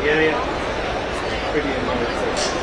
Yeah, yeah. Pretty amazing.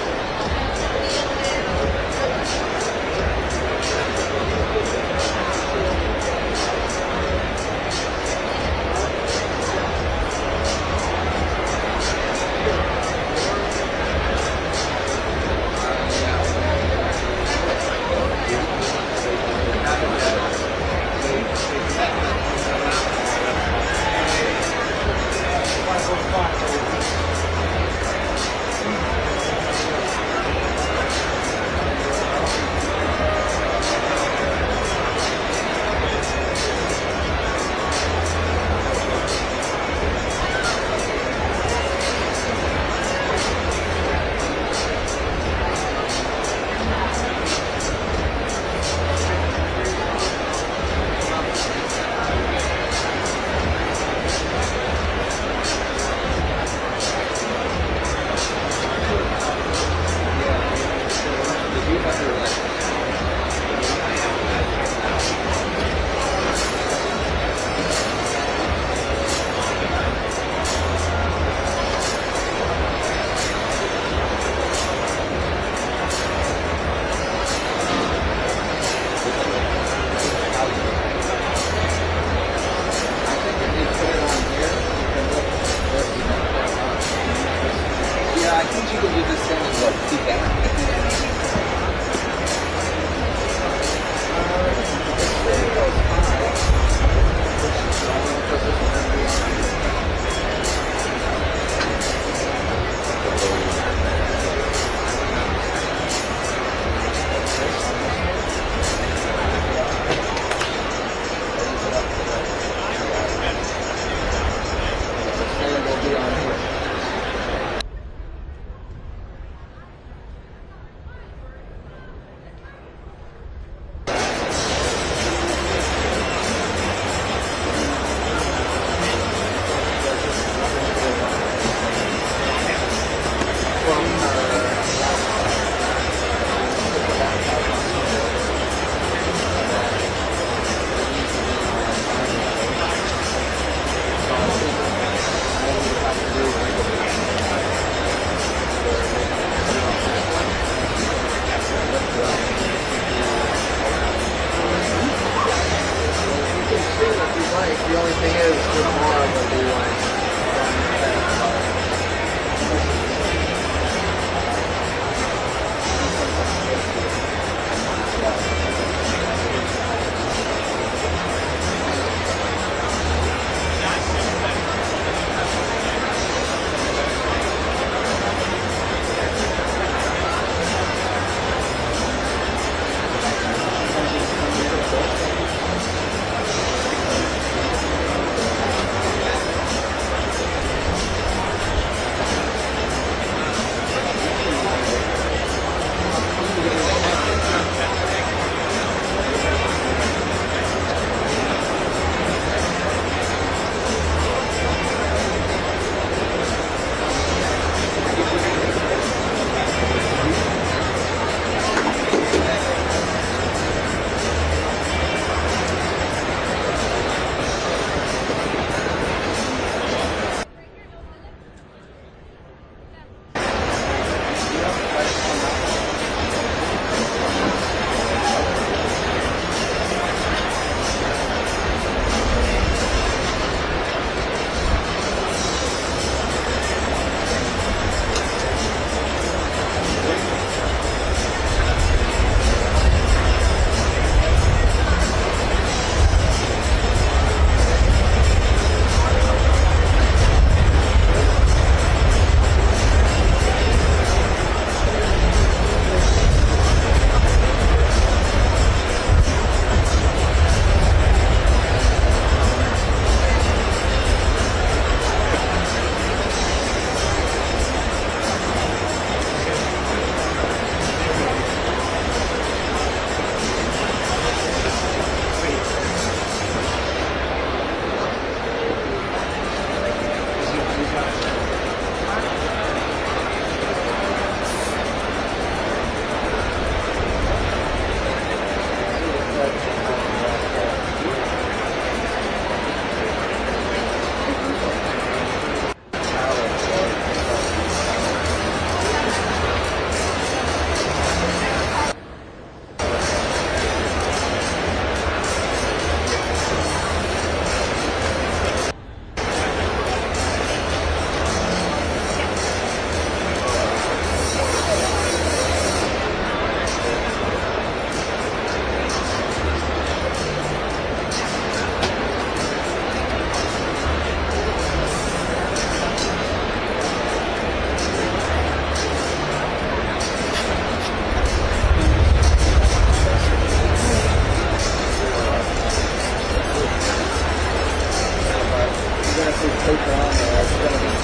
是推广的，是这样子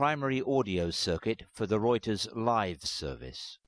primary audio circuit for the Reuters live service.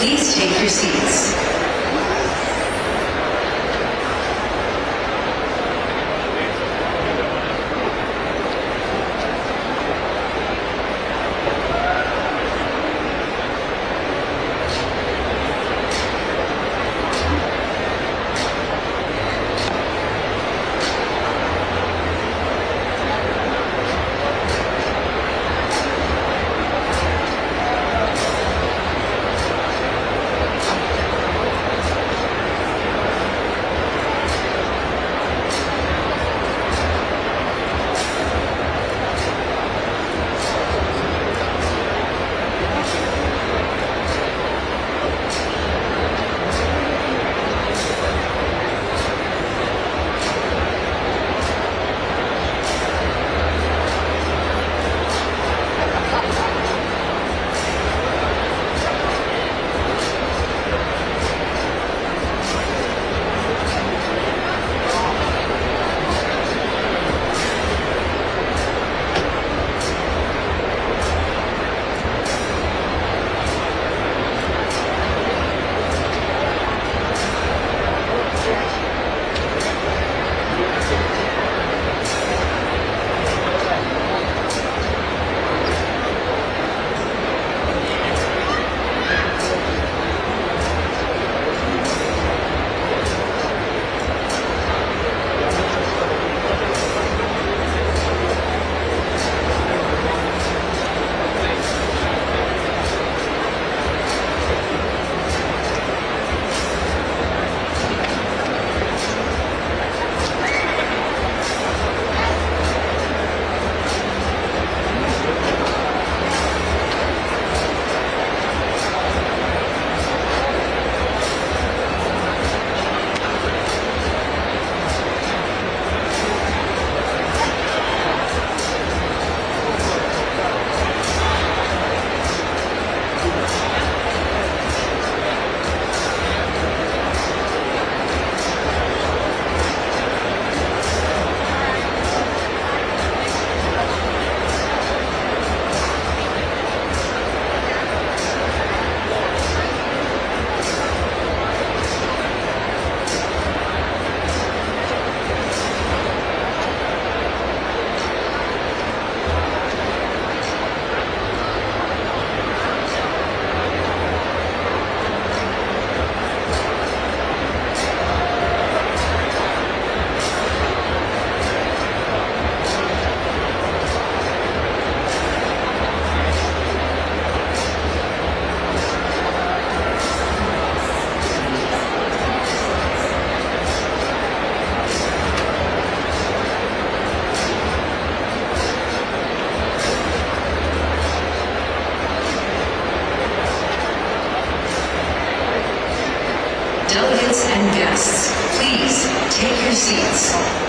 Please take your seats. Delegates and guests, please take your seats.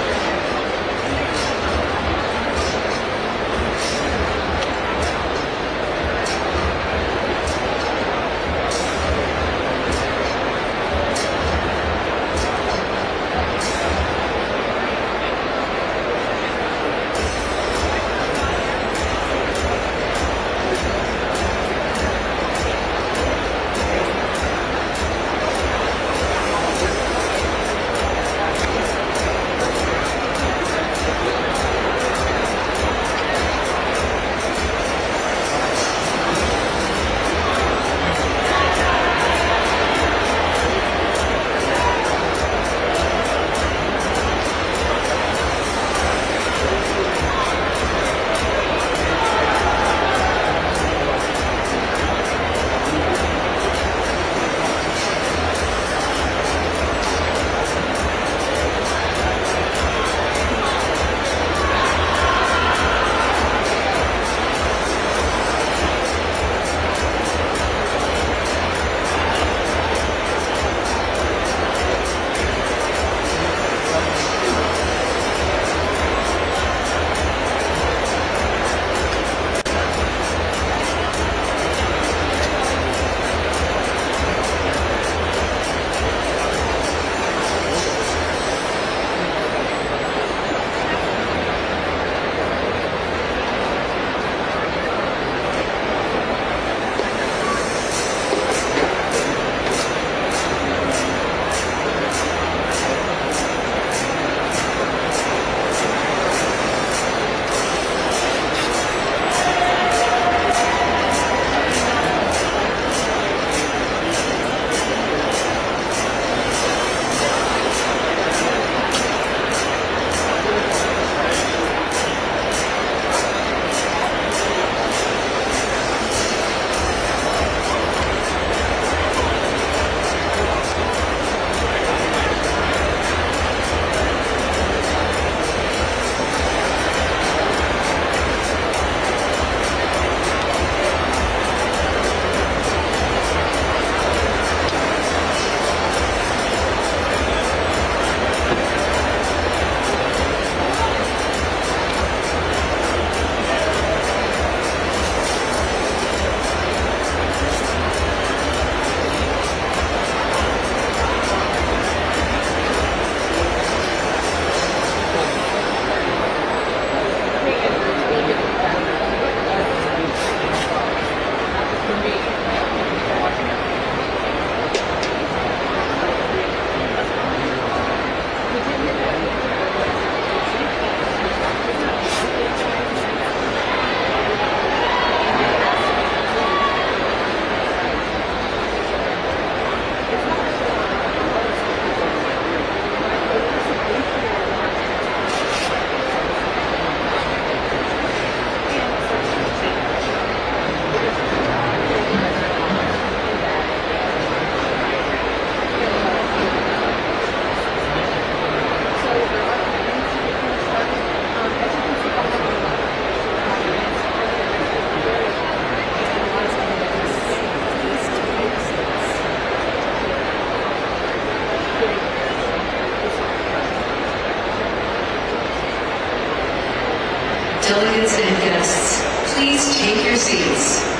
Delegates and guests, please take your seats.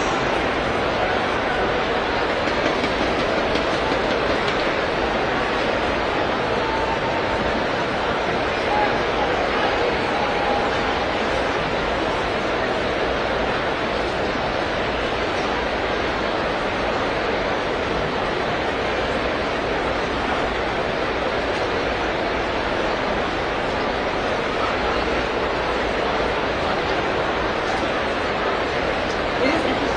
It is interesting.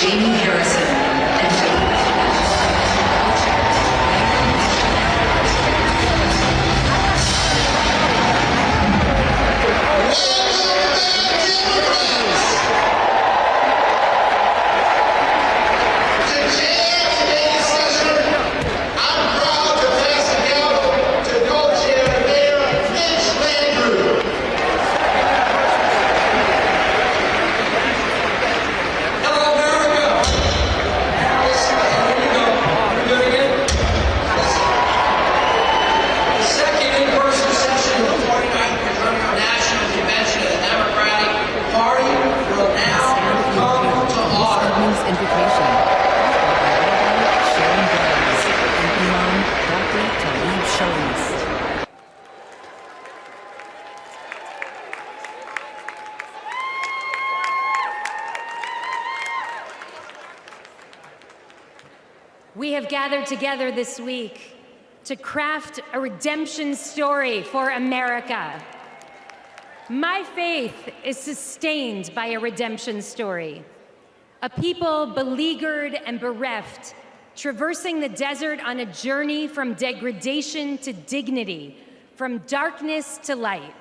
Jamie Harrison and Philip. We have gathered together this week to craft a redemption story for America. My faith is sustained by a redemption story. A people beleaguered and bereft, traversing the desert on a journey from degradation to dignity, from darkness to light.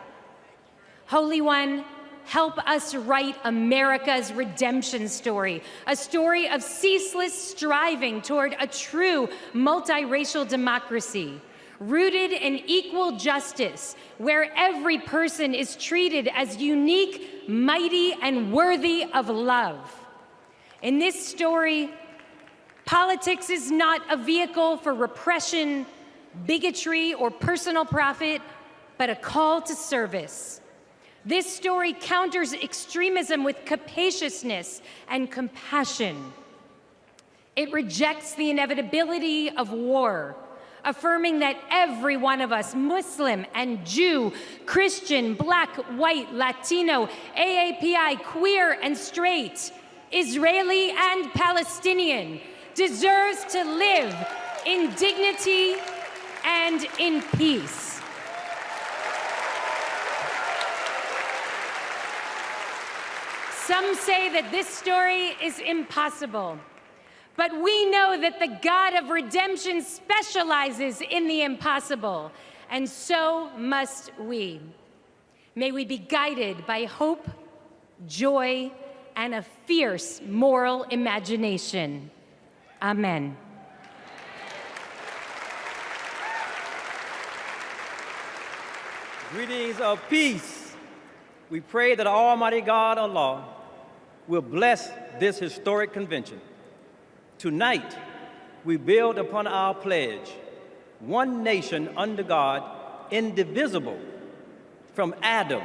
Holy One, help us write America's redemption story, a story of ceaseless striving toward a true multiracial democracy, rooted in equal justice, where every person is treated as unique, mighty, and worthy of love. In this story, politics is not a vehicle for repression, bigotry, or personal profit, but a call to service. This story counters extremism with capaciousness and compassion. It rejects the inevitability of war, affirming that every one of us, Muslim and Jew, Christian, Black, White, Latino, AAPI, queer and straight, Israeli and Palestinian, deserves to live in dignity and in peace. Some say that this story is impossible, but we know that the God of redemption specializes in the impossible, and so must we. May we be guided by hope, joy, and a fierce moral imagination. Amen. Greetings of peace. We pray that Almighty God, Allah, will bless this historic convention. Tonight, we build upon our pledge, one nation under God, indivisible, from Adam,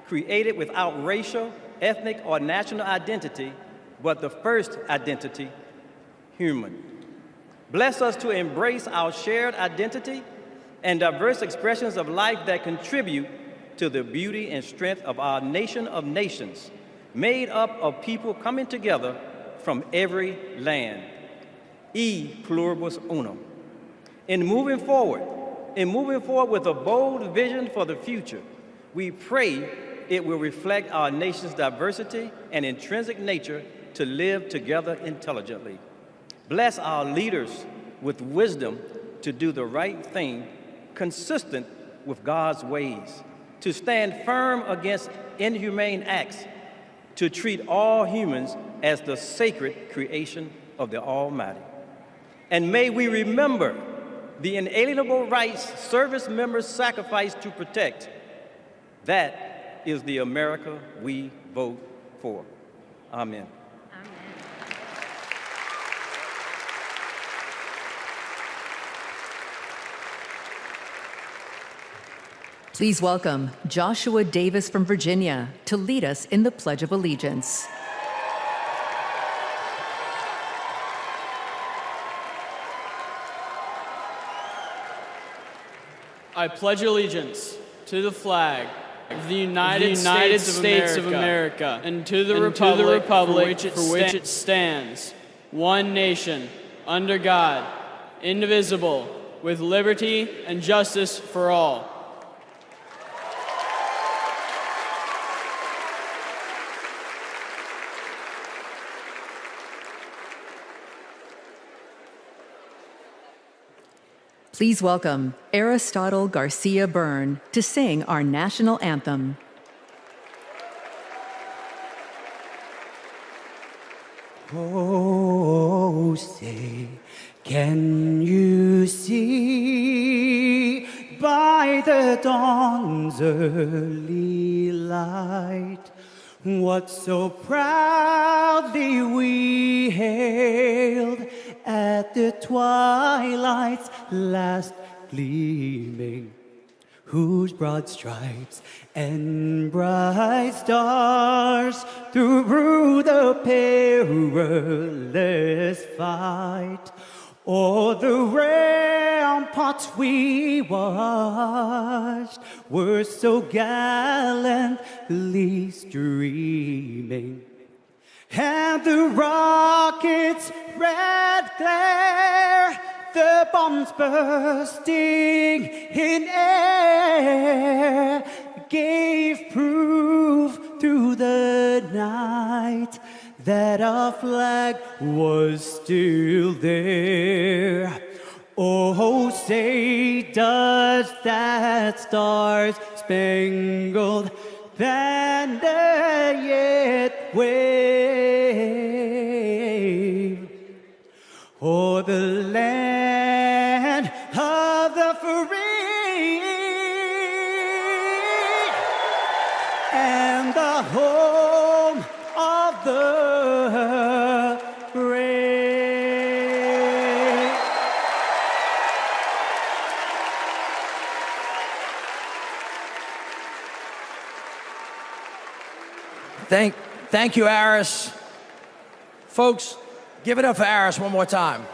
created without racial, ethnic, or national identity, but the first identity, human. Bless us to embrace our shared identity and diverse expressions of life that contribute to the beauty and strength of our nation of nations, made up of people coming together from every land. E pluribus unum. In moving forward with a bold vision for the future, we pray it will reflect our nation's diversity and intrinsic nature to live together intelligently. Bless our leaders with wisdom to do the right thing, consistent with God's ways, to stand firm against inhumane acts, to treat all humans as the sacred creation of the Almighty. And may we remember the inalienable rights service members sacrifice to protect. That is the America we vote for. Amen. Please welcome Joshua Davis from Virginia to lead us in the Pledge of Allegiance. I pledge allegiance to the flag of the United States of America and to the republic for which it stands, one nation, under God, indivisible, with liberty and justice for all. Please welcome Aristotle Garcia Byrne to sing our national anthem. Oh, say, can you see by the dawn's early light what so proudly we hailed at the twilight's last gleaming, whose broad stripes and bright stars through the perilous fight o'er the ramparts we watched were so gallantly streaming, and the rocket's red glare, the bombs bursting in air, gave proof through the night that our flag was still there. Oh, say, does that star-spangled banner yet wave o'er the land of the free and the home of the brave? Thank you, Aris. Folks, give it up for Aris one more time.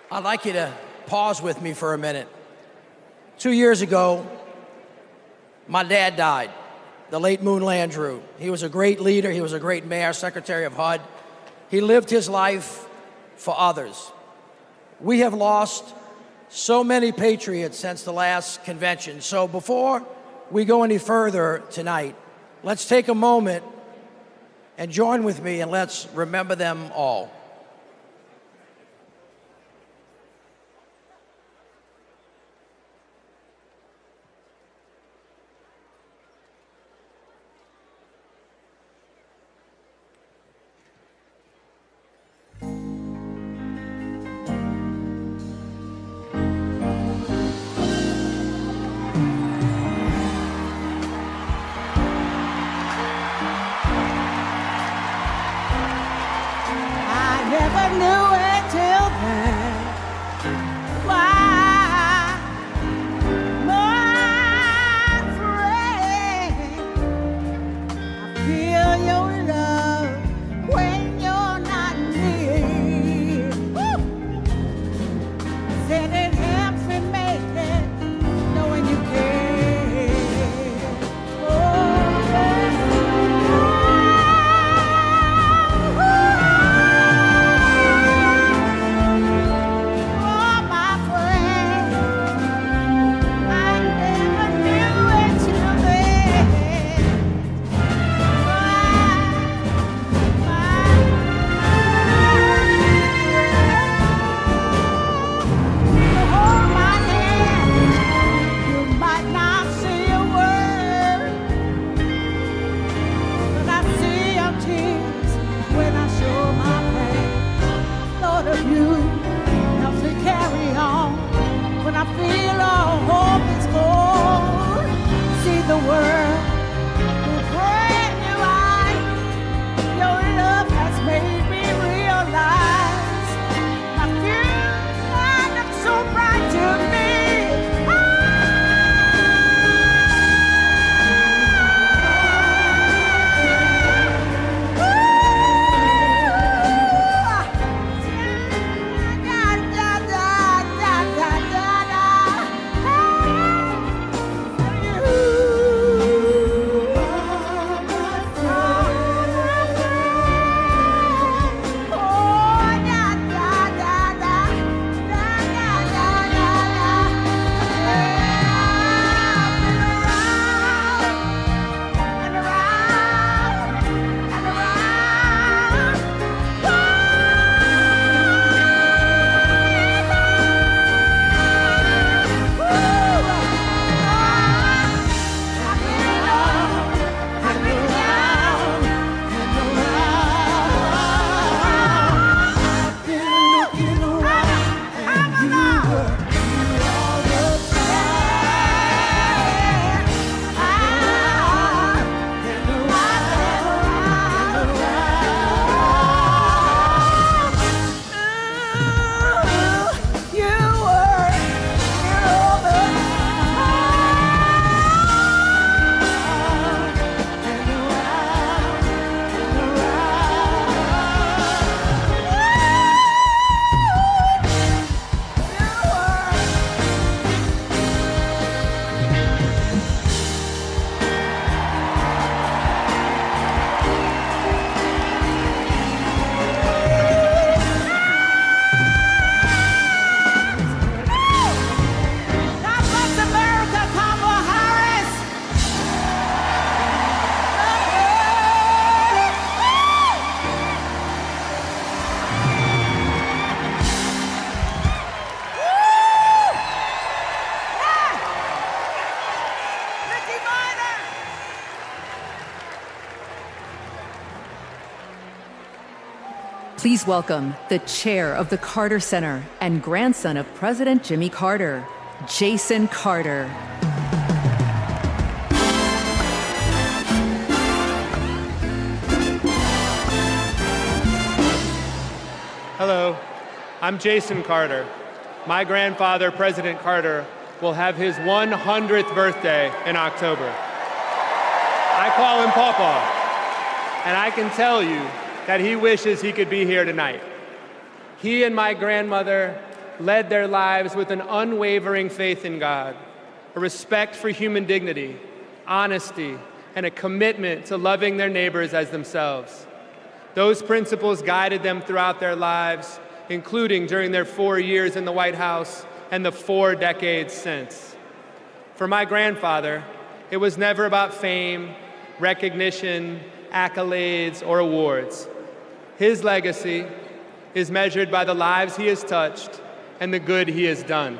I'd like you to pause with me for a minute. 2 years ago, my dad died, the late Moon Landrieu. He was a great leader. He was a great mayor, secretary of HUD. He lived his life for others. We have lost so many patriots since the last convention. So before we go any further tonight, let's take a moment and join with me and let's remember them all. I Please welcome the chair of the Carter Center and grandson of President Jimmy Carter, Jason Carter. Hello, I'm Jason Carter. My grandfather, President Carter, will have his 100th birthday in October. I call him Pawpaw, and I can tell you that he wishes he could be here tonight. He and my grandmother led their lives with an unwavering faith in God, a respect for human dignity, honesty, and a commitment to loving their neighbors as themselves. Those principles guided them throughout their lives, including during their 4 years in the White House and the 4 decades since. For my grandfather, it was never about fame, recognition, accolades, or awards. His legacy is measured by the lives he has touched and the good he has done.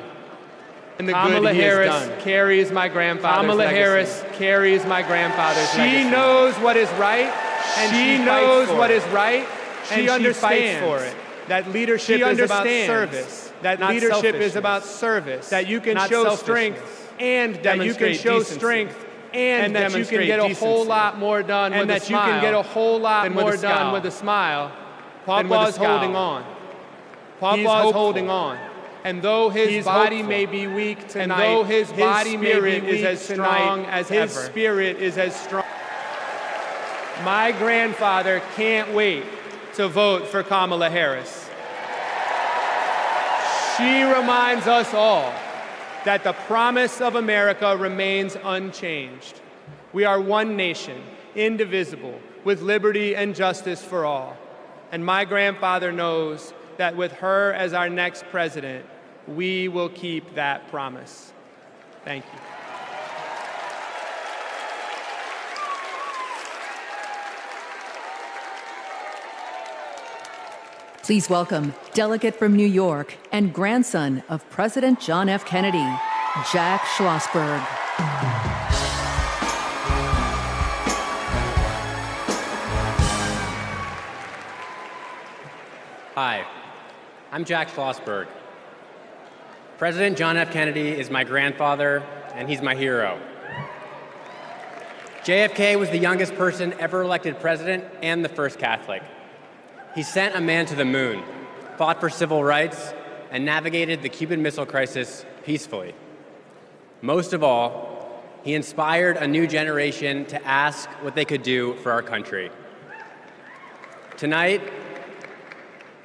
And the Kamala good he Harris has done. Carries my grandfather's Kamala legacy. Harris carries my grandfather's legacy. She knows what is right, and she knows what is right, and she understands for it. That leadership is about service. That leadership is about service. That you can show strength and demonstrate decency. And that you can get a whole lot more done with a smile. And that you can get a whole lot more done with a smile. Pawpaw's holding on. Pawpaw's holding on. And though his body may be weak tonight, and though his body may be weak as strong as ever. His spirit is as strong. My grandfather can't wait to vote for Kamala Harris. She reminds us all that the promise of America remains unchanged. We are one nation, indivisible, with liberty and justice for all. And my grandfather knows that with her as our next president, we will keep that promise. Thank you. Please welcome delegate from New York and grandson of President John F. Kennedy, Jack Schlossberg. Hi, I'm Jack Schlossberg. President John F. Kennedy is my grandfather, and he's my hero. JFK was the youngest person ever elected president and the first Catholic. He sent a man to the moon, fought for civil rights, and navigated the Cuban Missile Crisis peacefully. Most of all, he inspired a new generation to ask what they could do for our country. Tonight,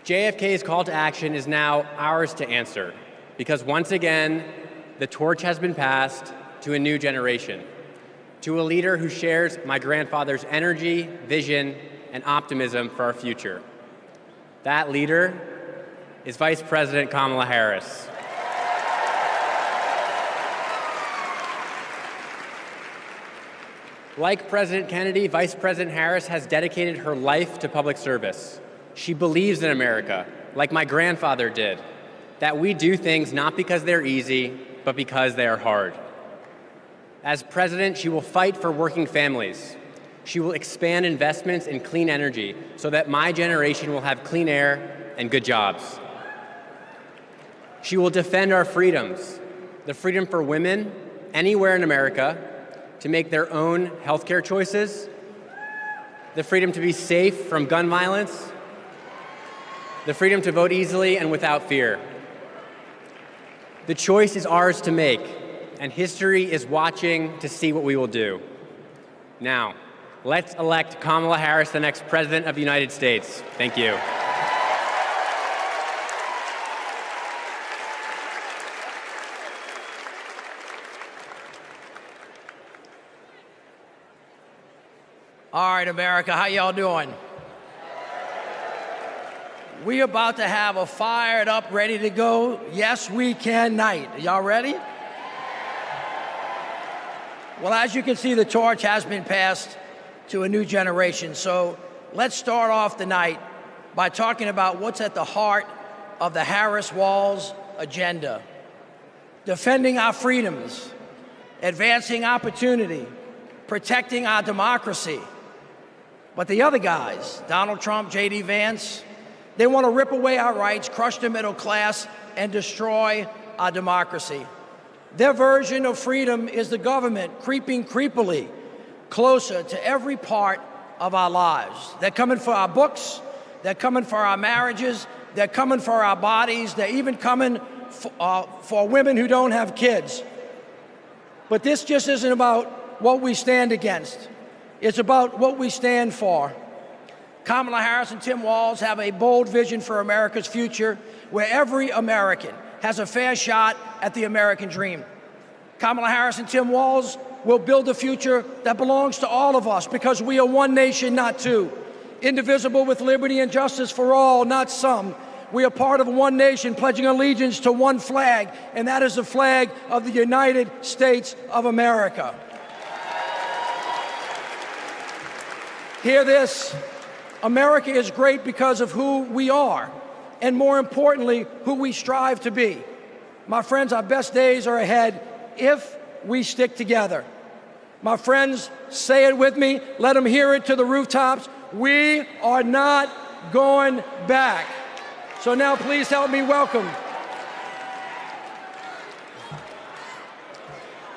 JFK's call to action is now ours to answer, because once again, the torch has been passed to a new generation, to a leader who shares my grandfather's energy, vision, and optimism for our future. That leader is Vice President Kamala Harris. Like President Kennedy, Vice President Harris has dedicated her life to public service. She believes in America, like my grandfather did, that we do things not because they're easy, but because they are hard. As president, she will fight for working families. She will expand investments in clean energy so that my generation will have clean air and good jobs. She will defend our freedoms, the freedom for women anywhere in America to make their own healthcare choices, the freedom to be safe from gun violence, the freedom to vote easily and without fear. The choice is ours to make, and history is watching to see what we will do. Now, let's elect Kamala Harris the next President of the United States. Thank you. All right, America, how y'all doing? We about to have a fired up, ready to go, yes we can night. Are y'all ready? Well, as you can see, the torch has been passed to a new generation. So let's start off the night by talking about what's at the heart of the Harris-Walz agenda. Defending our freedoms, advancing opportunity, protecting our democracy. But the other guys, Donald Trump, J.D. Vance, they want to rip away our rights, crush the middle class, and destroy our democracy. Their version of freedom is the government creeping creepily closer to every part of our lives. They're coming for our books, they're coming for our marriages, they're coming for our bodies, they're even coming for women who don't have kids. But this just isn't about what we stand against. It's about what we stand for. Kamala Harris and Tim Walz have a bold vision for America's future where every American has a fair shot at the American dream. Kamala Harris and Tim Walz will build a future that belongs to all of us because we are one nation, not two. Indivisible with liberty and justice for all, not some. We are part of one nation, pledging allegiance to one flag, and that is the flag of the United States of America. Hear this. America is great because of who we are, and more importantly, who we strive to be. My friends, our best days are ahead if we stick together. My friends, say it with me. Let them hear it to the rooftops. We are not going back. So now please help me welcome.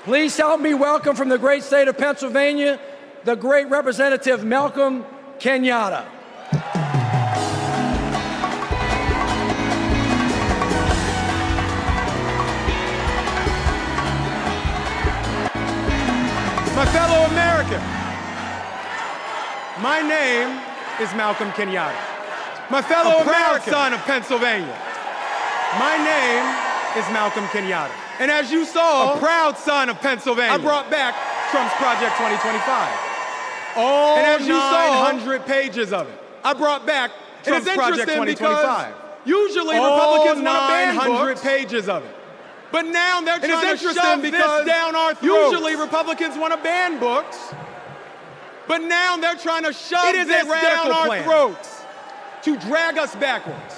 Please help me welcome from the great state of Pennsylvania, the great Representative Malcolm Kenyatta. My fellow Americans, my name is Malcolm Kenyatta. My fellow American son of Pennsylvania, my name is Malcolm Kenyatta. And as you saw, a proud son of Pennsylvania, I brought back Trump's Project 2025. All and as you 900 pages of it. I brought back Trump's Project 2025. Usually Republicans want to ban 900 pages of it. But now they're trying to shove this down our throats. Usually Republicans want to ban books. But now they're trying to shove this down our throats to drag us backwards.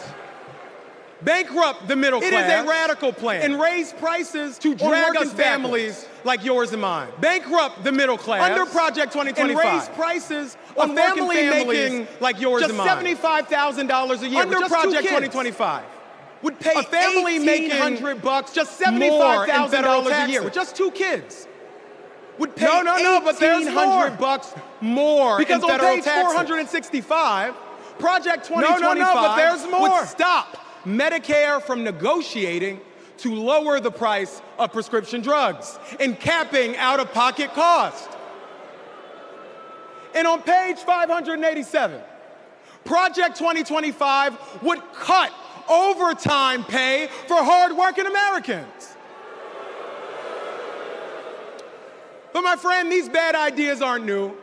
Bankrupt the middle class. It is a radical plan. And raise prices to drag us families like yours and mine. Bankrupt the middle class. Under Project 2025. And raise prices on families making like yours and mine. Just $75,000 a year. Under Project 2025. Would pay a family making $1,800, just $75,000 a year with just 2 kids. Would pay but there's $1,800 more because in federal taxes. $465. Project 2025 but there's more. Would stop Medicare from negotiating to lower the price of prescription drugs and capping out-of-pocket cost. And on page 587, Project 2025 would cut overtime pay for hard-working Americans. But my friend, these bad ideas aren't new.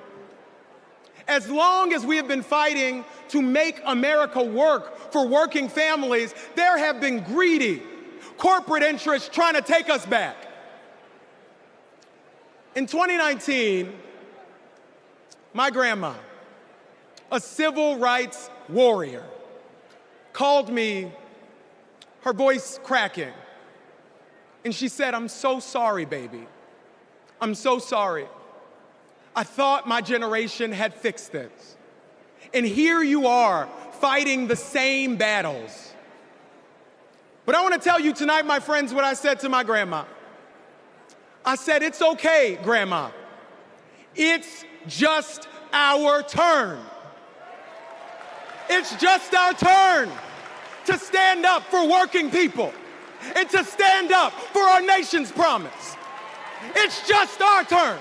As long as we have been fighting to make America work for working families, there have been greedy corporate interests trying to take us back. In 2019, my grandma, a civil rights warrior, called me, her voice cracking, and she said, "I'm so sorry, baby. I'm so sorry. I thought my generation had fixed this. And here you are fighting the same battles." But I want to tell you tonight, my friends, what I said to my grandma. I said, it's okay, Grandma. It's just our turn. It's just our turn to stand up for working people and to stand up for our nation's promise. It's just our turn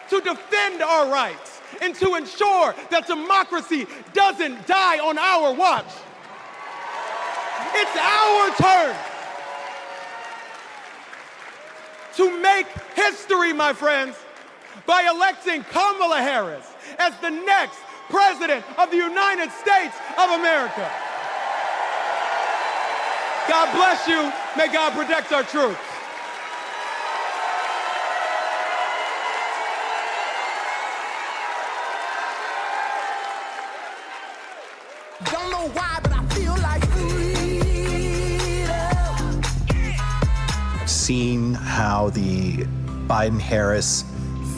to defend our rights and to ensure that democracy doesn't die on our watch. It's our turn to make history, my friends, by electing Kamala Harris as the next President of the United States of America. God bless you. May God protect our troops. Don't know why, but I feel like I've seen how the Biden-Harris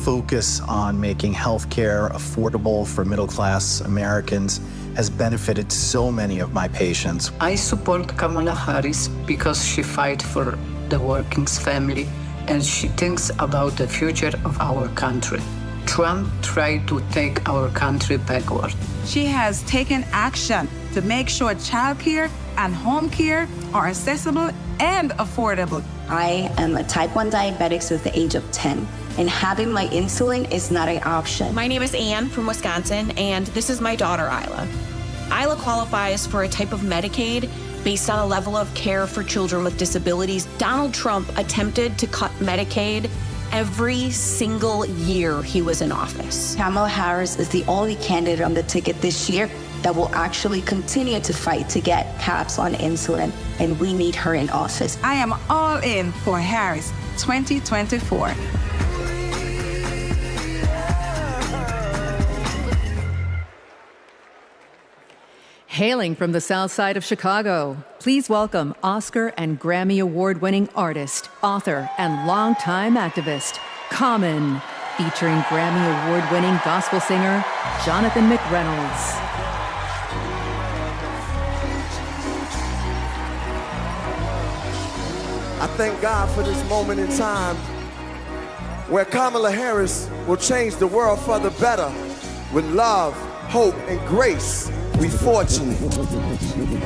focus on making healthcare affordable for middle-class Americans has benefited so many of my patients. I support Kamala Harris because she fights for the working family and she thinks about the future of our country. Trump tried to take our country backward. She has taken action to make sure childcare and home care are accessible and affordable. I am a type 1 diabetic since the age of 10, and having my insulin is not an option. My name is Anne from Wisconsin, and this is my daughter, Isla. Isla qualifies for a type of Medicaid based on a level of care for children with disabilities. Donald Trump attempted to cut Medicaid every single year he was in office. Kamala Harris is the only candidate on the ticket this year that will actually continue to fight to get caps on insulin, and we need her in office. I am all in for Harris 2024. Hailing from the south side of Chicago, please welcome Oscar and Grammy Award-winning artist, author, and longtime activist, Common, featuring Grammy Award-winning gospel singer, Jonathan McReynolds. I thank God for this moment in time where Kamala Harris will change the world for the better with love, hope, and grace. We fortunate.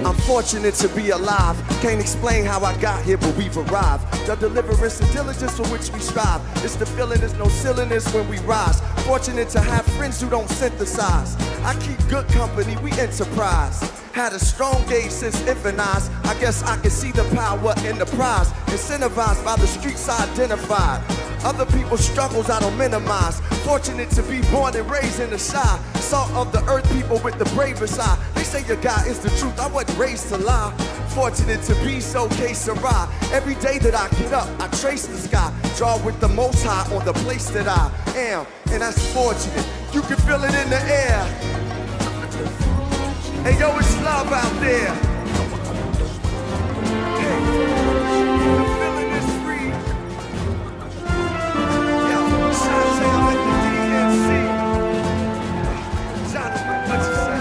I'm fortunate to be alive. Can't explain how I got here, but we've arrived. The deliverance and diligence for which we strive. It's the feeling, there's no silliness when we rise. Fortunate to have friends who don't synthesize. I keep good company, we enterprise. Had a strong gauge since infant eyes. I guess I can see the power in the prize. Incentivized by the streets I identified. Other people's struggles I don't minimize. Fortunate to be born and raised in the shy. Salt of the earth, people with the bravest eye. They say your God is the truth, I wasn't raised to lie. Fortunate to be so que sera. Every day that I get up, I trace the sky. Draw with the most high on the place that I am. And that's fortunate, you can feel it in the air. Hey yo, it's love out there. Hey, the feeling is free. Yo, Chantel at the DNC. Jonathan, what you say?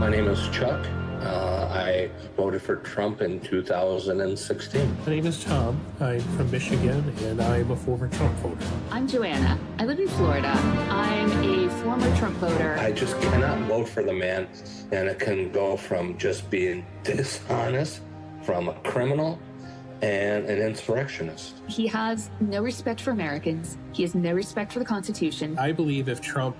My name is Chuck. I voted for Trump in 2016. My name is Tom. I'm from Michigan, and I'm a former Trump voter. I'm Joanna. I live in Florida. I'm a former Trump voter. I just cannot vote for the man, and it can go from just being dishonest, from a criminal, and an insurrectionist. He has no respect for Americans. He has no respect for the Constitution. I believe if Trump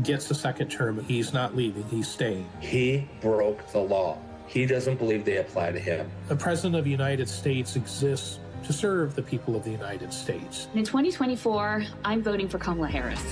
gets a second term, he's not leaving, he's staying. He broke the law. He doesn't believe they apply to him. The President of the United States exists to serve the people of the United States. In 2024, I'm voting for Kamala Harris.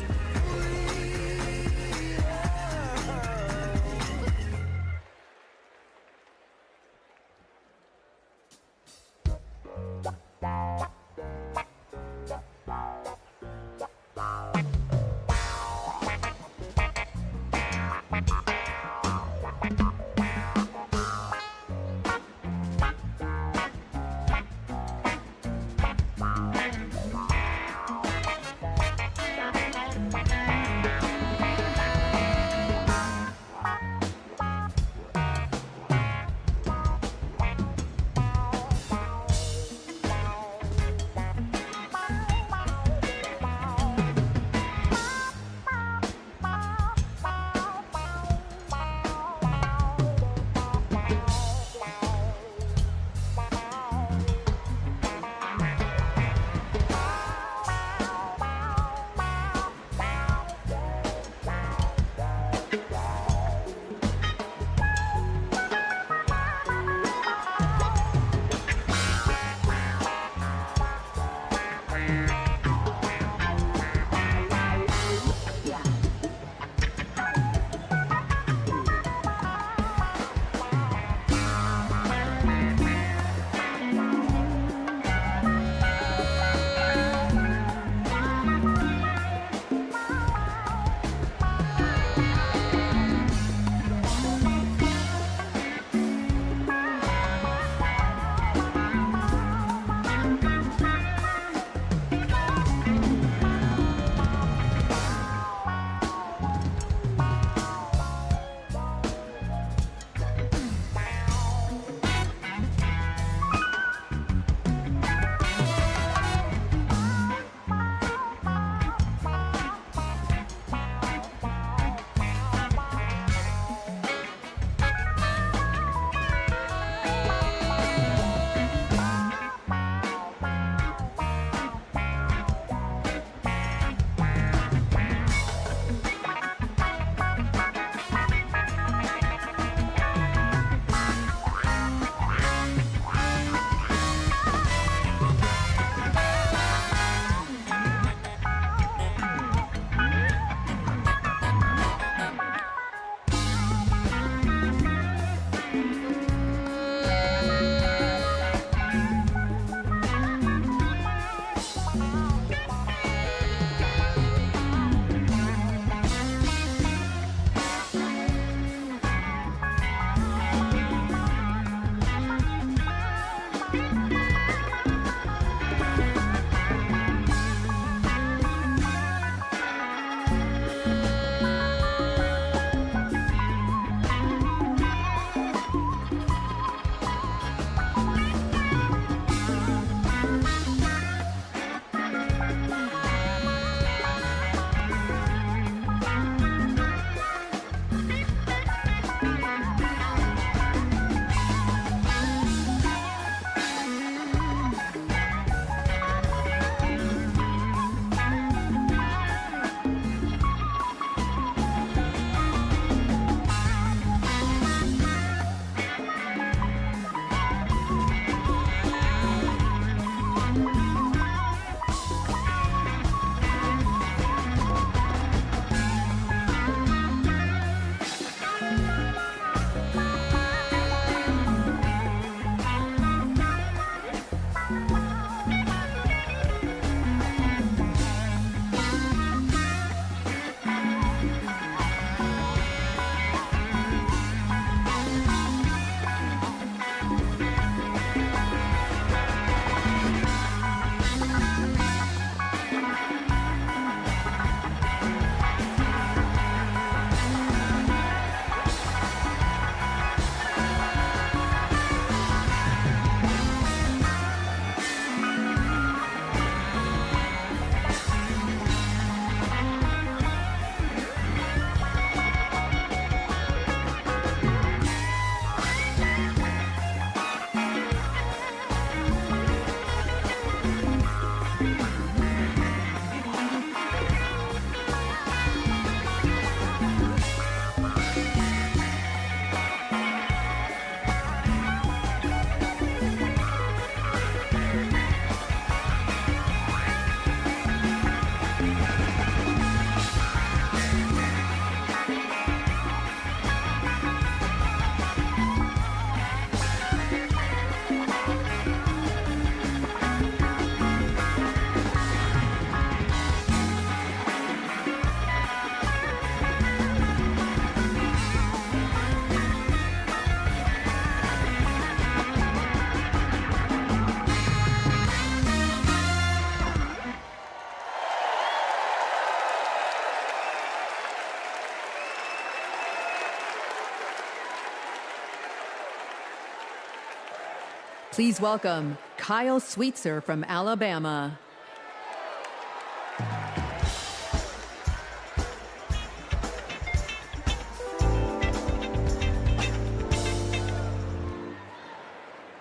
Please welcome Kyle Sweetser from Alabama.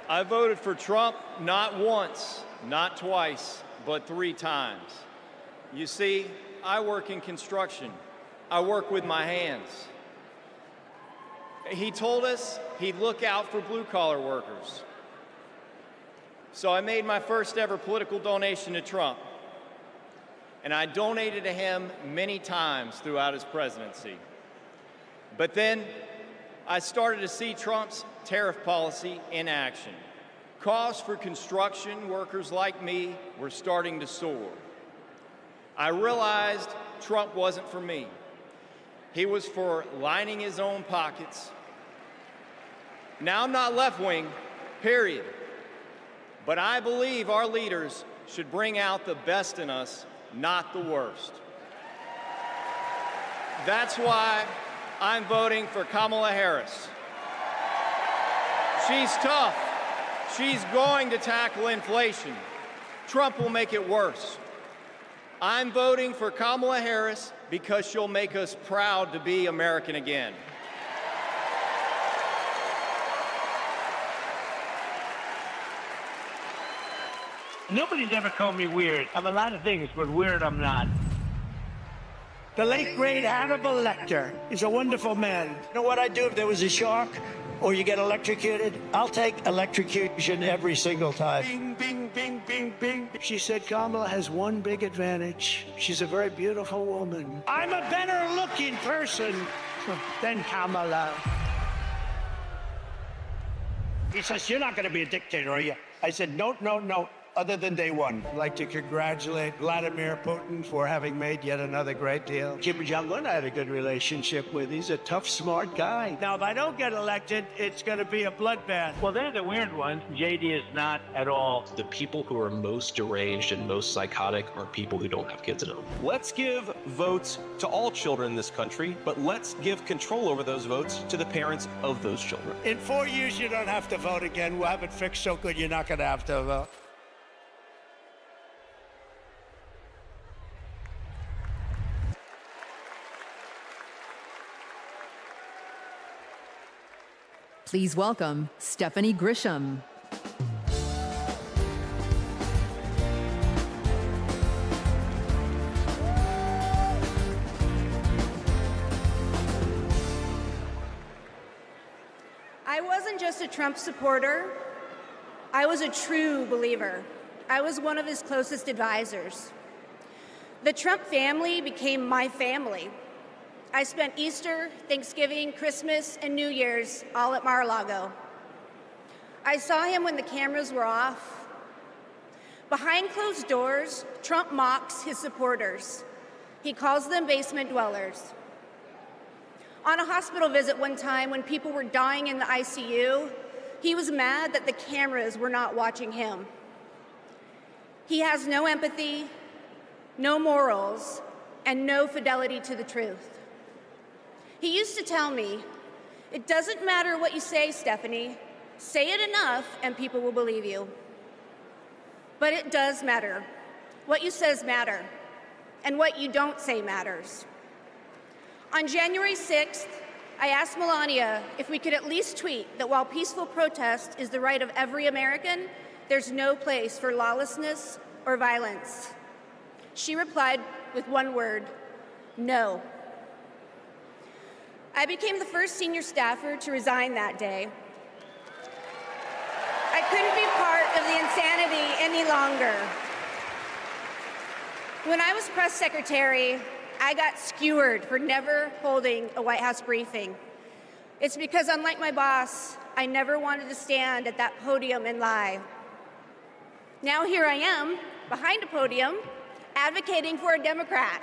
I voted for Trump not once, not twice, but 3 times. You see, I work in construction. I work with my hands. He told us he'd look out for blue-collar workers. So I made my first ever political donation to Trump. And I donated to him many times throughout his presidency. But then I started to see Trump's tariff policy in action. Costs for construction workers like me were starting to soar. I realized Trump wasn't for me. He was for lining his own pockets. Now, I'm not left-wing, period. But I believe our leaders should bring out the best in us, not the worst. That's why I'm voting for Kamala Harris. She's tough. She's going to tackle inflation. Trump will make it worse. I'm voting for Kamala Harris because she'll make us proud to be American again. Nobody's ever called me weird. I'm a lot of things, but weird I'm not. The late, great Hannibal Lecter is a wonderful man. You know what I'd do if there was a shark or you get electrocuted? I'll take electrocution every single time. Bing, bing, bing, bing, bing. She said Kamala has one big advantage. She's a very beautiful woman. I'm a better looking person than Kamala. He says, you're not going to be a dictator, are you? I said, no, no, no. Other than day one. I'd like to congratulate Vladimir Putin for having made yet another great deal. Kim Jong-un I had a good relationship with. He's a tough, smart guy. Now, if I don't get elected, it's going to be a bloodbath. Well, they're the weird ones. JD is not at all. The people who are most deranged and most psychotic are people who don't have kids at home. Let's give votes to all children in this country, but let's give control over those votes to the parents of those children. In 4 years, you don't have to vote again. We'll have it fixed so good you're not going to have to vote. Please welcome Stephanie Grisham. I wasn't just a Trump supporter. I was a true believer. I was one of his closest advisors. The Trump family became my family. I spent Easter, Thanksgiving, Christmas, and New Year's all at Mar-a-Lago. I saw him when the cameras were off. Behind closed doors, Trump mocks his supporters. He calls them basement dwellers. On a hospital visit one time when people were dying in the ICU, he was mad that the cameras were not watching him. He has no empathy, no morals, and no fidelity to the truth. He used to tell me, it doesn't matter what you say, Stephanie. Say it enough and people will believe you. But it does matter. What you says matter, and what you don't say matters. On January 6th, I asked Melania if we could at least tweet that while peaceful protest is the right of every American, there's no place for lawlessness or violence. She replied with one word, no. I became the first senior staffer to resign that day. I couldn't be part of the insanity any longer. When I was press secretary, I got skewered for never holding a White House briefing. It's because, unlike my boss, I never wanted to stand at that podium and lie. Now here I am, behind a podium, advocating for a Democrat.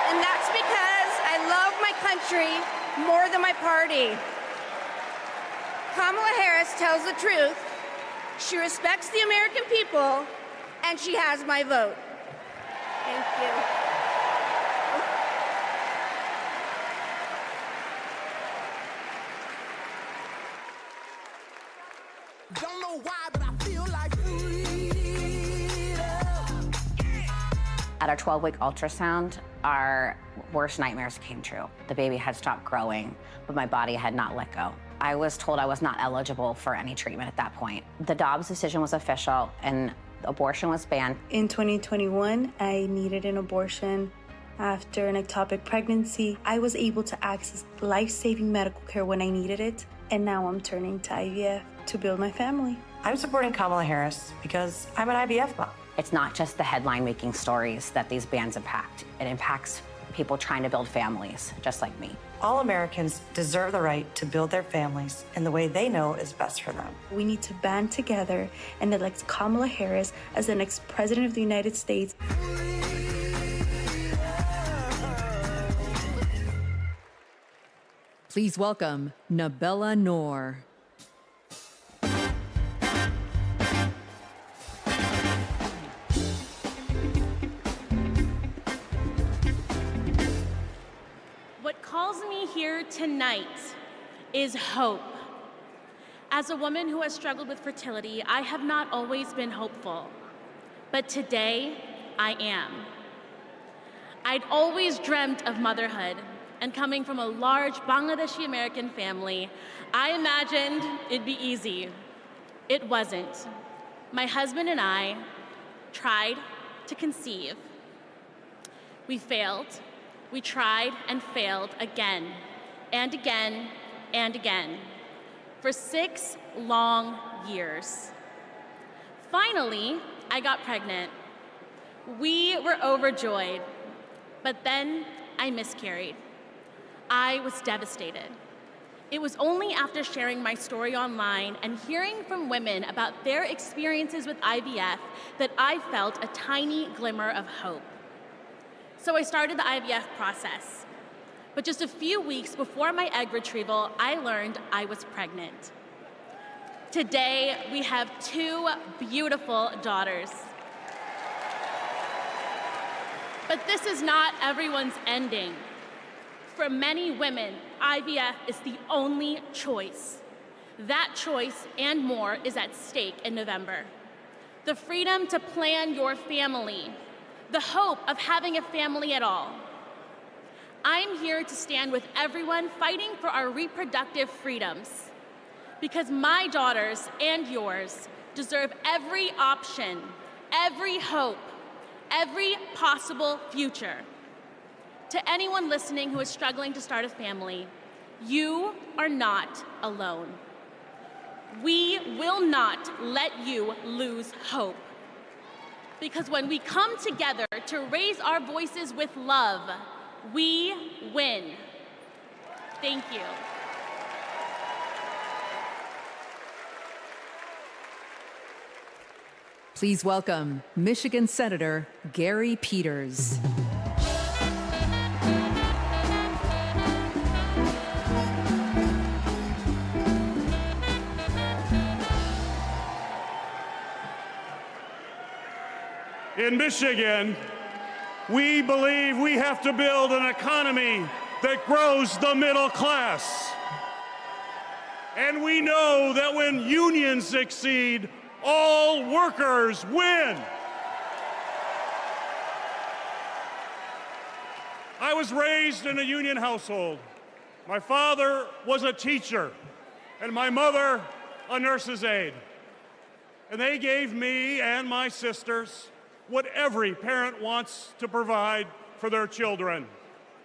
And that's because I love my country more than my party. Kamala Harris tells the truth. She respects the American people, and she has my vote. Thank you. know why, but I feel like freedom. At our 12-week ultrasound, our worst nightmares came true. The baby had stopped growing, but my body had not let go. I was told I was not eligible for any treatment at that point. The Dobbs decision was official and abortion was banned. In 2021, I needed an abortion. After an ectopic pregnancy, I was able to access life-saving medical care when I needed it, and now I'm turning to IVF to build my family. I'm supporting Kamala Harris because I'm an IVF mom. It's not just the headline-making stories that these bans impact. It impacts people trying to build families, just like me. All Americans deserve the right to build their families in the way they know is best for them. We need to band together and elect Kamala Harris as the next president of the United States. Please welcome Nabella Noor. What calls me here tonight is hope. As a woman who has struggled with fertility, I have not always been hopeful, but today I am. I'd always dreamt of motherhood, and coming from a large Bangladeshi American family, I imagined it'd be easy. It wasn't. My husband and I tried to conceive. We failed. We tried and failed again and again and again for 6 long years. Finally, I got pregnant. We were overjoyed, but then I miscarried. I was devastated. It was only after sharing my story online and hearing from women about their experiences with IVF that I felt a tiny glimmer of hope. So I started the IVF process. But just a few weeks before my egg retrieval, I learned I was pregnant. Today, we have 2 beautiful daughters. But this is not everyone's ending. For many women, IVF is the only choice. That choice and more is at stake in November. The freedom to plan your family, the hope of having a family at all. I'm here to stand with everyone fighting for our reproductive freedoms, because my daughters and yours deserve every option, every hope, every possible future. To anyone listening who is struggling to start a family, you are not alone. We will not let you lose hope. Because when we come together to raise our voices with love, we win. Thank you. Please welcome Michigan Senator Gary Peters. In Michigan, we believe we have to build an economy that grows the middle class. And we know that when unions succeed, all workers win. I was raised in a union household. My father was a teacher, and my mother a nurse's aide. And they gave me and my sisters what every parent wants to provide for their children,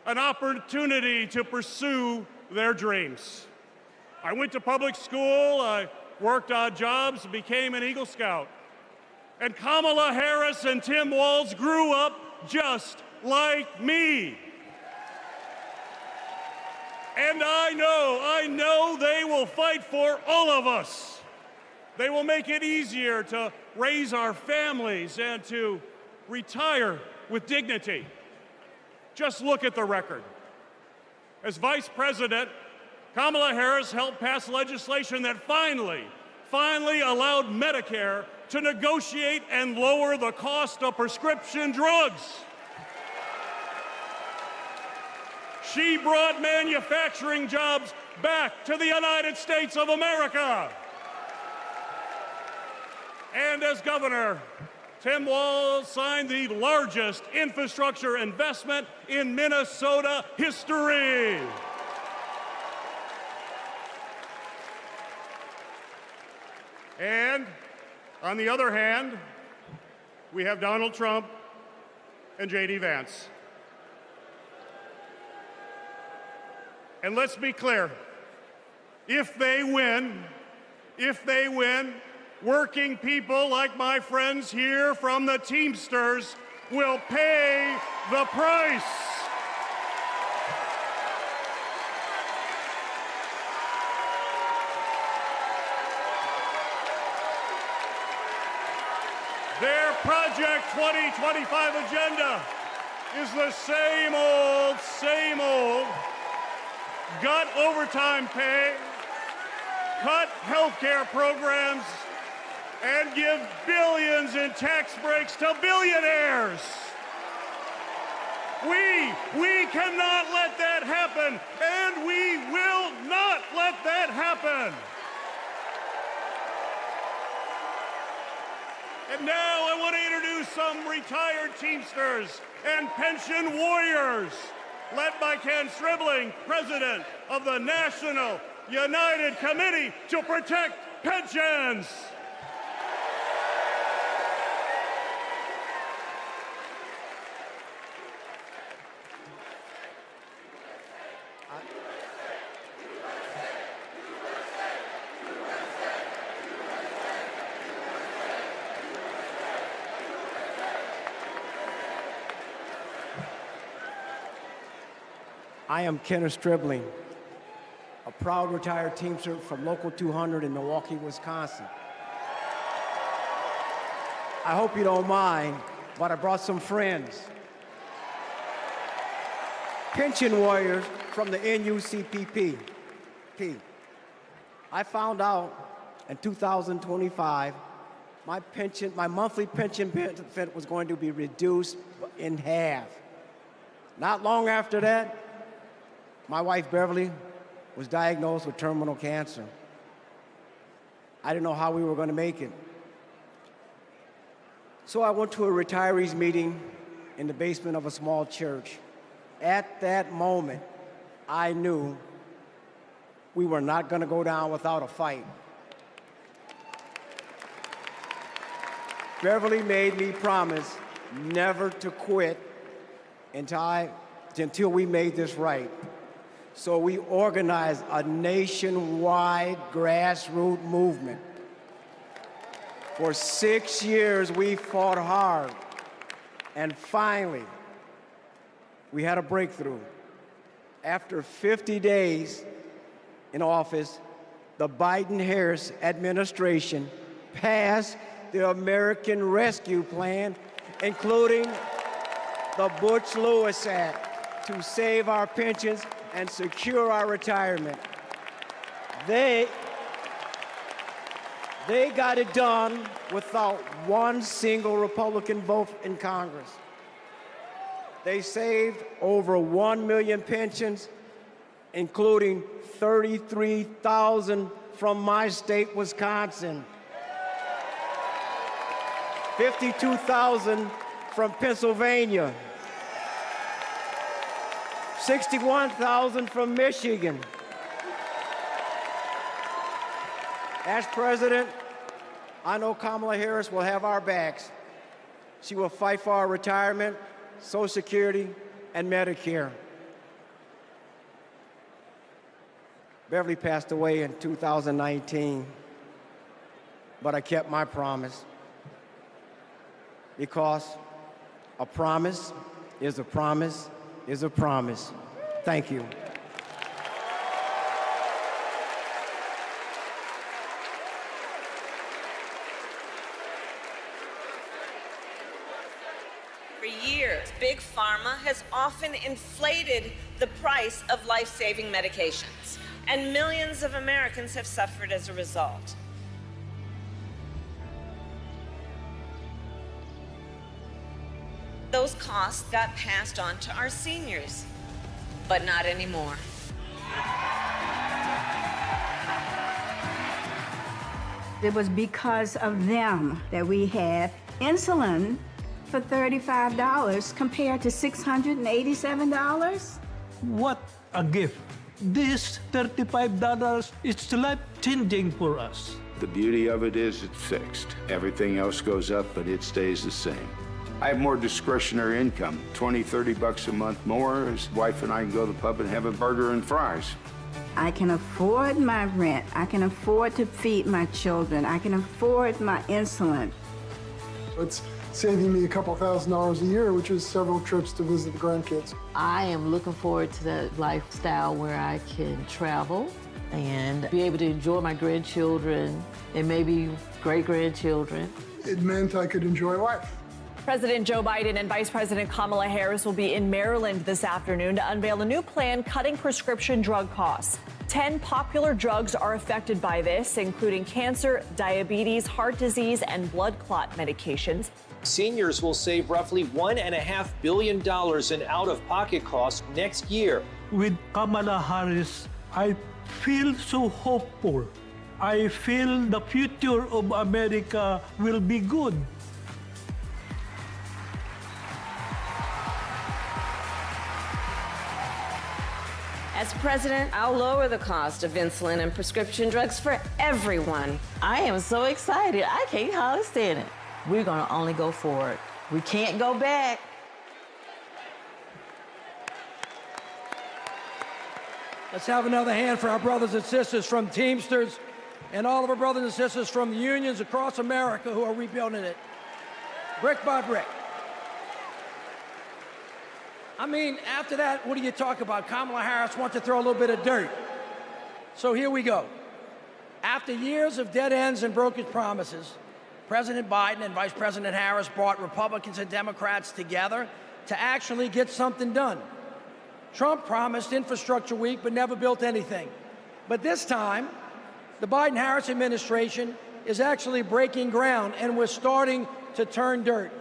an opportunity to pursue their dreams. I went to public school, I worked odd jobs, became an Eagle Scout. And Kamala Harris and Tim Walz grew up just like me. And I know they will fight for all of us. They will make it easier to raise our families and to retire with dignity. Just look at the record. As Vice President, Kamala Harris helped pass legislation that finally allowed Medicare to negotiate and lower the cost of prescription drugs. She brought manufacturing jobs back to the United States of America. And as governor, Tim Walz signed the largest infrastructure investment in Minnesota history. And on the other hand, we have Donald Trump and J.D. Vance. And let's be clear, if they win, working people like my friends here from the Teamsters will pay the price. Their Project 2025 agenda is the same old, gut overtime pay, cut healthcare programs, and give billions in tax breaks to billionaires. We cannot let that happen, and we will not let that happen. And now I want to introduce some retired Teamsters and pension warriors, led by Ken Stribling, president of the National United Committee to Protect Pensions. I am Kenneth Stribling, a proud retired Teamster from Local 200 in Milwaukee, Wisconsin. I hope you don't mind, but I brought some friends. Pension warriors from the NUCPP. I found out in 2025 my monthly pension benefit was going to be reduced in half. Not long after that, my wife, Beverly, was diagnosed with terminal cancer. I didn't know how we were going to make it. So I went to a retirees meeting in the basement of a small church. At that moment, I knew we were not going to go down without a fight. Beverly made me promise never to quit until we made this right. So we organized a nationwide grassroots movement. For 6 years, we fought hard. And finally, we had a breakthrough. After 50 days in office, the Biden-Harris administration passed the American Rescue Plan, including the Butch-Lewis Act, to save our pensions and secure our retirement. They got it done without one single Republican vote in Congress. They saved over 1 million pensions, including 33,000 from my state, Wisconsin, 52,000 from Pennsylvania, 61,000 from Michigan. As president, I know Kamala Harris will have our backs. She will fight for our retirement, Social Security, and Medicare. Beverly passed away in 2019, but I kept my promise, because a promise is a promise is a promise. Thank you. For years, Big Pharma has often inflated the price of life-saving medications, and millions of Americans have suffered as a result. Those costs got passed on to our seniors, but not anymore. It was because of them that we had insulin for $35 compared to $687. What a gift. This $35 is life-changing for us. The beauty of it is it's fixed. Everything else goes up, but it stays the same. I have more discretionary income, $20, $30 a month more. His wife and I can go to the pub and have a burger and fries. I can afford my rent. I can afford to feed my children. I can afford my insulin. It's saving me a couple $1,000s a year, which is several trips to visit the grandkids. I am looking forward to that lifestyle where I can travel and be able to enjoy my grandchildren and maybe great-grandchildren. It meant I could enjoy life. President Joe Biden and Vice President Kamala Harris will be in Maryland this afternoon to unveil a new plan cutting prescription drug costs. 10 popular drugs are affected by this, including cancer, diabetes, heart disease, and blood clot medications. Seniors will save roughly $1.5 billion in out-of-pocket costs next year. With Kamala Harris, I feel so hopeful. I feel the future of America will be good. As president, I'll lower the cost of insulin and prescription drugs for everyone. I am so excited. I can't hardly stand it. We're going to only go forward. We can't go back. Let's have another hand for our brothers and sisters from Teamsters and all of our brothers and sisters from the unions across America who are rebuilding it, brick by brick. I mean, after that, what do you talk about? Kamala Harris wants to throw a little bit of dirt. So here we go. After years of dead ends and broken promises, President Biden and Vice President Harris brought Republicans and Democrats together to actually get something done. Trump promised Infrastructure Week but never built anything. But this time, the Biden-Harris administration is actually breaking ground, and we're starting to turn dirt,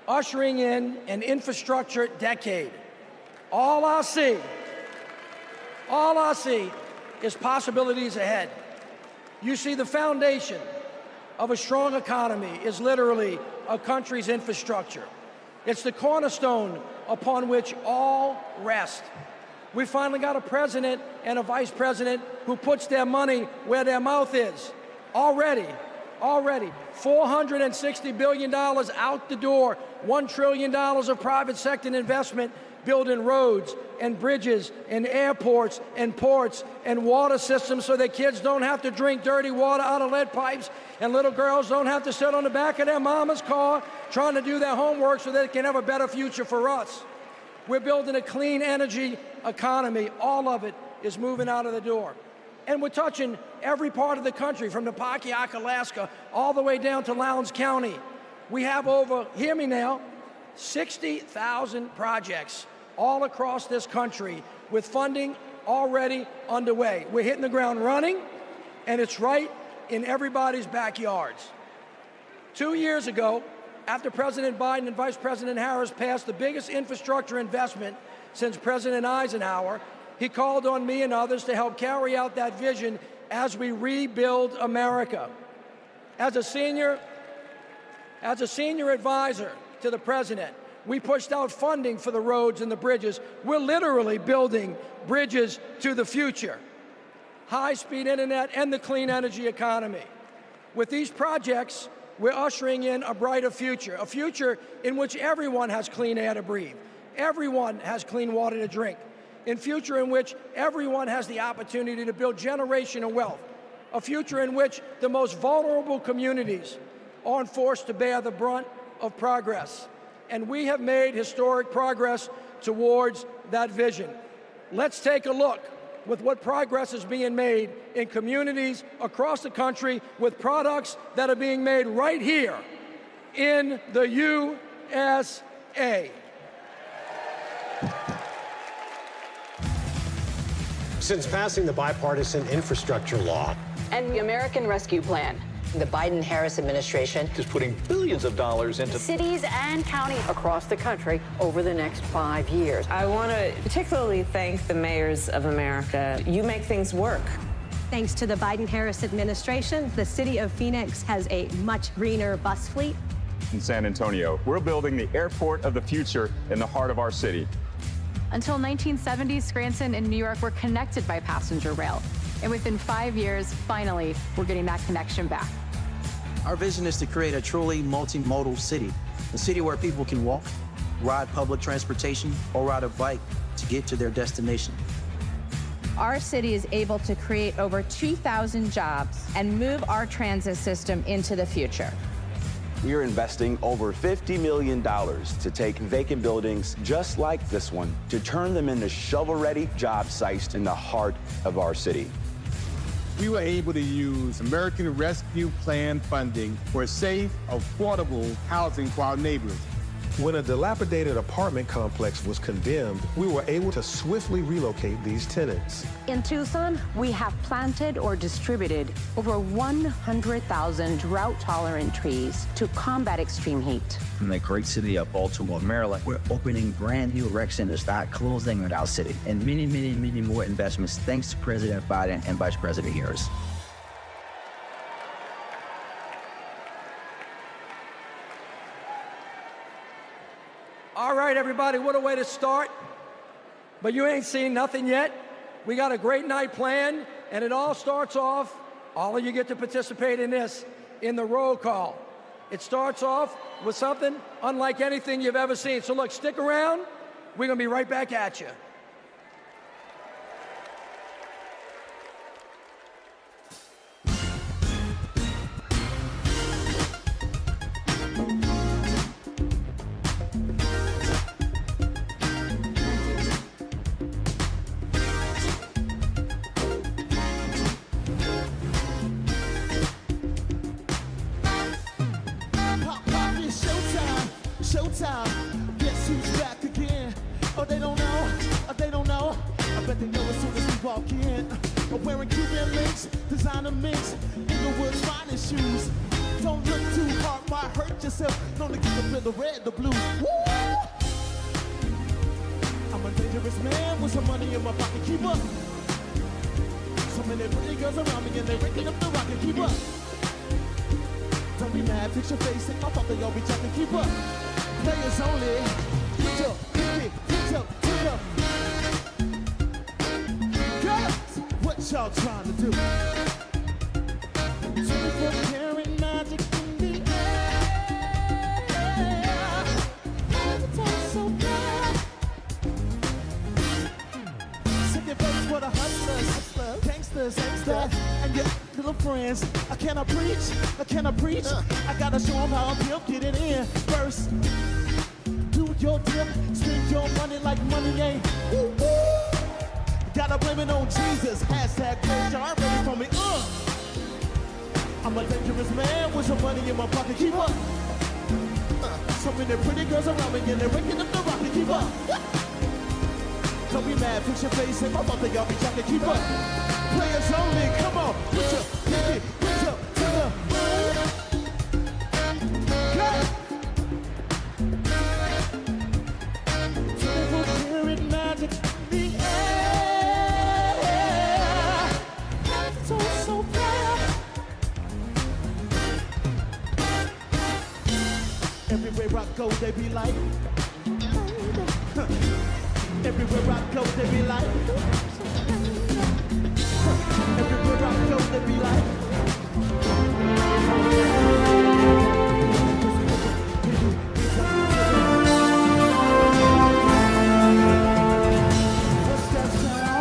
ushering in an infrastructure decade. All I see is possibilities ahead. You see, the foundation of a strong economy is literally a country's infrastructure. It's the cornerstone upon which all rest. We finally got a president and a vice president who puts their money where their mouth is. Already, $460 billion out the door, $1 trillion of private sector investment building roads and bridges and airports and ports and water systems so that kids don't have to drink dirty water out of lead pipes and little girls don't have to sit on the back of their mama's car trying to do their homework so they can have a better future for us. We're building a clean energy economy. All of it is moving out of the door. And we're touching every part of the country, from the Pakiak, Alaska, all the way down to Lowndes County. We have over, hear me now, 60,000 projects all across this country with funding already underway. We're hitting the ground running, and it's right in everybody's backyards. 2 years ago, after President Biden and Vice President Harris passed the biggest infrastructure investment since President Eisenhower, he called on me and others to help carry out that vision as we rebuild America. As a senior advisor to the president, we pushed out funding for the roads and the bridges. We're literally building bridges to the future. High-speed internet and the clean energy economy. With these projects, we're ushering in a brighter future, a future in which everyone has clean air to breathe, everyone has clean water to drink, a future in which everyone has the opportunity to build generational wealth, a future in which the most vulnerable communities aren't forced to bear the brunt of progress. And we have made historic progress towards that vision. Let's take a look with what progress is being made in communities across the country with products that are being made right here in the USA. Since passing the bipartisan infrastructure law and the American Rescue Plan, the Biden-Harris administration is putting billions of dollars into cities and counties across the country over the next 5 years. I want to particularly thank the mayors of America. You make things work. Thanks to the Biden-Harris administration, the city of Phoenix has a much greener bus fleet. In San Antonio, we're building the airport of the future in the heart of our city. Until 1970, Scranton and New York were connected by passenger rail. And within 5 years, finally, we're getting that connection back. Our vision is to create a truly multimodal city, a city where people can walk, ride public transportation, or ride a bike to get to their destination. Our city is able to create over 2,000 jobs and move our transit system into the future. We are investing over $50 million to take vacant buildings just like this one to turn them into shovel-ready job sites in the heart of our city. We were able to use American Rescue Plan funding for safe, affordable housing for our neighbors. When a dilapidated apartment complex was condemned, we were able to swiftly relocate these tenants. In Tucson, we have planted or distributed over 100,000 drought-tolerant trees to combat extreme heat. In the great city of Baltimore, Maryland, we're opening brand new rec centers that are closing in our city, and many, many, many more investments thanks to President Biden and Vice President Harris. All right, everybody, what a way to start. But you ain't seen nothing yet. We got a great night planned, and it all starts off, all of you get to participate in this, in the roll call. It starts off with something unlike anything you've ever seen. So look, stick around. We're gonna be right back at you. Showtime, guess who's back again? Oh, they don't know, oh, they don't know. I bet they know as soon as we walk in. I'm wearing Cuban links, designer mix, Inglewood's finest shoes. Don't look too hard, might hurt yourself. Known to get the feel the red, the blue. Woo! I'm a dangerous man with some money in my pocket. Keep up. So many pretty girls around me and they're waking up the rocket. Keep up. Don't be mad, fix your face, and I thought they all be talking. Keep up. Players only. Put your pinky, put your tip up. Girls, what y'all trying to do? 24-karat magic in the air. It tastes so bad. Sing your face for the hustlers, gangsters, and your little friends. Can I preach? Can I preach? I gotta show them how I'm built. Get it in first. Do your dip, spend your money like money ain't. Woo, woo. Gotta blame it on Jesus. Hashtag praise y'all ready for me. I'm a dangerous man with some money in my pocket. Keep up. So many pretty girls around me and they're waking up the rocket. Keep up. Don't be mad, fix your face, and my mother y'all be talking. Keep up. Players only, come on, put your pinky, put your to the moon. Cut. 24-karat magic in the air. So bad. Everywhere I go, they be like. Everywhere I go, they be like. Everywhere I go, they be like. What's that sound?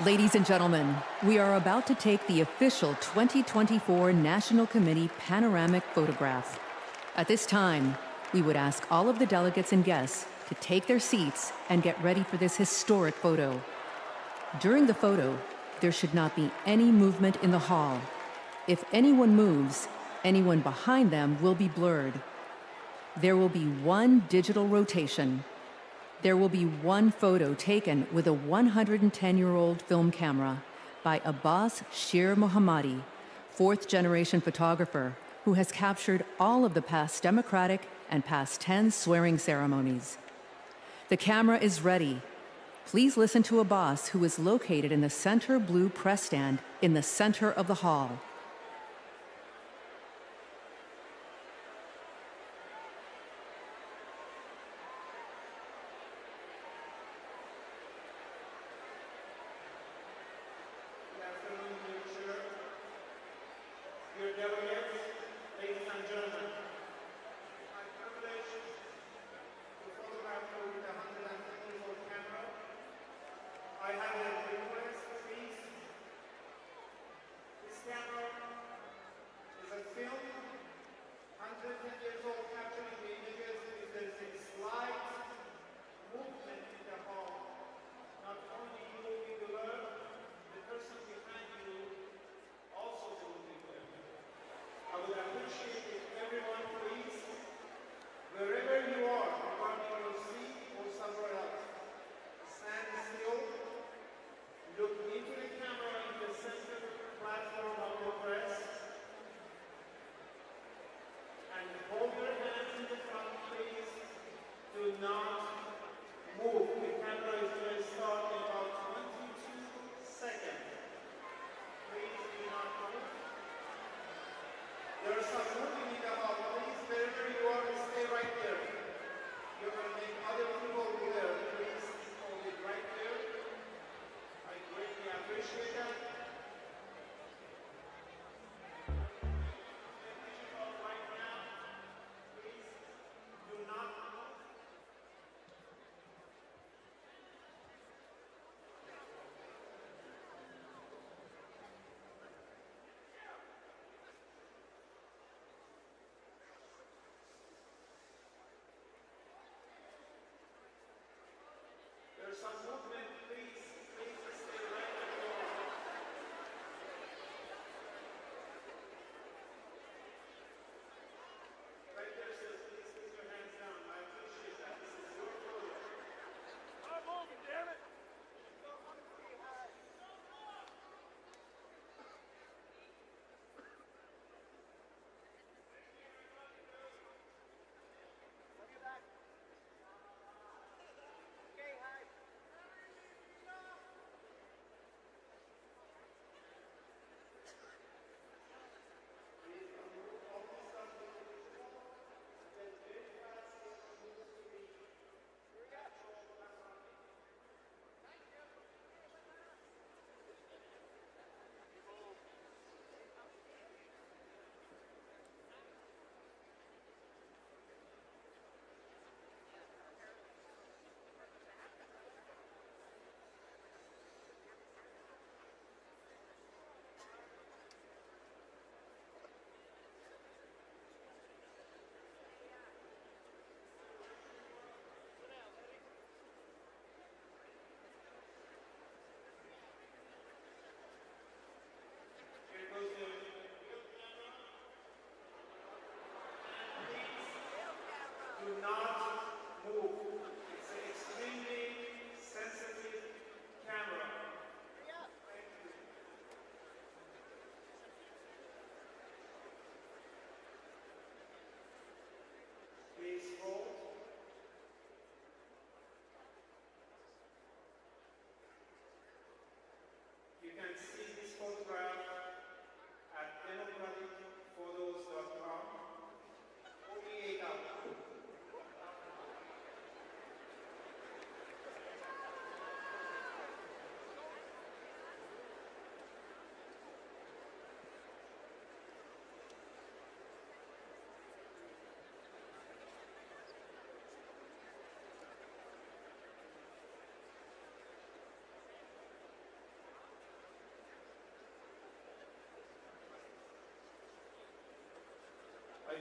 Ladies and gentlemen, we are about to take the official 2024 National Committee panoramic photograph. At this time, we would ask all of the delegates and guests to take their seats and get ready for this historic photo. During the photo, there should not be any movement in the hall. If anyone moves, anyone behind them will be blurred. There will be one digital rotation. There will be one photo taken with a 110-year-old film camera by Abbas Shir Mohammadi, fourth-generation photographer who has captured all of the past Democratic and past 10 swearing ceremonies. The camera is ready. Please listen to Abbas, who is located in the center blue press stand in the center of the hall.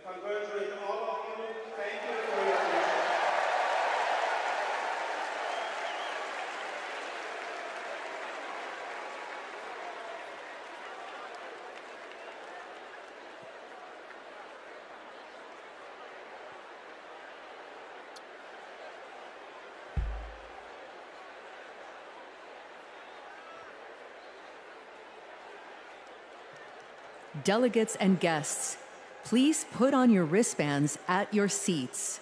congratulate all of you. Thank you for your attention. Delegates and guests, please put on your wristbands at your seats.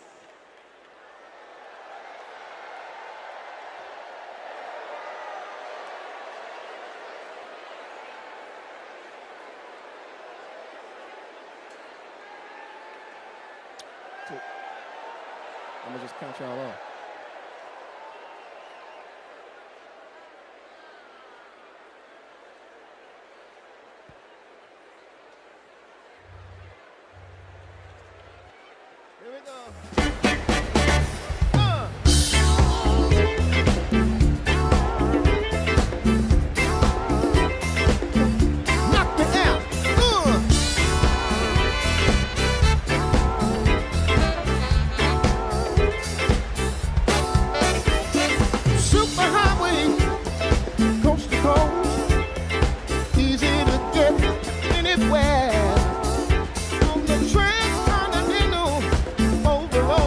I'm gonna just count y'all off. Here we go. Knock it out. Superhighway, coast to coast, easy to get anywhere. On the transcontinental overload.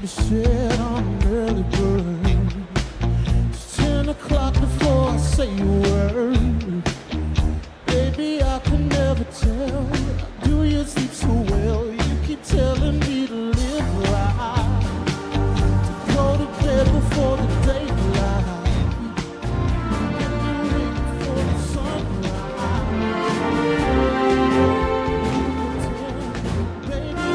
Sit on an early bird. It's 10 o'clock before I say a word. Baby, I can never tell. Do you sleep so well? You keep telling me to live life, to go to bed before the daylight, and to wake before the sunrise. Baby,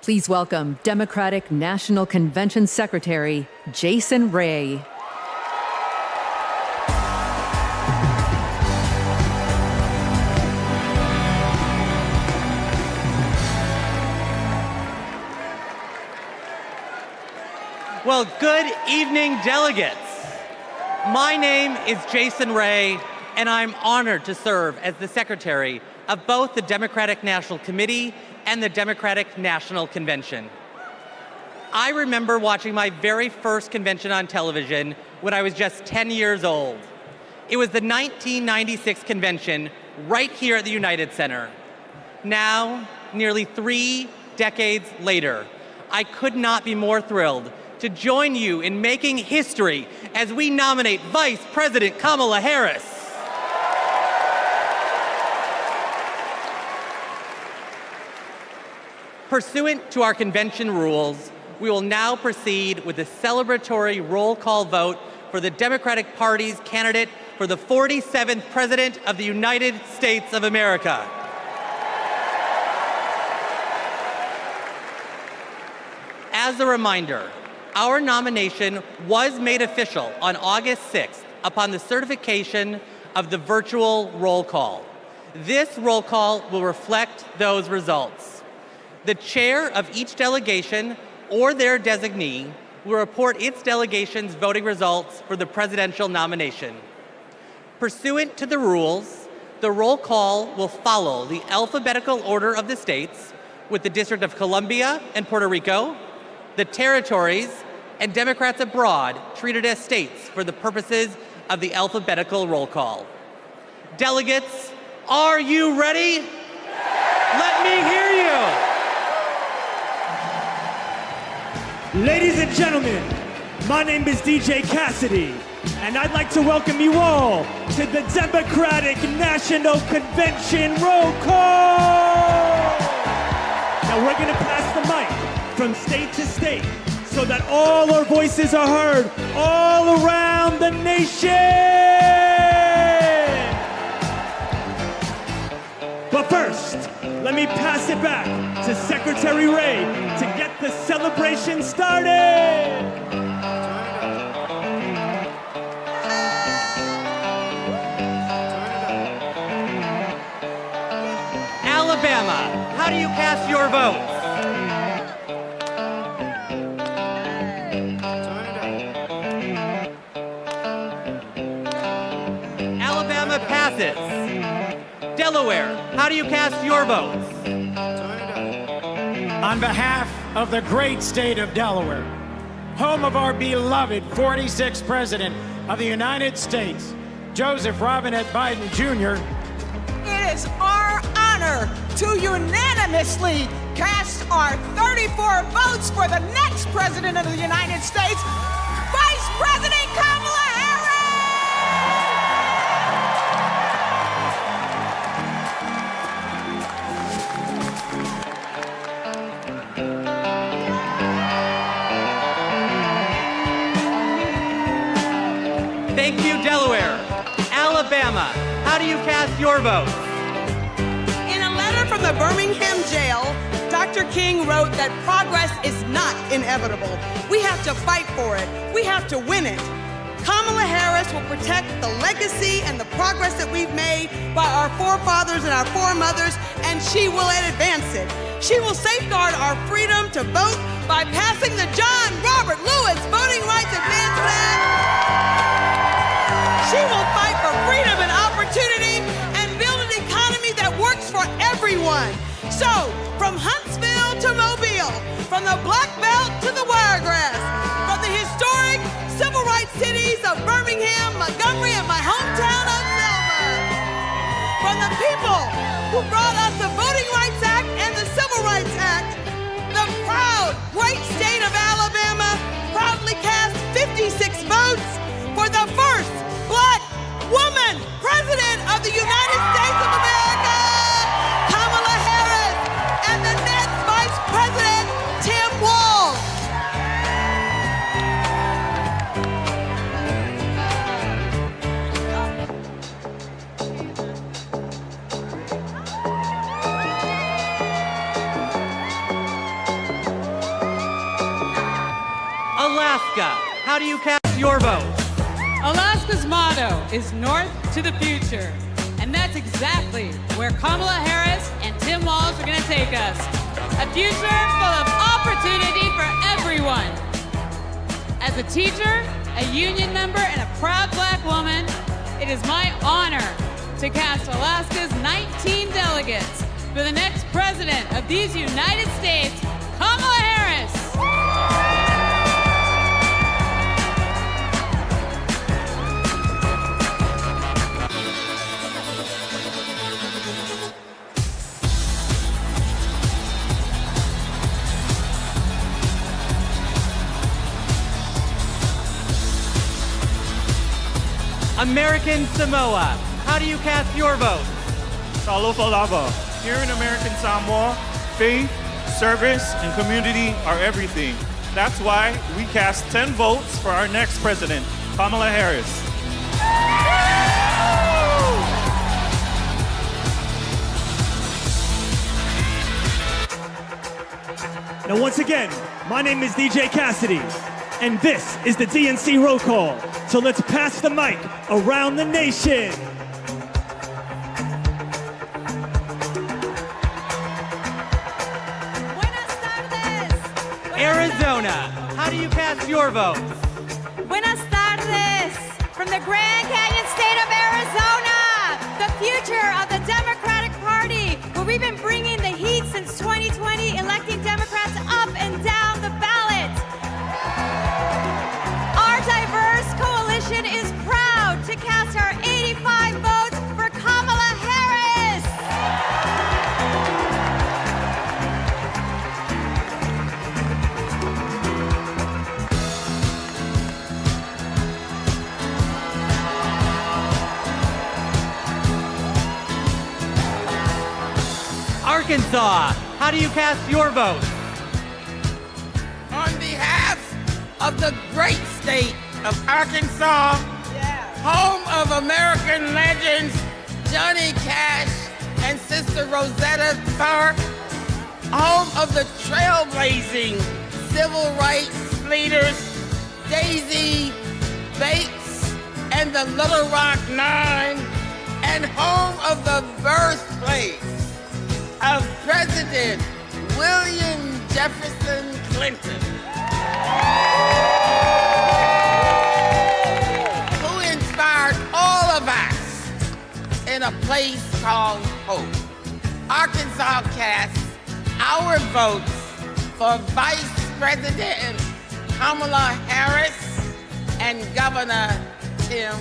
Please welcome Democratic National Convention Secretary Jason Ray. Well, good evening, delegates. My name is Jason Ray, and I'm honored to serve as the secretary of both the Democratic National Committee and the Democratic National Convention. I remember watching my very first convention on television when I was just 10 years old. It was the 1996 convention right here at the United Center. Now, nearly 3 decades later, I could not be more thrilled to join you in making history as we nominate Vice President Kamala Harris. Pursuant to our convention rules, we will now proceed with the celebratory roll call vote for the Democratic Party's candidate for the 47th President of the United States of America. As a reminder, our nomination was made official on August 6th upon the certification of the virtual roll call. This roll call will reflect those results. The chair of each delegation or their designee will report its delegation's voting results for the presidential nomination. Pursuant to the rules, the roll call will follow the alphabetical order of the states, with the District of Columbia and Puerto Rico, the territories, and Democrats abroad treated as states for the purposes of the alphabetical roll call. Delegates, are you ready? Let me hear you. Ladies and gentlemen, my name is DJ Cassidy, and I'd like to welcome you all to the Democratic National Convention roll call. Now we're gonna pass the mic from state to state so that all our voices are heard all around the nation. But first, let me pass it back to Secretary Ray to get the celebration started. Alabama, how do you cast your votes? Alabama passes. Delaware, how do you cast your votes? On behalf of the great state of Delaware, home of our beloved 46th President of the United States, Joseph Robinette Biden Jr., it is our honor to unanimously cast our 34 votes for the next President of the United States, Vice President Kamala Harris! Thank you, Delaware. Alabama, how do you cast your votes? In a letter from the Birmingham jail, Dr. King wrote that progress is not inevitable. We have to fight for it. We have to win it. Kamala Harris will protect the legacy and the progress that we've made by our forefathers and our foremothers, and she will advance it. She will safeguard our freedom to vote by passing the John Robert Lewis Voting Rights Advancement Act. She will fight for freedom and opportunity and build an economy that works for everyone. So, from Huntsville to Mobile, from the Black Belt to the Wiregrass, from the historic civil rights cities of Birmingham, Montgomery, and my hometown of Selma, from the people who brought us the Voting Rights Act and the Civil Rights Act, the proud, great state of Alabama proudly cast 56 votes for the first Black woman President of the United States of America, Kamala Harris, and the next Vice President, Tim Walz. Alaska, how do you cast your vote? Alaska's motto is North to the future. And that's exactly where Kamala Harris and Tim Walz are going to take us. A future full of opportunity for everyone. As a teacher, a union member, and a proud Black woman, it is my honor to cast Alaska's 19 delegates for the next president of these United States, Kamala Harris. American Samoa, how do you cast your vote? Talofa lava. Here in American Samoa, faith, service, and community are everything. That's why we cast 10 votes for our next president, Kamala Harris. Now, once again, my name is DJ Cassidy, and this is the DNC Roll Call. So let's pass the mic around the nation. Arizona, how do you cast your vote? Buenas tardes. From the Grand Canyon state of Arizona, the future of the Democratic Party, where we've been bringing the heat since 2020, electing Democrats up and down the ballot. Our diverse coalition is proud to cast our 85 votes for Kamala Harris. Arkansas, how do you cast your vote? On behalf of the great state of Arkansas, home of American legends Johnny Cash and Sister Rosetta Tharpe, home of the trailblazing civil rights leaders Daisy Bates and the Little Rock Nine, and home of the birthplace of President William Jefferson Clinton, who inspired all of us in a place called Hope. Arkansas casts our votes for Vice President Kamala Harris and Governor Tim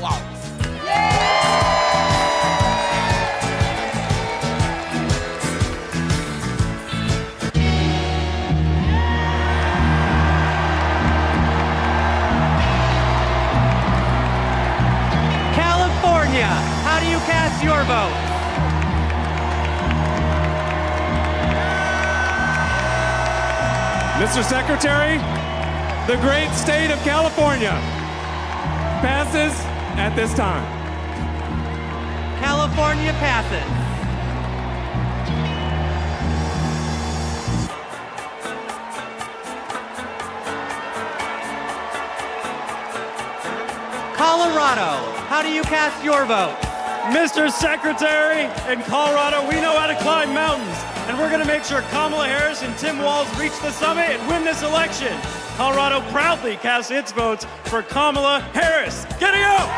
Walz. California, how do you cast your vote? Mr. Secretary, the great state of California passes at this time. California passes. Colorado, how do you cast your vote? Mr. Secretary, in Colorado, we know how to climb mountains, and we're going to make sure Kamala Harris and Tim Walz reach the summit and win this election. Colorado proudly casts its votes for Kamala Harris. Get it go!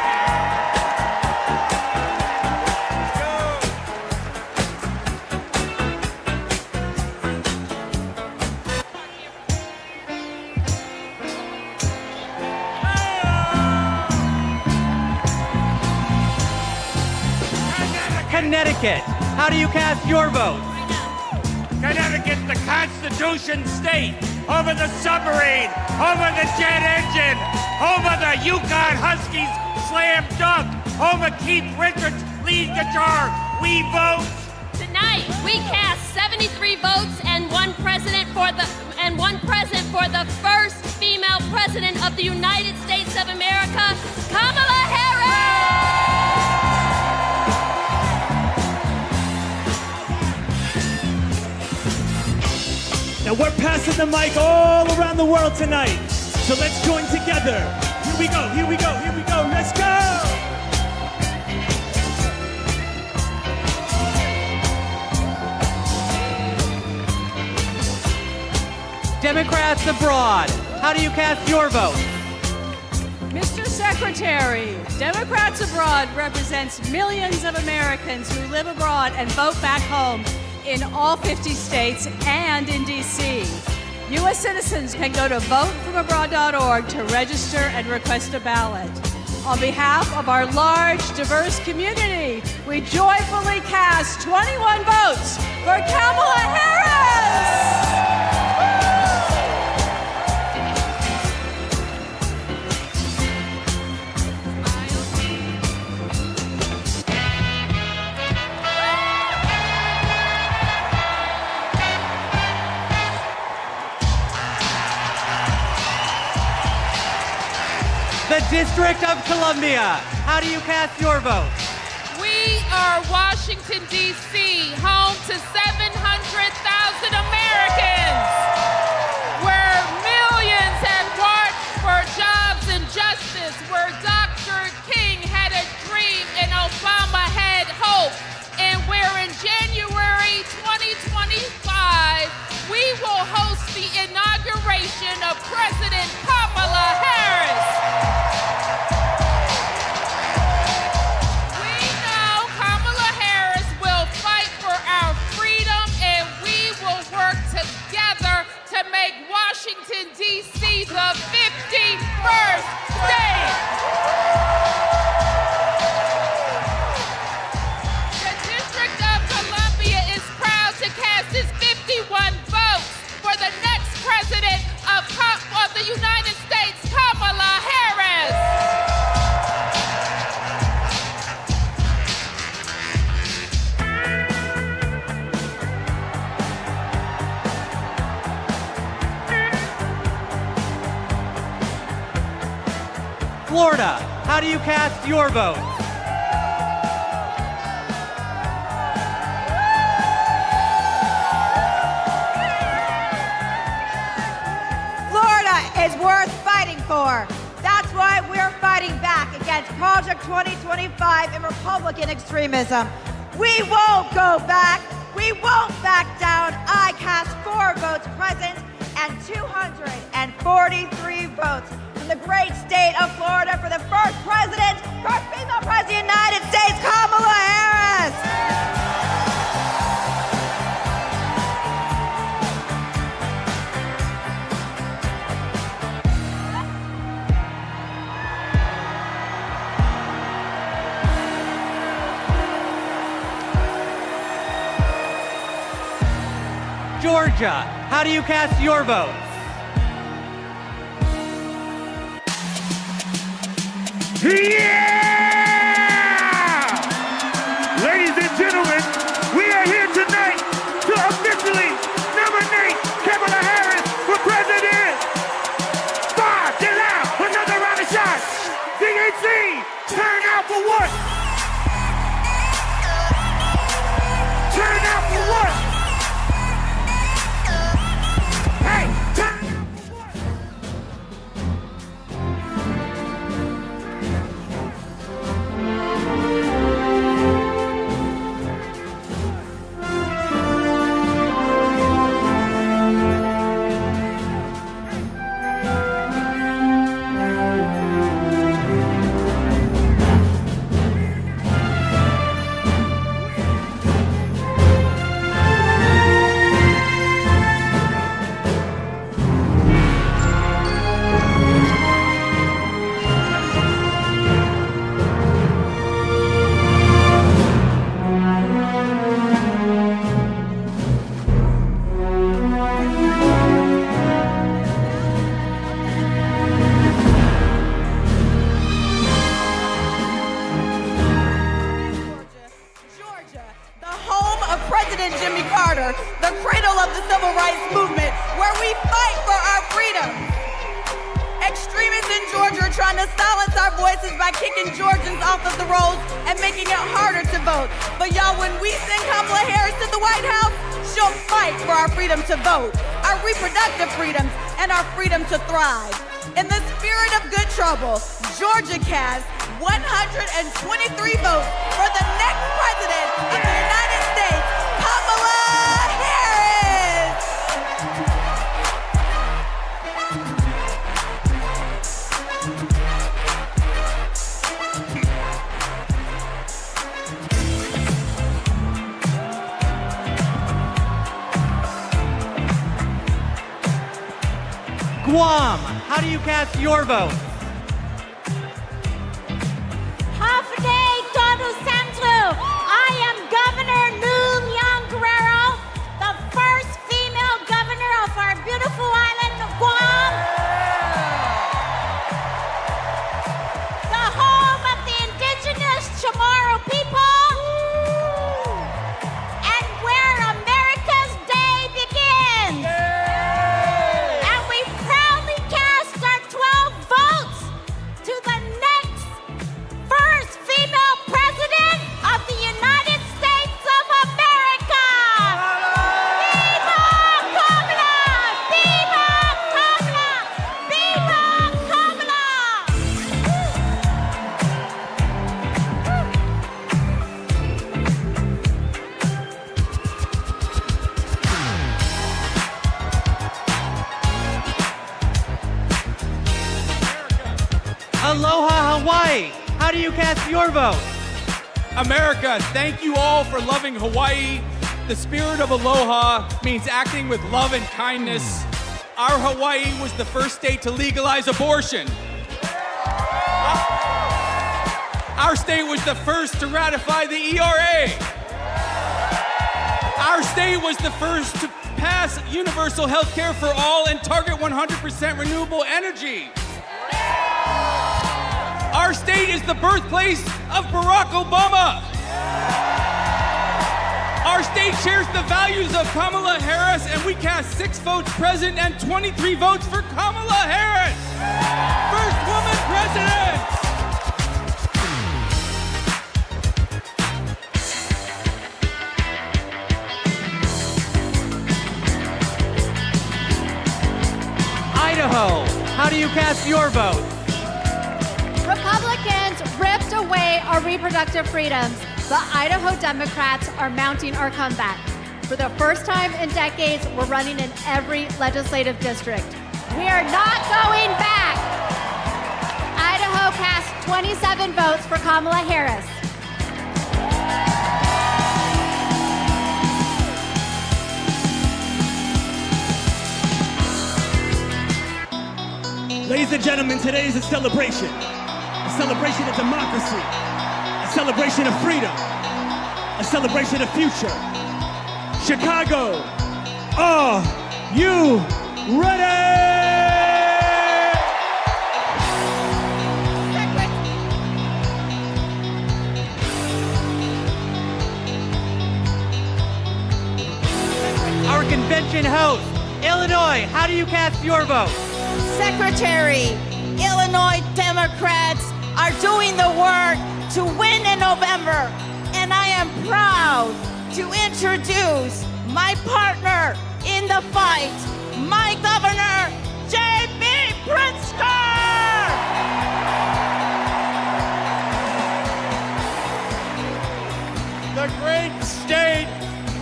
Connecticut, how do you cast your vote? Connecticut's the Constitution state, home of the submarine, home of the jet engine, home of the Yukon Huskies slam dunk, home of Keith Richards lead guitar. We vote. Tonight we cast 73 votes and one president for the first female president of the United States of America, Kamala Harris. Now we're passing the mic all around the world tonight. So let's join together. Here we go, here we go, here we go, let's go! Democrats abroad, how do you cast your vote? Mr. Secretary, Democrats Abroad represents millions of Americans who live abroad and vote back home in all 50 states and in D.C. U.S. citizens can go to votefromabroad.org to register and request a ballot. On behalf of our large, diverse community, we joyfully cast 21 votes for Kamala Harris! The District of Columbia, how do you cast your vote? We are Washington, D.C., home to 700,000 Americans, where millions have marched for jobs and justice, where Dr. King had a dream and Obama had hope, and where in January 2025, we will host the inauguration of President Kamala Harris. We know Kamala Harris will fight for our freedom, and we will work together to make Washington, D.C. the 51st state. The District of Columbia is proud to cast its 51 votes for the next president of the United States, Kamala Harris. Florida, how do you cast your vote? Florida is worth fighting for. That's why we're fighting back against Project 2025 and Republican extremism. We won't go back. We won't back down. I cast 4 votes present and 243 votes from the great state of Florida for the first president, first female president of the United States, Kamala Harris. Georgia, how do you cast your vote? Yeah! Ladies and gentlemen, we are here tonight to officially nominate Kamala Harris for president. Five, get loud, another round of shots. DAC, turn out for what? Turn out for what? Hey, turn out for what? the cradle of the civil rights movement, where we fight for our freedom. Extremists in Georgia are trying to silence our voices by kicking Georgians off of the rolls and making it harder to vote. But y'all, when we send Kamala Harris to the White House, she'll fight for our freedom to vote, our reproductive freedoms, and our freedom to thrive. In the spirit of good trouble, Georgia cast 123 votes for the next president of the United States, Kamala Harris. Guam, how do you cast your vote? Hafide Todo Centro. I am Governor Noom Young Guerrero, the first female governor of our beautiful island of Guam. The home of the indigenous Chamorro people. And where America's Day begins. And we proudly cast our 12 votes to the next first female president of the United States of America. Viva Kamala! Viva Kamala! Viva Kamala! Aloha, Hawaii, how do you cast your vote? America, thank you all for loving Hawaii. The spirit of aloha means acting with love and kindness. Our Hawaii was the first state to legalize abortion. Our state was the first to ratify the ERA. Our state was the first to pass universal health care for all and target 100% renewable energy. Our state is the birthplace of Barack Obama. Our state shares the values of Kamala Harris, and we cast 6 votes present and 23 votes for Kamala Harris. First woman president. Idaho, how do you cast your vote? Republicans ripped away our reproductive freedoms. The Idaho Democrats are mounting our comeback. For the first time in decades, we're running in every legislative district. We are not going back. Idaho cast 27 votes for Kamala Harris. Ladies and gentlemen, today is a celebration of democracy, a celebration of freedom, a celebration of future. Chicago, are you ready? Our convention host, Illinois, how do you cast your vote? Secretary, Illinois Democrats are doing the work to win in November, and I am proud to introduce my partner in the fight, my governor, J.B. Pritzker!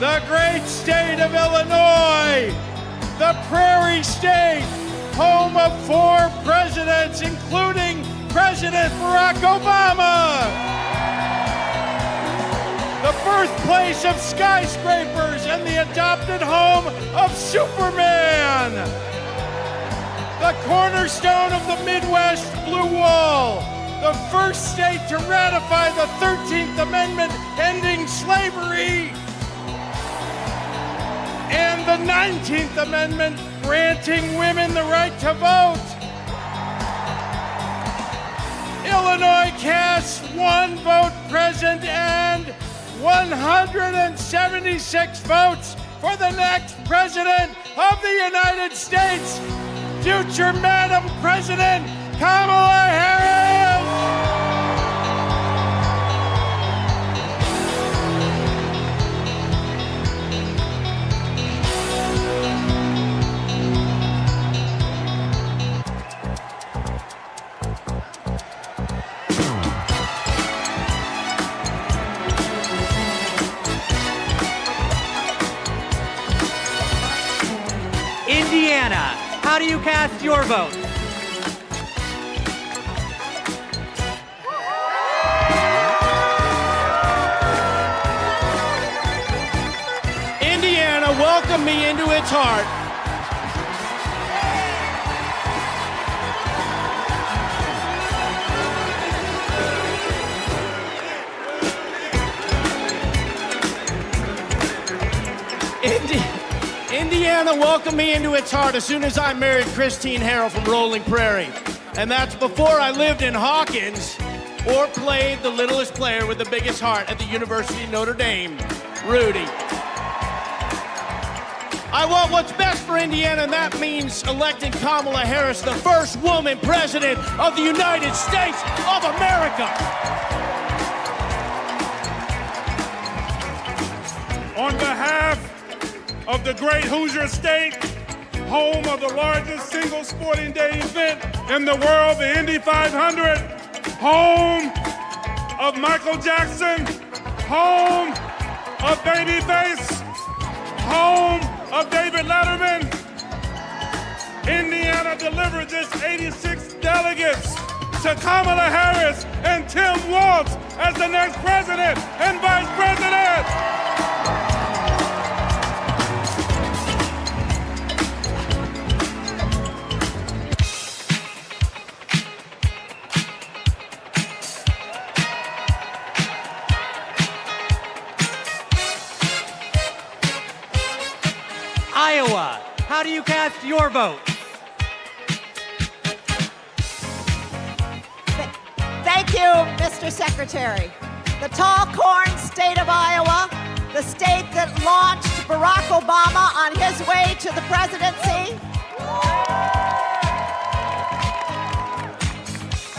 The great state of Illinois, the prairie state, home of 4 presidents, including President Barack Obama. The birthplace of skyscrapers and the adopted home of Superman. The cornerstone of the Midwest Blue Wall. The first state to ratify the 13th Amendment ending slavery. And the 19th Amendment granting women the right to vote. Illinois casts 1 vote present and 176 votes for the next president of the United States, future Madam President Kamala Harris. Indiana, how do you cast your vote? Indiana welcomed me into its heart. Indiana welcomed me into its heart as soon as I married Christine Harrell from Rolling Prairie. And that's before I lived in Hawkins or played the littlest player with the biggest heart at the University of Notre Dame, Rudy. I want what's best for Indiana, and that means electing Kamala Harris, the first woman president of the United States of America. On behalf of the great Hoosier State, home of the largest single sporting day event in the world, the Indy 500, home of Michael Jackson, home of Babyface, home of David Letterman, Indiana delivered this 86 delegates to Kamala Harris and Tim Walz as the next president and vice president. Iowa, how do you cast your vote? Thank you, Mr. Secretary. The tall corn state of Iowa, the state that launched Barack Obama on his way to the presidency,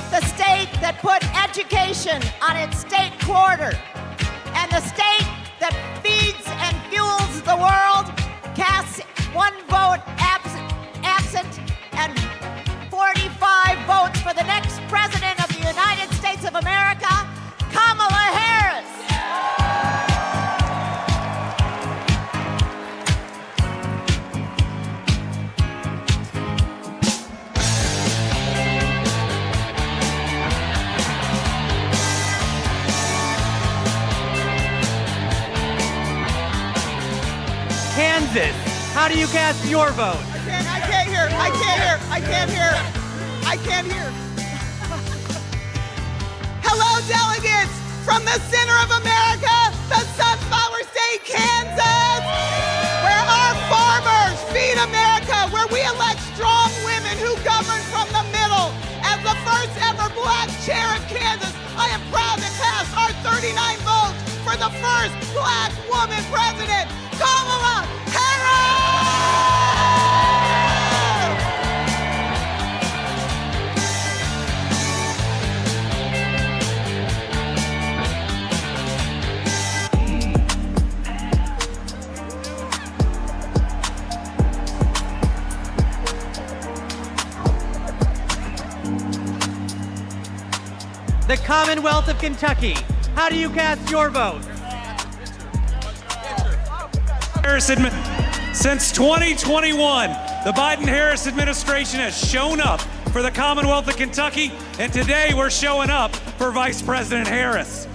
the state that put education on its state quarter, and the state that feeds and fuels the world, casts one vote absent and 45 votes for the next president of the United States of America, Kamala Harris. Kansas, how do you cast your vote? I can't hear. Hello, delegates from the center of America, the Sunflower State, Kansas, where our farmers feed America, where we elect strong women who govern from the middle. As the first ever black chair of Kansas, I am proud to cast our 39 votes for the first black woman president, Kamala Harris! The Commonwealth of Kentucky, how do you cast your vote? Since 2021, the Biden-Harris administration has shown up for the Commonwealth of Kentucky, and today we're showing up for Vice President Harris.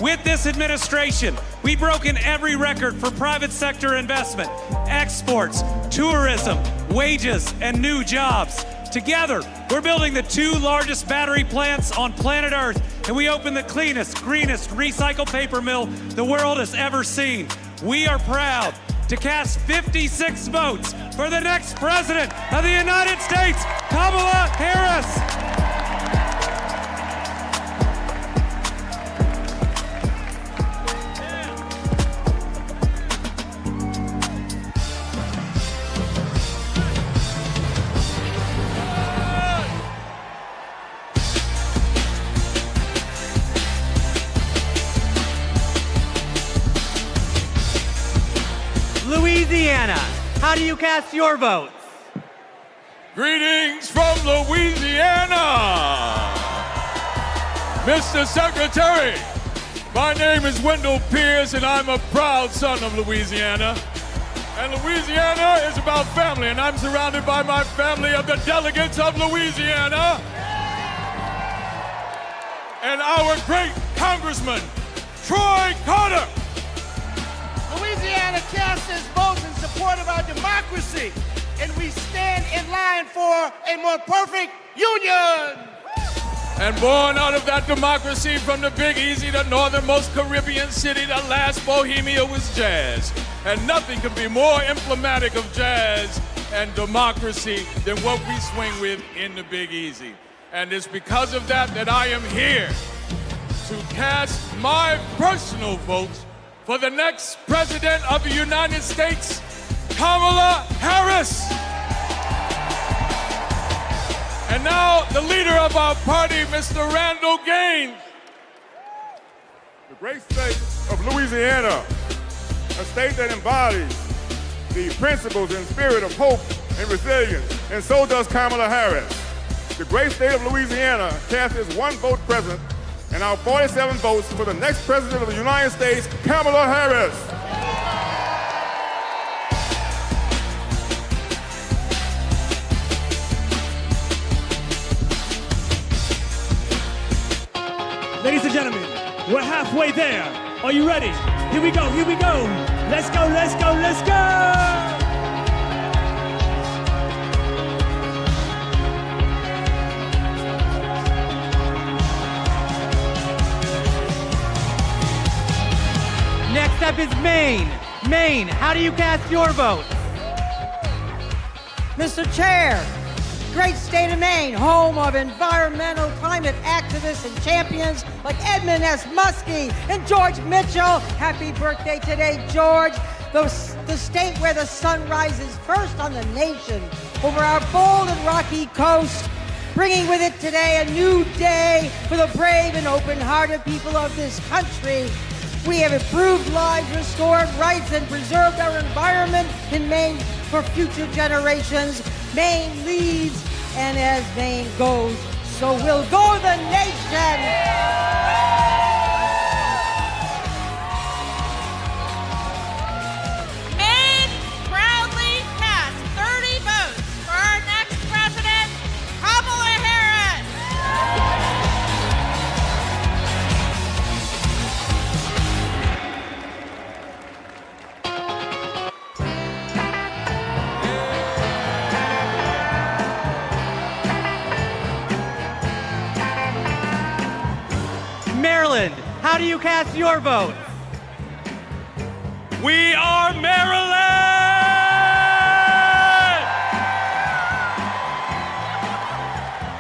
With this administration, we've broken every record for private sector investment, exports, tourism, wages, and new jobs. Together, we're building the 2 largest battery plants on planet Earth, and we opened the cleanest, greenest recycled paper mill the world has ever seen. We are proud to cast 56 votes for the next president of the United States, Kamala Harris. Louisiana, how do you cast your votes? Greetings from Louisiana. Mr. Secretary, my name is Wendell Pierce, and I'm a proud son of Louisiana. And Louisiana is about family, and I'm surrounded by my family of the delegates of Louisiana. And our great Congressman, Troy Carter. Louisiana casts its votes in support of our democracy, and we stand in line for a more perfect union. And born out of that democracy from the Big Easy, the northernmost Caribbean city, the last Bohemia was jazz. And nothing can be more emblematic of jazz and democracy than what we swing with in the Big Easy. And it's because of that that I am here to cast my personal vote for the next President of the United States, Kamala Harris. And now, the leader of our party, Mr. Randall Gaines. The great state of Louisiana, a state that embodies the principles and spirit of hope and resilience, and so does Kamala Harris. The great state of Louisiana cast its one vote present, and our 47 votes for the next President of the United States, Kamala Harris. Ladies and gentlemen, we're halfway there. Are you ready? Here we go, here we go. Let's go, let's go, let's go! Next up is Maine. Maine, how do you cast your vote? Mr. Chair, great state of Maine, home of environmental climate activists and champions like Edmund S. Muskie and George Mitchell. Happy birthday today, George. The state where the sun rises first on the nation over our bold and rocky coast, bringing with it today a new day for the brave and open-hearted people of this country. We have improved lives, restored rights, and preserved our environment in Maine for future generations. Maine leads, and as Maine goes, so will go the nation. Maine proudly cast 30 votes for our next president, Kamala Harris. Maryland, how do you cast your vote? We are Maryland!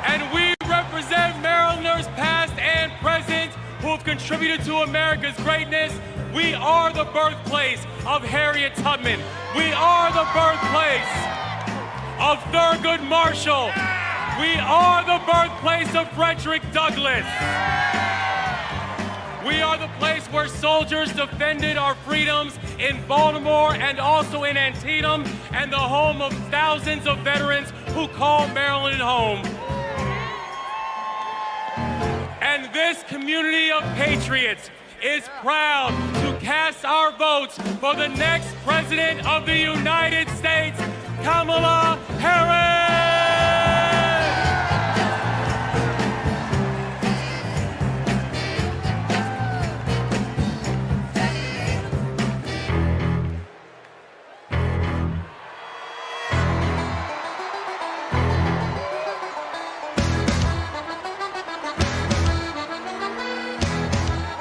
And we represent Marylanders past and present who have contributed to America's greatness. We are the birthplace of Harriet Tubman. We are the birthplace of Thurgood Marshall. We are the birthplace of Frederick Douglass. We are the place where soldiers defended our freedoms in Baltimore and also in Antietam, and the home of thousands of veterans who call Maryland home. And this community of patriots is proud to cast our votes for the next President of the United States, Kamala Harris!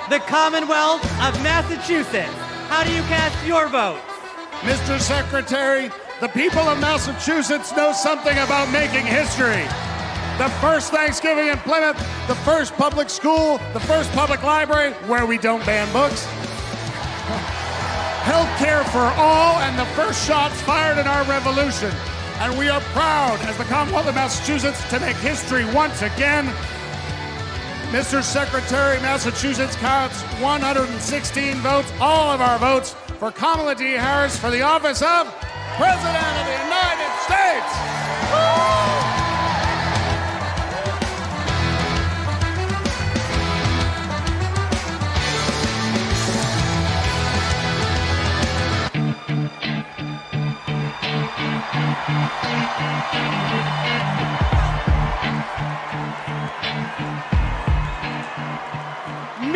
The Commonwealth of Massachusetts, how do you cast your vote? Mr. Secretary, the people of Massachusetts know something about making history. The first Thanksgiving in Plymouth, the first public school, the first public library where we don't ban books. Health care for all, and the first shots fired in our revolution. And we are proud, as the Commonwealth of Massachusetts, to make history once again. Mr. Secretary, Massachusetts counts 116 votes, all of our votes, for Kamala D. Harris for the office of President of the United States.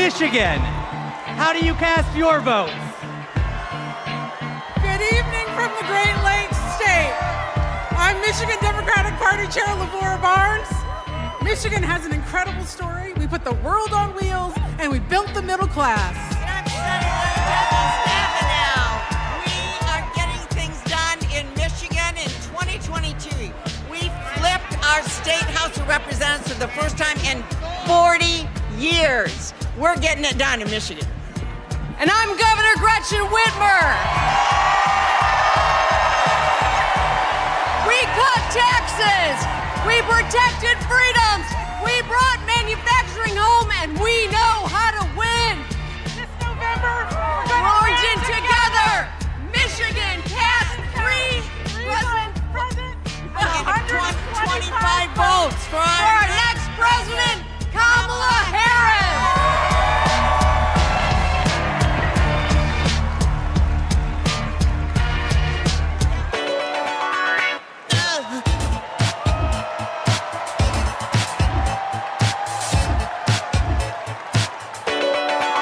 Michigan, how do you cast your votes? Good evening from the Great Lakes State. I'm Michigan Democratic Party Chair Lavora Barnes. Michigan has an incredible story. We put the world on wheels and we built the middle class. We are getting things done in Michigan in 2022. We flipped our state House of Representatives for the first time in 40 years. We're getting it done in Michigan. And I'm Governor Gretchen Whitmer. We cut taxes. We protected freedoms. We brought manufacturing home, and we know how to win. This November, we're marching together. Michigan cast three president 125 votes for our next president, Kamala Harris.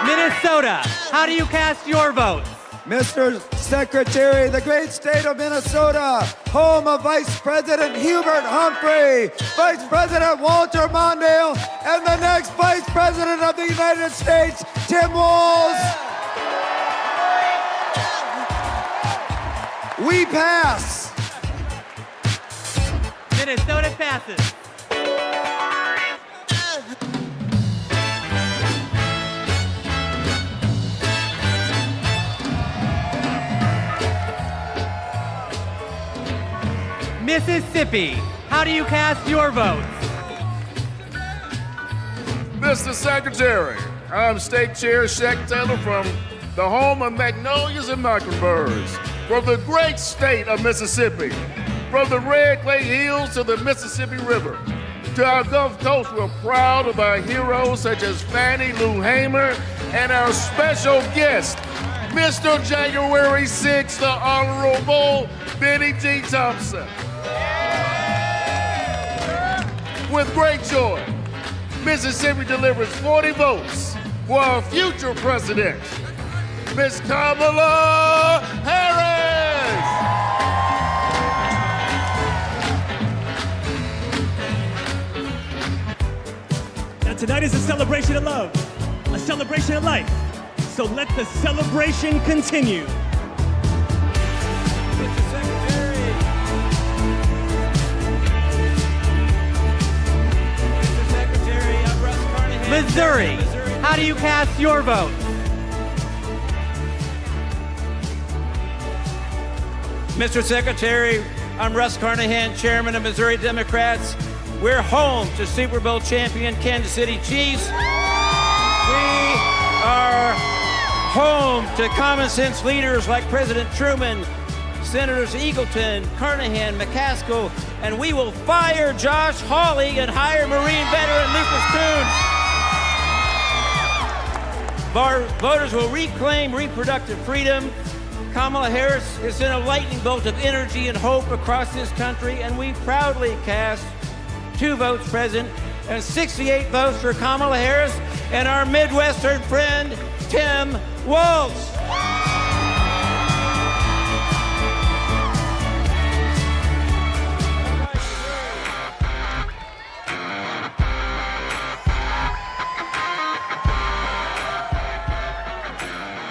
Minnesota, how do you cast your votes? Mr. Secretary, the great state of Minnesota, home of Vice President Hubert Humphrey, Vice President Walter Mondale, and the next Vice President of the United States, Tim Walz. We pass. Minnesota passes. Mississippi, how do you cast your votes? Mr. Secretary, I'm State Chair Shaq Taylor from the home of magnolias and mockingbirds, from the great state of Mississippi, from the Red Clay Hills to the Mississippi River. To our Gulf Coast, we're proud of our heroes such as Fannie Lou Hamer and our special guest, Mr. January 6th, the Honorable Benny G. Thompson. With great joy, Mississippi delivers 40 votes for our future president, Miss Kamala Harris. Now tonight is a celebration of love, a celebration of life. So let the celebration continue. Missouri, how do you cast your vote? Mr. Secretary, I'm Russ Carnahan, Chairman of Missouri Democrats. We're home to Super Bowl champion Kansas City Chiefs. We are home to common sense leaders like President Truman, Senators Eagleton, Carnahan, McCaskill, and we will fire Josh Hawley and hire Marine veteran Lucas Coons. Our voters will reclaim reproductive freedom. Kamala Harris has sent a lightning bolt of energy and hope across this country, and we proudly cast 2 votes present and 68 votes for Kamala Harris and our Midwestern friend, Tim Walz.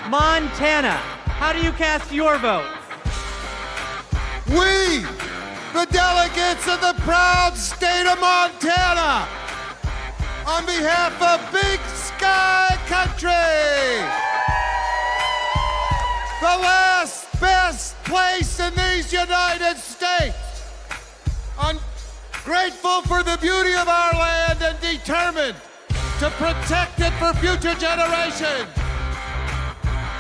Montana, how do you cast your vote? We, the delegates of the proud state of Montana, on behalf of Big Sky Country, the last best place in these United States, I'm grateful for the beauty of our land and determined to protect it for future generations.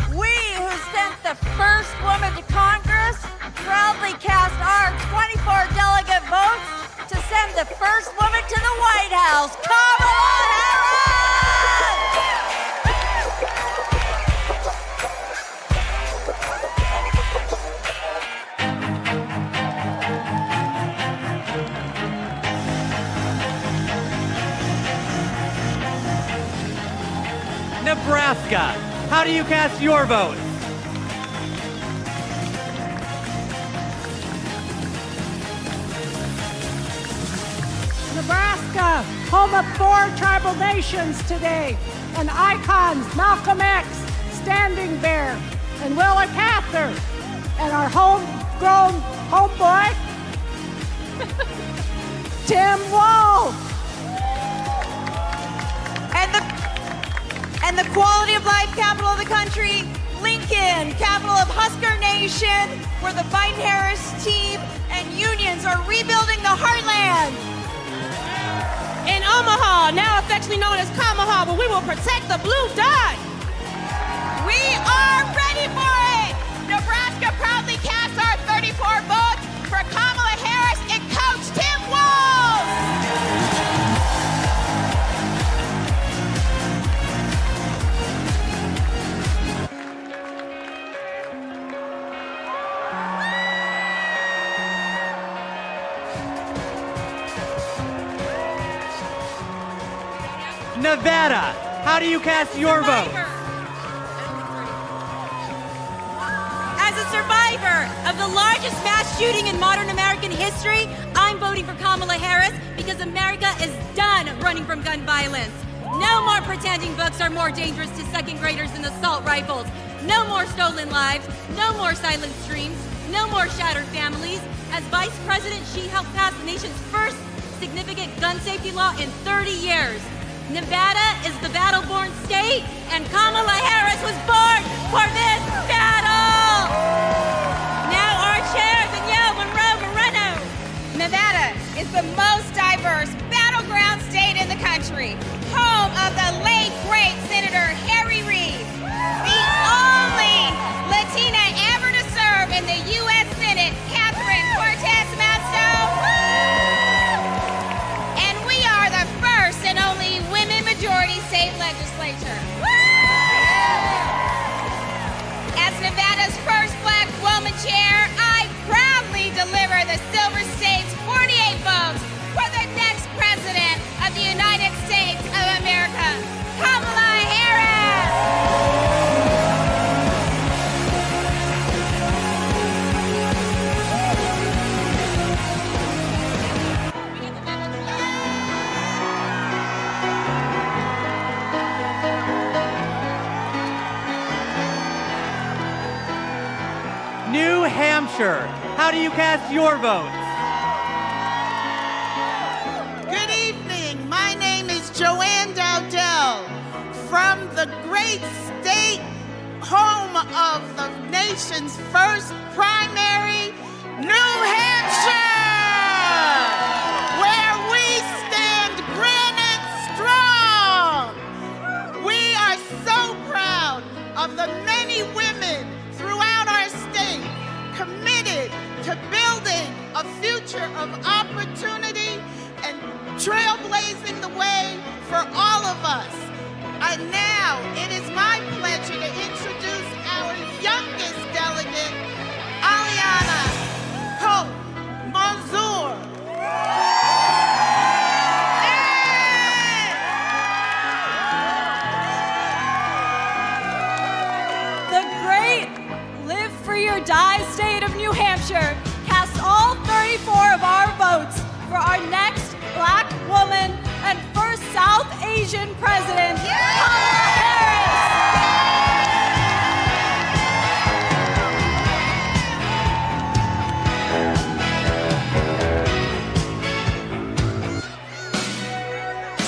We who sent the first woman to Congress proudly cast our 24 delegate votes to send the first woman to the White House, Kamala Nebraska. How do you cast your vote? Nebraska, home of 4 tribal nations today, and icons Malcolm X, Standing Bear, and Willa Cather, and our homegrown homeboy, Tim Walz. And the quality of life capital of the country, Lincoln, capital of Husker Nation, where the Biden-Harris team and unions are rebuilding the heartland. In Omaha, now affectionately known as Kamaha, but we will protect the blue dot. We are ready for it. Nebraska proudly casts our 34 votes for Kamala Harris and Coach Tim Walz. Nevada, how do you cast your vote? As a survivor of the largest mass shooting in modern American history, I'm voting for Kamala Harris because America is done running from gun violence. No more pretending books are more dangerous to second graders than assault rifles. No more stolen lives. No more silent streams. No more shattered families. As Vice President, she helped pass the nation's first significant gun safety law in 30 years. Nevada is the battle-born state, and Kamala Harris was born for this battle! Now our chair, Danielle Moreno. Nevada is the most diverse battleground state in the country, home of the late, great Senator Harry Reid, the only Latina ever to serve in the U.S. Senate, Catherine Cortez Masto, and we are the first and only women-majority state legislature. As Nevada's first black woman chair, I proudly deliver the Silver State's 48 votes for the next president of the United States of America, Kamala Harris. New Hampshire, how do you cast your vote? Good evening. My name is Joanne Dowdell from the great state home of the nation's first primary, New Hampshire, where we stand granite strong. We are so proud of the many women throughout our state committed to building a future of opportunity and trailblazing the way for all of us. And now it is my pleasure to introduce our youngest delegate, Aliana Hope Manzour. The great Live Free or Die state of New Hampshire casts all 34 of our votes for our next black woman and first South Asian president, Kamala Harris.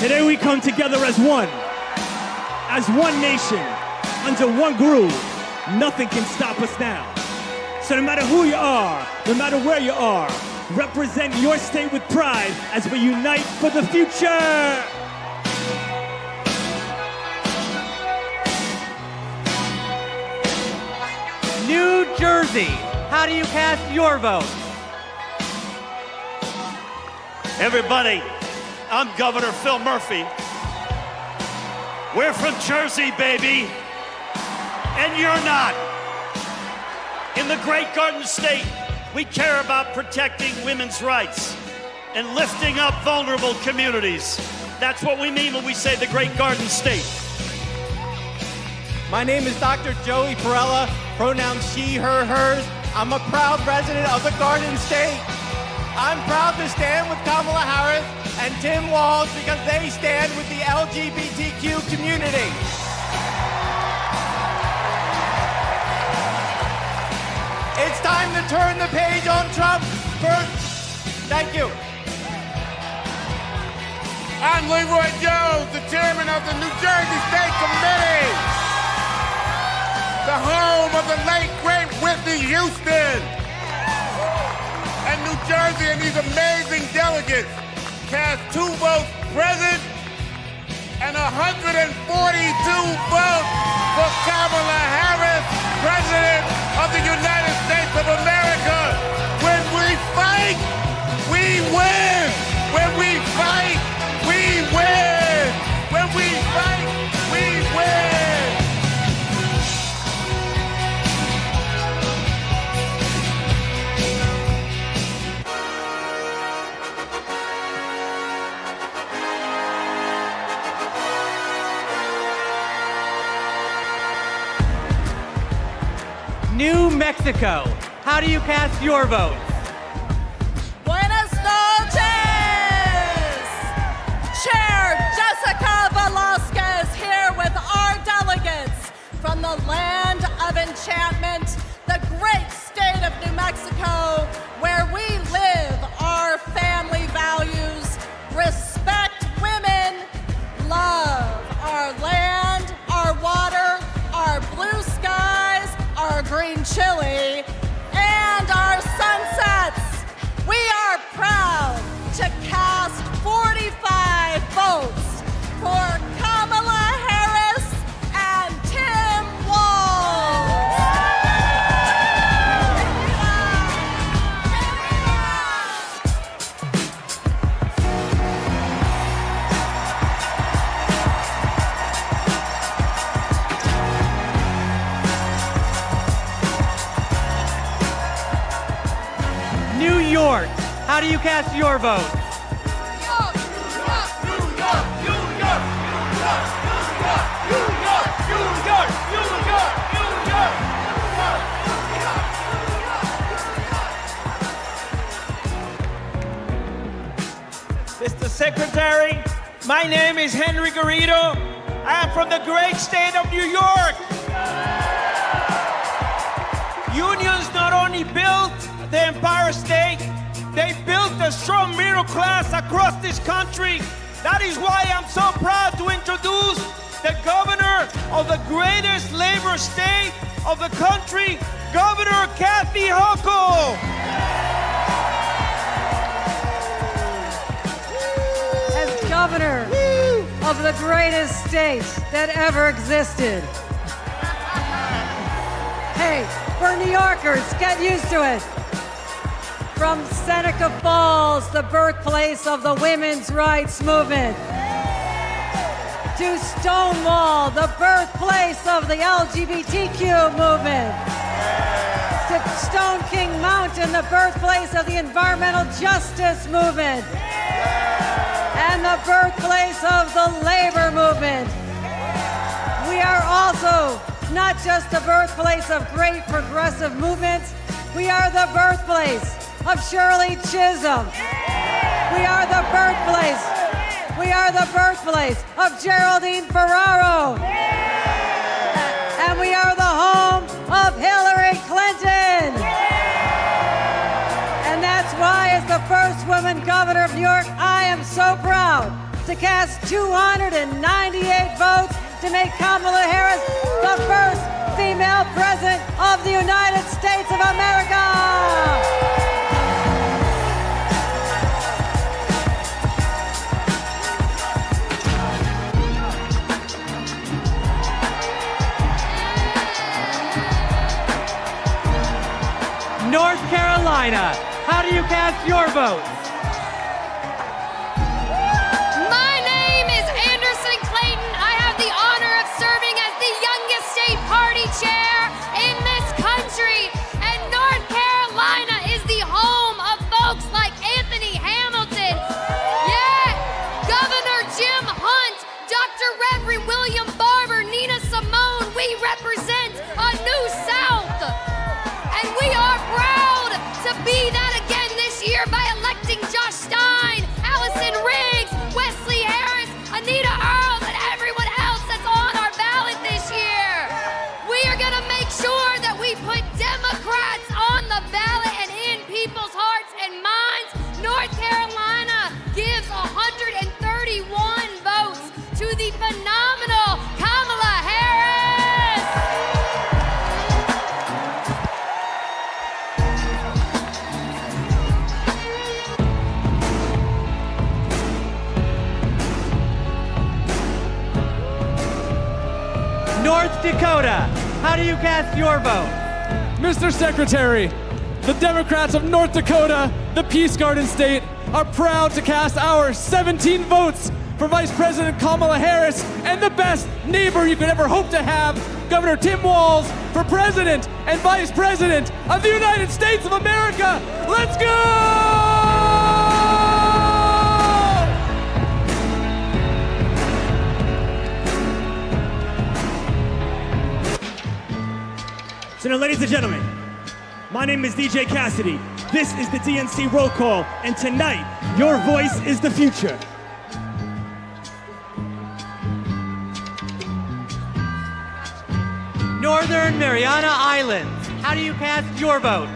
Today we come together as one nation, under one groove. Nothing can stop us now. So no matter who you are, no matter where you are, represent your state with pride as we unite for the future. New Jersey, how do you cast your vote? Everybody, I'm Governor Phil Murphy. We're from Jersey, baby, and you're not. In the Great Garden State, we care about protecting women's rights and lifting up vulnerable communities. That's what we mean when we say the Great Garden State. My name is Dr. Joey Perella, pronouns she, her, hers. I'm a proud resident of the Garden State. I'm proud to stand with Kamala Harris and Tim Walz because they stand with the LGBTQ community. It's time to turn the page on Trump. Thank you. I'm Leroy Jones, the chairman of the New Jersey State Committee, the home of the late, great Whitney Houston. And New Jersey and these amazing delegates cast 2 votes present and 142 votes for Kamala Harris, President of the United States of America. When we fight, we win. When we fight, we win. When we fight, we win. New Mexico, how do you cast your vote? Buenas noches! Chair Jessica Velasquez here with our delegates from the land of enchantment, the great state of New Mexico, where we live our family values, respect women, love our land, our water, our blue skies, our green chili, and our sunsets. We are proud to cast 45 votes for Kamala Harris and Tim Walz. New York, how do you cast your vote? Mr. Secretary, my name is Henry Garrido. I am from the great state of New York. Unions not only built the Empire State, they built a strong middle class across this country. That is why I'm so proud to introduce the governor of the greatest labor state of the country, Governor Kathy Hochul. As governor of the greatest state that ever existed. Hey, for New Yorkers, get used to it. From Seneca Falls, the birthplace of the women's rights movement, to Stonewall, the birthplace of the LGBTQ movement, to Stone King Mountain, the birthplace of the environmental justice movement, and the birthplace of the labor movement. We are also not just the birthplace of great progressive movements, we are the birthplace of Shirley Chisholm. We are the birthplace. We are the birthplace of Geraldine Ferraro. And we are the home of Hillary Clinton. And that's why, as the first woman governor of New York, I am so proud to cast 298 votes to make Kamala Harris the first female president of the United States of America. North Carolina, how do you cast your vote? My name is Anderson Clayton. I have the honor of serving as the youngest state party chair in this country. And North Carolina is the home of folks like Anthony Hamilton. Yeah, Governor Jim Hunt, Dr. Reverend William Barber, Nina Simone. We that again this year by electing Josh Stein, Allison Riggs, Wesley Harris, Anita Earls, and everyone else that's on our ballot this year. We are going to make sure that we put Democrats on the ballot and in people's hearts and minds. North Carolina gives 131 votes to the phenomenal Kamala Harris. North Dakota, how do you cast your vote? Mr. Secretary, the Democrats of North Dakota, the Peace Garden State, are proud to cast our 17 votes for Vice President Kamala Harris and the best neighbor you could ever hope to have, Governor Tim Walz, for President and Vice President of the United States of America. Let's go! So now, ladies and gentlemen, my name is DJ Cassidy. This is the DNC Roll Call, and tonight, your voice is the future. Northern Mariana Islands, how do you cast your votes?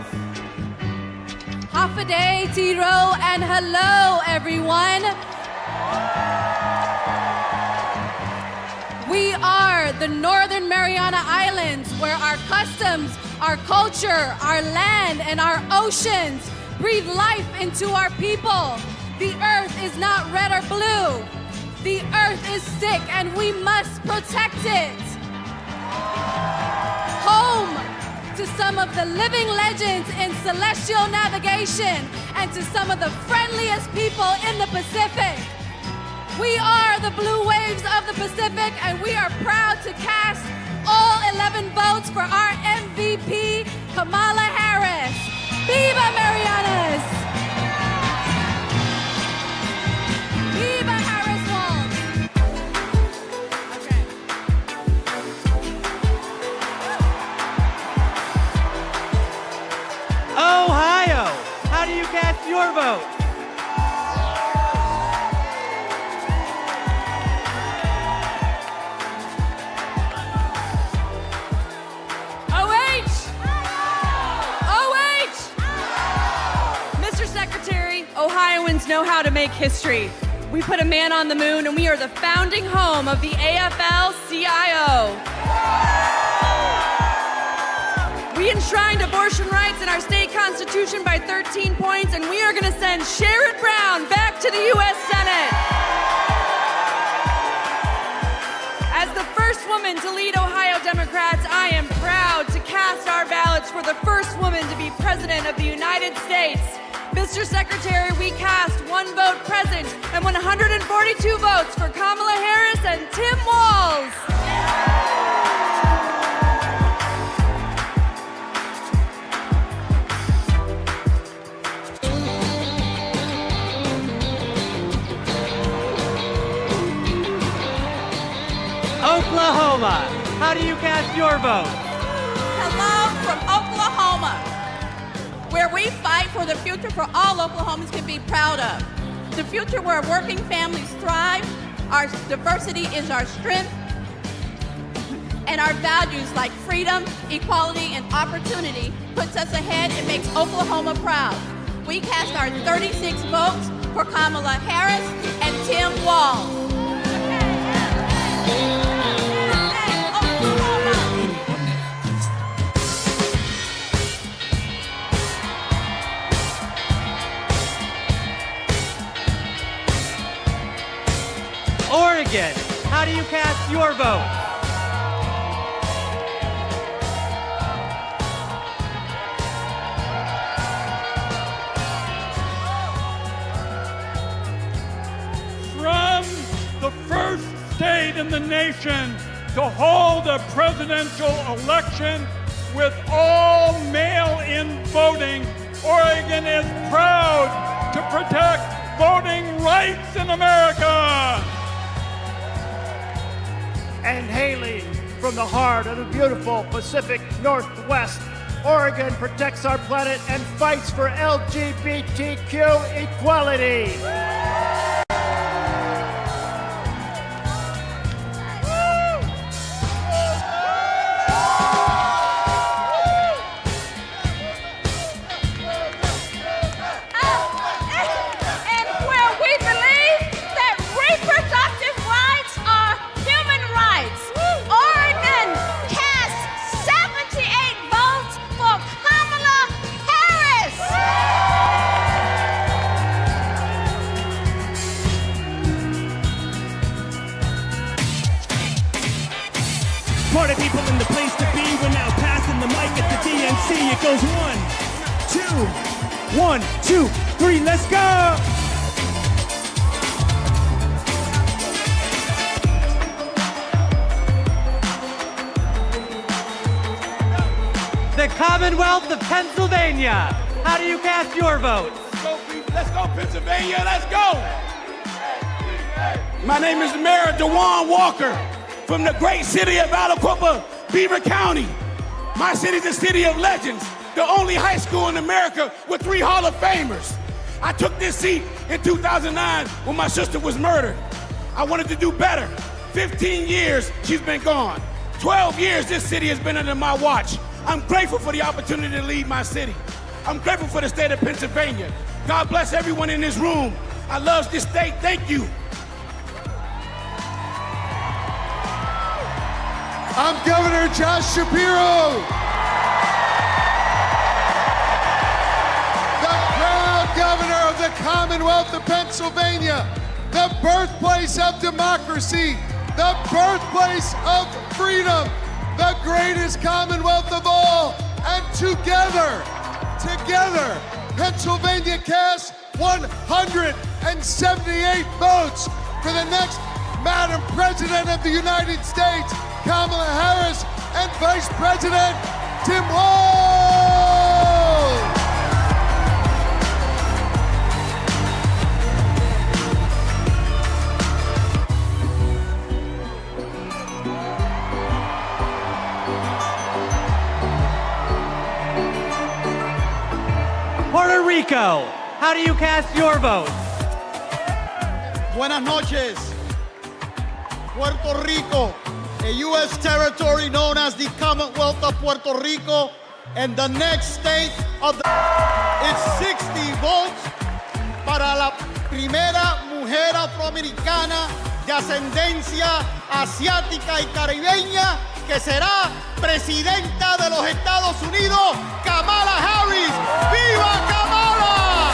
Hafaday, Tiro, and hello, everyone. We are the Northern Mariana Islands, where our customs, our culture, our land, and our oceans breathe life into our people. The earth is not red or blue. The earth is sick, and we must protect it. Home to some of the living legends in celestial navigation and to some of the friendliest people in the Pacific. We are the blue waves of the Pacific, and we are proud to cast all 11 votes for our MVP, Kamala Harris. Viva Marianas! Viva Harris Walz! Ohio, how do you cast your vote? Ohioans know how to make history. We put a man on the moon, and we are the founding home of the AFL-CIO. We enshrined abortion rights in our state constitution by 13 points, and we are going to send Sherrod Brown back to the U.S. Senate. As the first woman to lead Ohio Democrats, I am proud to cast our ballots for the first woman to be president of the United States. Mr. Secretary, we cast 1 vote present and 142 votes for Kamala Harris and Tim Walz. Oklahoma, how do you cast your vote? Hello from Oklahoma, where we fight for the future for all Oklahomans can be proud of. The future where working families thrive, our diversity is our strength, and our values like freedom, equality, and opportunity puts us ahead and makes Oklahoma proud. We cast our 36 votes for Kamala Harris and Tim Walz. Oregon, how do you cast your vote? From the first state in the nation to hold a presidential election with all mail-in voting, Oregon is proud to protect voting rights in America. And hailing from the heart of the beautiful Pacific Northwest, Oregon protects our planet and fights for LGBTQ equality. Party people in the place to be. We're now passing the mic at the DNC. It goes 1, 2, 3, let's go! The Commonwealth of Pennsylvania. How do you cast your vote? Let's go, Pennsylvania, let's go! My name is Mayor DeJuan Walker from the great city of Aliquippa, Beaver County. My city is the city of legends, the only high school in America with 3 Hall of Famers. I took this seat in 2009 when my sister was murdered. I wanted to do better. 15 years she's been gone. 12 years this city has been under my watch. I'm grateful for the opportunity to lead my city. I'm grateful for the state of Pennsylvania. God bless everyone in this room. I love this state, thank you. I'm Governor Josh Shapiro. The proud governor of the Commonwealth of Pennsylvania, the birthplace of democracy, the birthplace of freedom, the greatest Commonwealth of all. And together, Pennsylvania cast 178 votes for the next Madam President of the United States, Kamala Harris, and Vice President Tim Walz. Puerto Rico. How do you cast your vote? Buenas noches. Puerto Rico, a U.S. territory known as the Commonwealth of Puerto Rico, and the next state of the... It's 60 votes para la primera mujer afroamericana de ascendencia asiática y caribeña que será presidenta de los Estados Unidos, Kamala Harris. ¡Viva Kamala!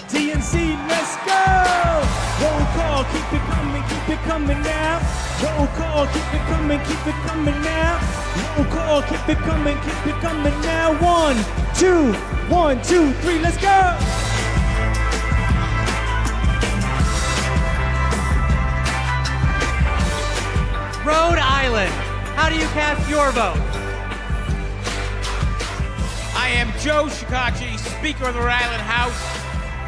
DNC, let's go! Roll call, keep it coming now. Roll call, keep it coming now. Roll call, keep it coming now. 1, 2, 1, 2, 3, let's go! Rhode Island. How do you cast your vote? I am Joe Shekarchi, Speaker of the Rhode Island House.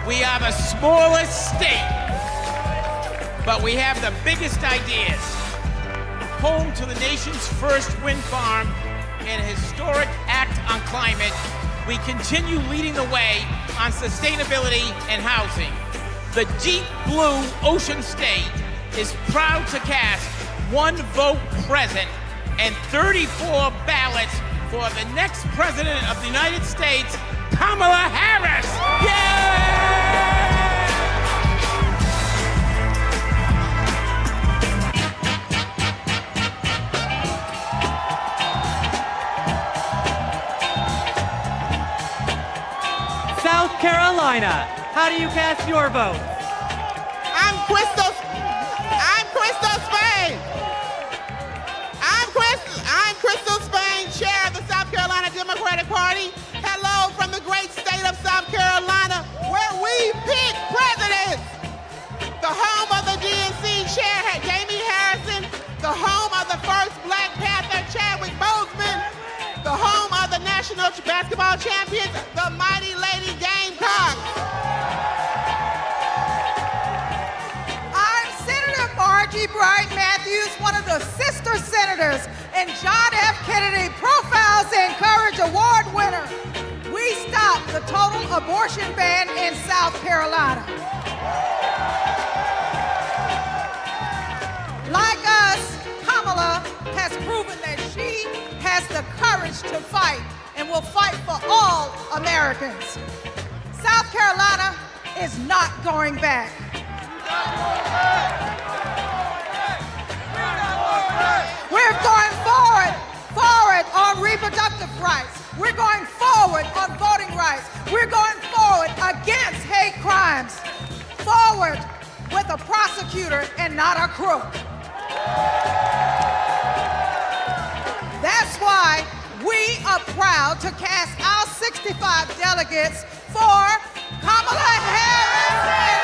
We are the smallest state, but we have the biggest ideas. Home to the nation's first wind farm and a historic act on climate, we continue leading the way on sustainability and housing. The deep blue ocean state is proud to cast 1 vote present and 34 ballots for the next President of the United States, Kamala Harris. South Carolina. How do you cast your vote? I'm Crystal Spain. I'm Crystal Spain, Chair of the South Carolina Democratic Party. Hello from the great state of South Carolina, where we pick presidents. The home of the DNC Chair, Jamie Harrison. The home of the first Black Panther, Chadwick Boseman. The home of the national basketball champions, the mighty Lady Gamecocks. I Bright Matthews, one of the sister senators, and John F. Kennedy Profiles in Courage Award winner. We stopped the total abortion ban in South Carolina. Like us, Kamala has proven that she has the courage to fight and will fight for all Americans. South Carolina is not going back. We're going forward on reproductive rights. We're going forward on voting rights. We're going forward against hate crimes. Forward with a prosecutor and not a crook. That's why we are proud to cast our 65 delegates for Kamala Harris.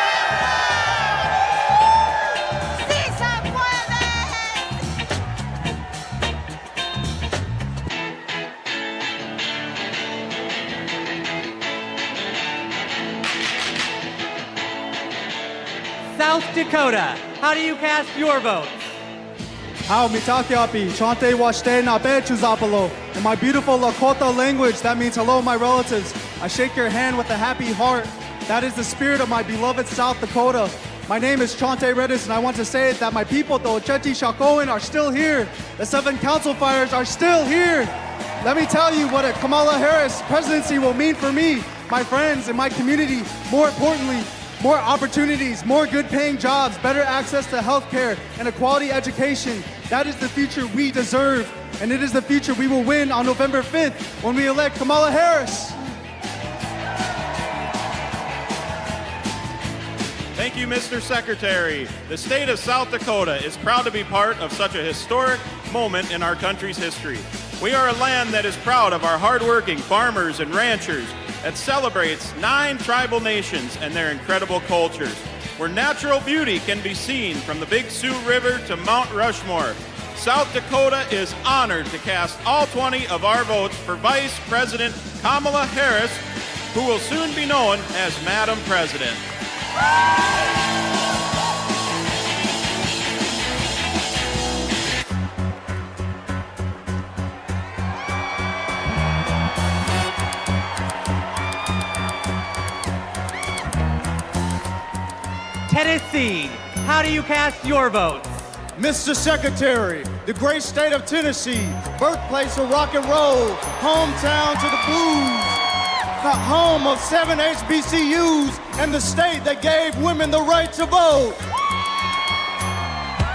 South Dakota, how do you cast your votes? How mitakiapi, chante washte na bechuzapalo. In my beautiful Lakota language, that means hello, my relatives. I shake your hand with a happy heart. That is the spirit of my beloved South Dakota. My name is Chante Redis, and I want to say that my people, the Ocheti Shakoan, are still here. The 7 council fires are still here. Let me tell you what a Kamala Harris presidency will mean for me, my friends, and my community. More importantly, more opportunities, more good-paying jobs, better access to health care, and a quality education. That is the future we deserve, and it is the future we will win on November 5th when we elect Kamala Harris. Thank you, Mr. Secretary. The state of South Dakota is proud to be part of such a historic moment in our country's history. We are a land that is proud of our hardworking farmers and ranchers, that celebrates 9 tribal nations and their incredible cultures, where natural beauty can be seen from the Big Sioux River to Mount Rushmore. South Dakota is honored to cast all 20 of our votes for Vice President Kamala Harris, who will soon be known as Madam President. Tennessee, how do you cast your votes? Mr. Secretary, the great state of Tennessee, birthplace of rock and roll, hometown to the blues, the home of 7 HBCUs, and the state that gave women the right to vote.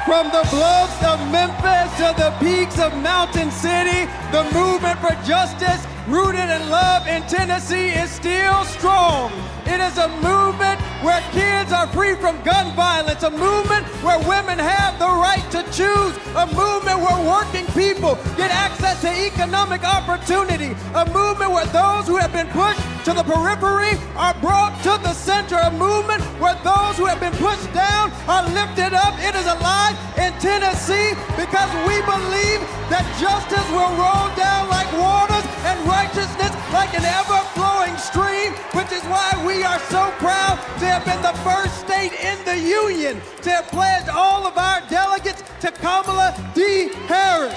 From the bluffs of Memphis to the peaks of Mountain City, the movement for justice rooted in love in Tennessee is still strong. It is a movement where kids are free from gun violence, a movement where women have the right to choose, a movement where working people get access to economic opportunity, a movement where those who have been pushed to the periphery are brought to the center, a movement where those who have been pushed down are lifted up. It is alive in Tennessee because we believe that justice will roll down like waters and righteousness like an ever-flowing stream, which is why we are so proud to have been the first state in the union to have pledged all of our delegates to Kamala D. Harris.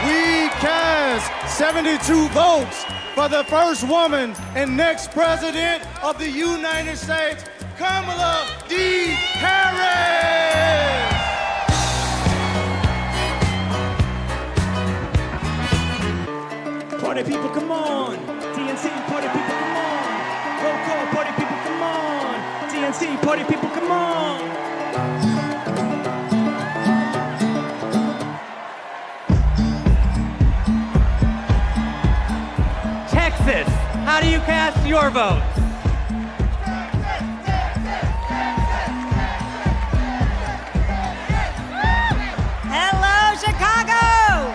We cast 72 votes for the first woman and next president of the United States, Kamala D. Harris. Party people, come on. TNC, party people, come on. Roll call, party people, come on. TNC, party people, come on. Texas, how do you cast your votes? Hello, Chicago!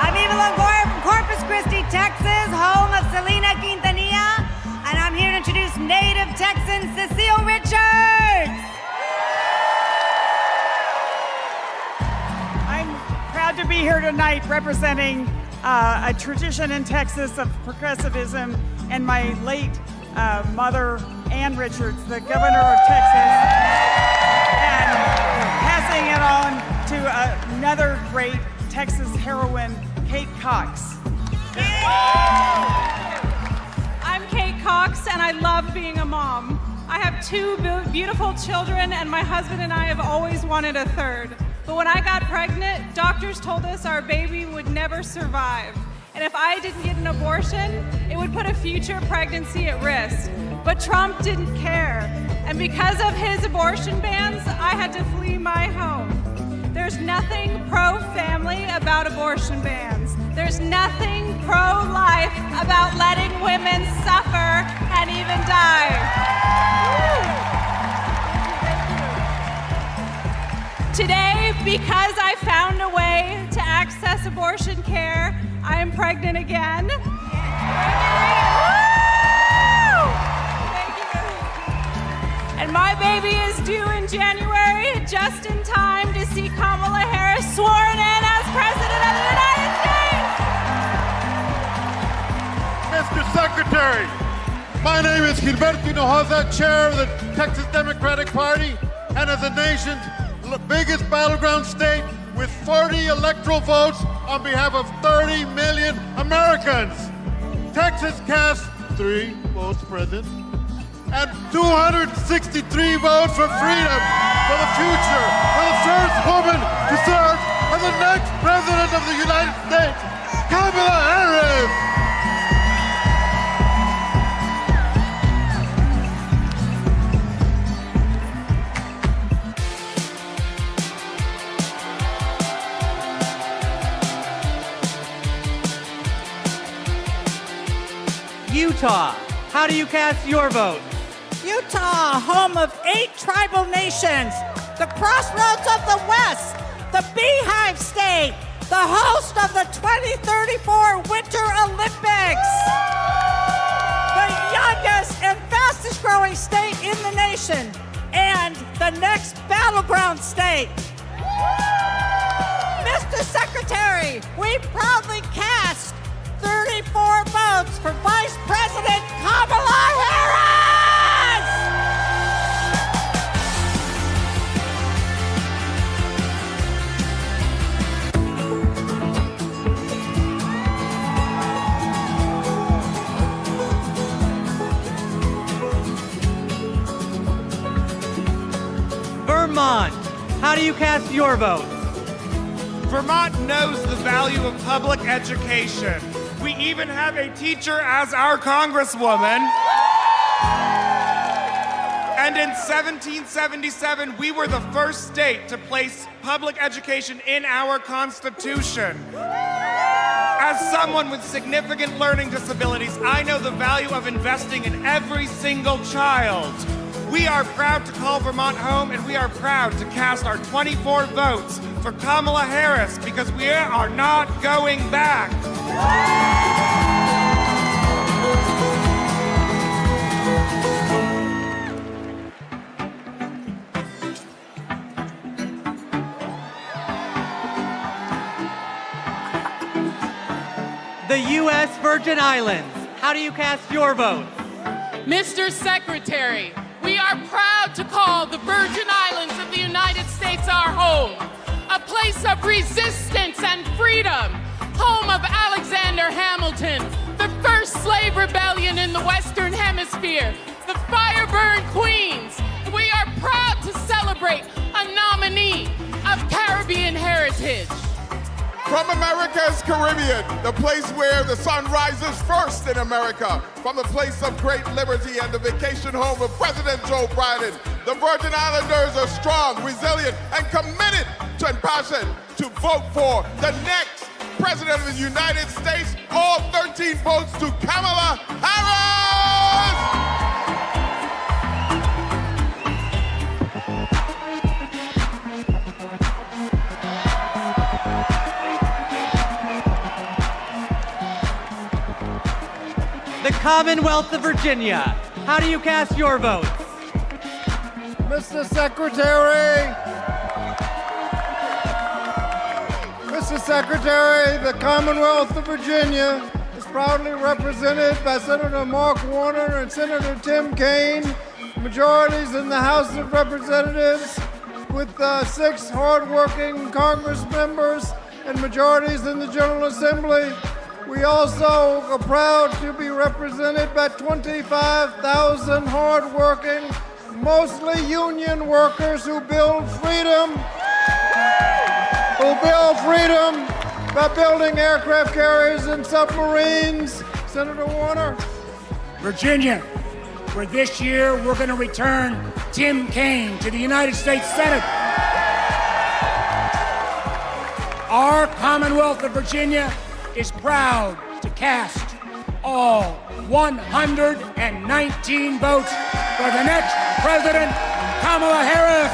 I'm Eva Longoria from Corpus Christi, Texas, home of Selena Quintanilla, and I'm here to introduce native Texan Cecile Richards. I'm proud to be here tonight representing a tradition in Texas of progressivism and my late mother, Ann Richards, the governor of Texas, and passing it on to another great Texas heroine, Kate Cox. I'm Kate Cox, and I love being a mom. I have two beautiful children, and my husband and I have always wanted a third. But when I got pregnant, doctors told us our baby would never survive. And if I didn't get an abortion, it would put a future pregnancy at risk. But Trump didn't care. And because of his abortion bans, I had to flee my home. There's nothing pro-family about abortion bans. There's nothing pro-life about letting women suffer and even die. Today, because I found a way to access abortion care, I am pregnant again. And my baby is due in January, just in time to see Kamala Harris sworn in as President of the United States. Mr. Secretary, my name is Gilberto Hinojosa, chair of the Texas Democratic Party, and as the nation's biggest battleground state with 40 electoral votes on behalf of 30 million Americans. Texas cast 3 votes present and 263 votes for freedom, for the future, for the first woman to serve as the next president of the United States, Kamala Harris. Utah, how do you cast your vote? Utah, home of 8 tribal nations, the crossroads of the West, the Beehive State, the host of the 2034 Winter Olympics, the youngest and fastest growing state in the nation, and the next battleground state. Mr. Secretary, we proudly cast 34 votes for Vice President Kamala Harris! Vermont, how do you cast your vote? Vermont knows the value of public education. We even have a teacher as our congresswoman. And in 1777, we were the first state to place public education in our Constitution. As someone with significant learning disabilities, I know the value of investing in every single child. We are proud to call Vermont home, and we are proud to cast our 24 votes for Kamala Harris because we are not going back. The U.S. Virgin Islands, how do you cast your vote? Mr. Secretary, we are proud to call the Virgin Islands of the United States our home, a place of resistance and freedom, home of Alexander Hamilton, the first slave rebellion in the Western Hemisphere, the fire-burned queens. We are proud to celebrate a nominee of Caribbean heritage. From America's Caribbean, the place where the sun rises first in America, from the place of great liberty and the vacation home of President Joe Biden, the Virgin Islanders are strong, resilient, and committed and passionate to vote for the next President of the United States. All 13 votes to Kamala Harris! The Commonwealth of Virginia, how do you cast your votes? Mr. Secretary, the Commonwealth of Virginia is proudly represented by Senator Mark Warner and Senator Tim Kaine, majorities in the House of Representatives, with 6 hardworking Congress members and majorities in the General Assembly. We also are proud to be represented by 25,000 hardworking, mostly union workers who build freedom by building aircraft carriers and submarines. Senator Warner. Virginia, where this year we're going to return Tim Kaine to the United States Senate. Our Commonwealth of Virginia is proud to cast all 119 votes for the next President, Kamala Harris.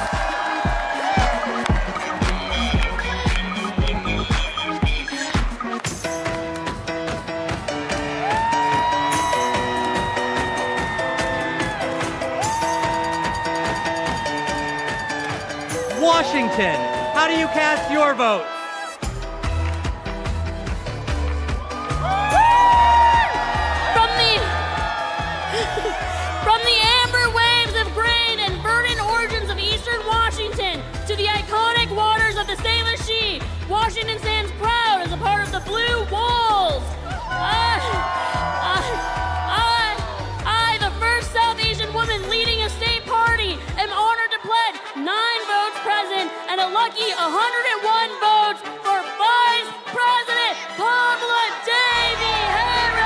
Washington, how do you cast your vote? From the amber waves of grain and verdant origins of eastern Washington to the iconic waters of the Salish Sea, Washington stands proud as a part of the Blue Walls. I, the first South Asian woman leading a state party, am honored to pledge 9 votes present and a lucky 101 votes for Vice President Kamala Davy Harris.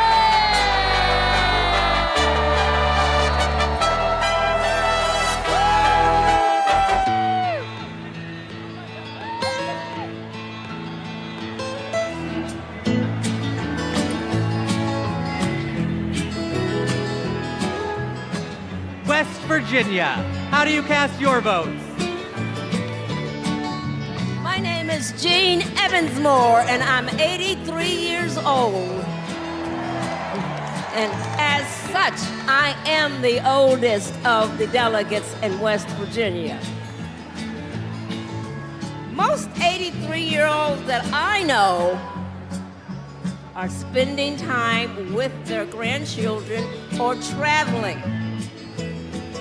West Virginia, how do you cast your votes? My name is Jean Evansmore, and I'm 83 years old. And as such, I am the oldest of the delegates in West Virginia. Most 83-year-olds that I know are spending time with their grandchildren or traveling.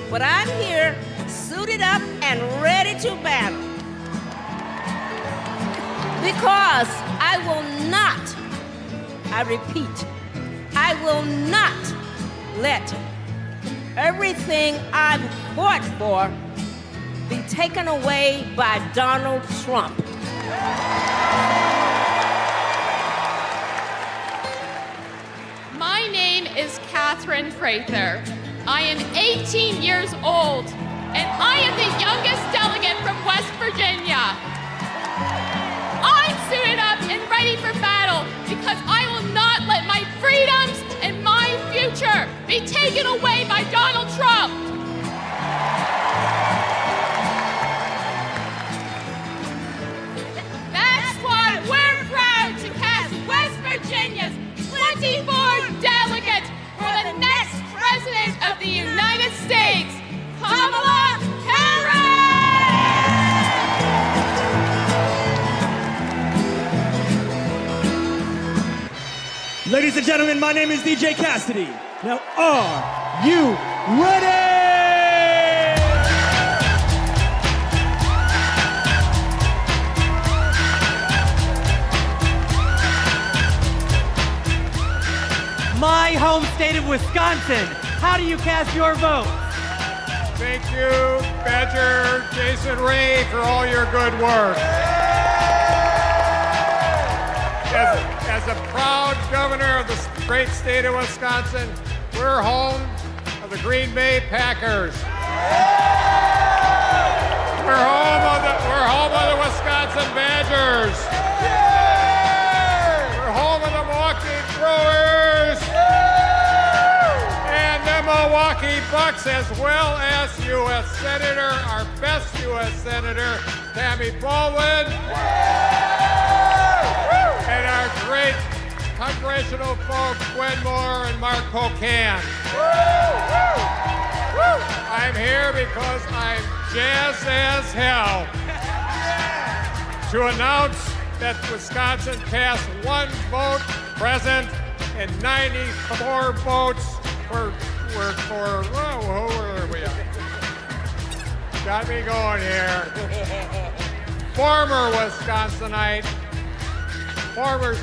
But I'm here, suited up and ready to battle. Because I will not, I repeat, I will not let everything I've fought for be taken away by Donald Trump. My name is Catherine Prather. I am 18 years old, and I am the youngest delegate from West Virginia. I'm suited up and ready for battle because I will not let my freedoms and my future be taken away by Donald Trump. That's why we're proud to cast West Virginia's 24 delegates for the next President of the United States, Kamala Harris! Ladies and gentlemen, my name is DJ Cassidy. Now, are you ready? My home state of Wisconsin, how do you cast your vote? Thank you, Badger Jason Ray, for all your good work. As a proud governor of the great state of Wisconsin, we're home of the Green Bay Packers. We're home of the Wisconsin Badgers. We're home of the Milwaukee Brewers. And the Milwaukee Bucks, as well as U.S. Senator, our best U.S. Senator, Tammy Baldwin. And our great congressional folks, Gwen Moore and Mark Pocan. I'm here because I'm jazzed as hell to announce that Wisconsin cast 1 vote present and 94 votes who were we at? Got me going here. Former Wisconsinite, former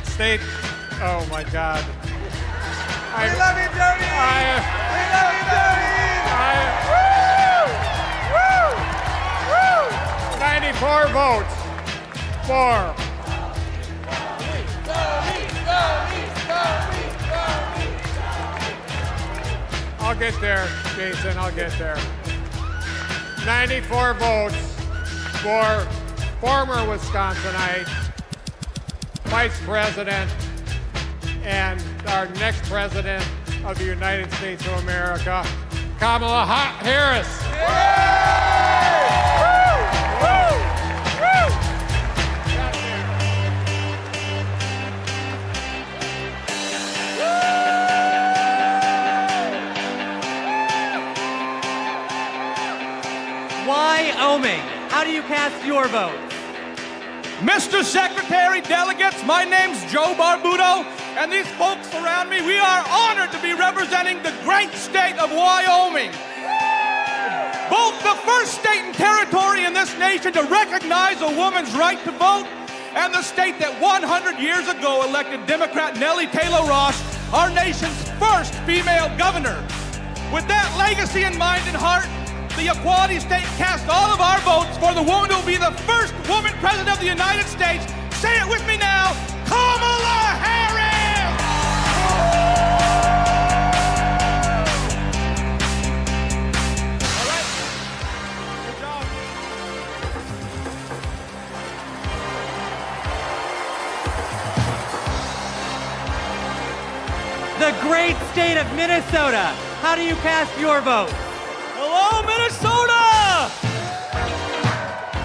state, oh my God. We love you, Tony! We love you, Tony! 94 votes for. I'll get there, Jason, I'll get there. 94 votes for former Wisconsinite, Vice President, and our next President of the United States of America, Kamala Harris. Wyoming, how do you cast your vote? Mr. Secretary, delegates, my name's Joe Barbudo, and these folks around me, we are honored to be representing the great state of Wyoming. Both the first state and territory in this nation to recognize a woman's right to vote, and the state that 100 years ago elected Democrat Nellie Taylor Ross, our nation's first female governor. With that legacy in mind and heart, the Equality State cast all of our votes for the woman who will be the first woman president of the United States. Say it with me now, Kamala Harris! All right. Good job. The great state of Minnesota, how do you cast your vote? Hello, Minnesota!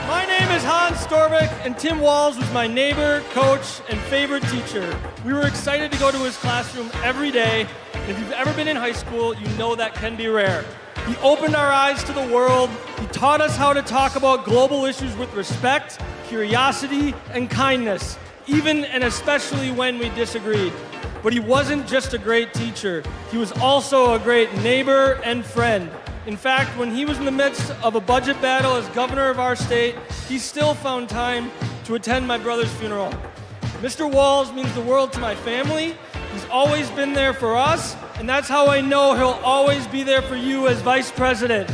My name is Hans Storvik, and Tim Walz was my neighbor, coach, and favorite teacher. We were excited to go to his classroom every day, and if you've ever been in high school, you know that can be rare. He opened our eyes to the world. He taught us how to talk about global issues with respect, curiosity, and kindness, even and especially when we disagreed. But he wasn't just a great teacher. He was also a great neighbor and friend. In fact, when he was in the midst of a budget battle as governor of our state, he still found time to attend my brother's funeral. Mr. Walz means the world to my family. He's always been there for us, and that's how I know he'll always be there for you as vice president.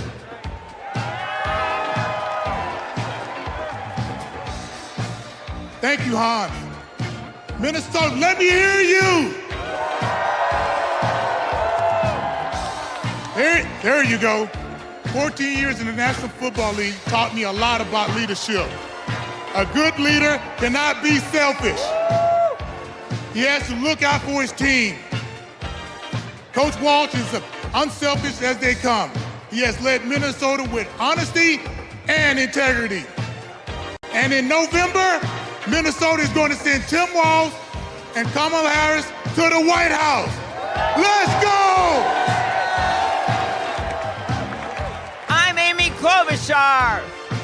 Thank you, Hans. Minnesota, let me hear you. There you go. 14 years in the National Football League taught me a lot about leadership. A good leader cannot be selfish. He has to look out for his team. Coach Walsh is unselfish as they come. He has led Minnesota with honesty and integrity. And in November, Minnesota is going to send Tim Walz and Kamala Harris to the White House. Let's go! I'm Amy Klobuchar,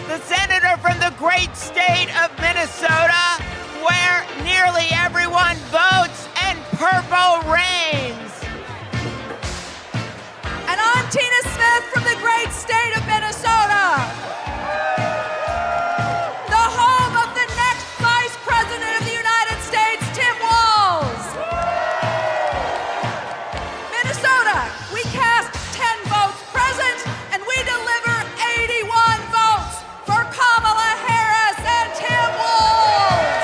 the senator from the great state of Minnesota, where nearly everyone votes and purple reigns. And I'm Tina Smith from the great state of Minnesota, the home of the next Vice President of the United States, Tim Walz. Minnesota, we cast 10 votes present, and we deliver 81 votes for Kamala Harris and Tim Walz.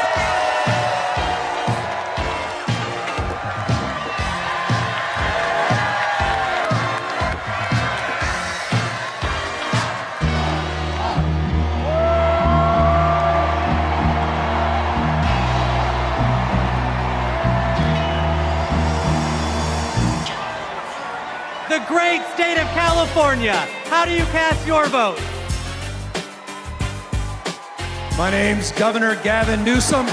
The great state of California, how do you cast your vote? My name's Governor Gavin Newsom.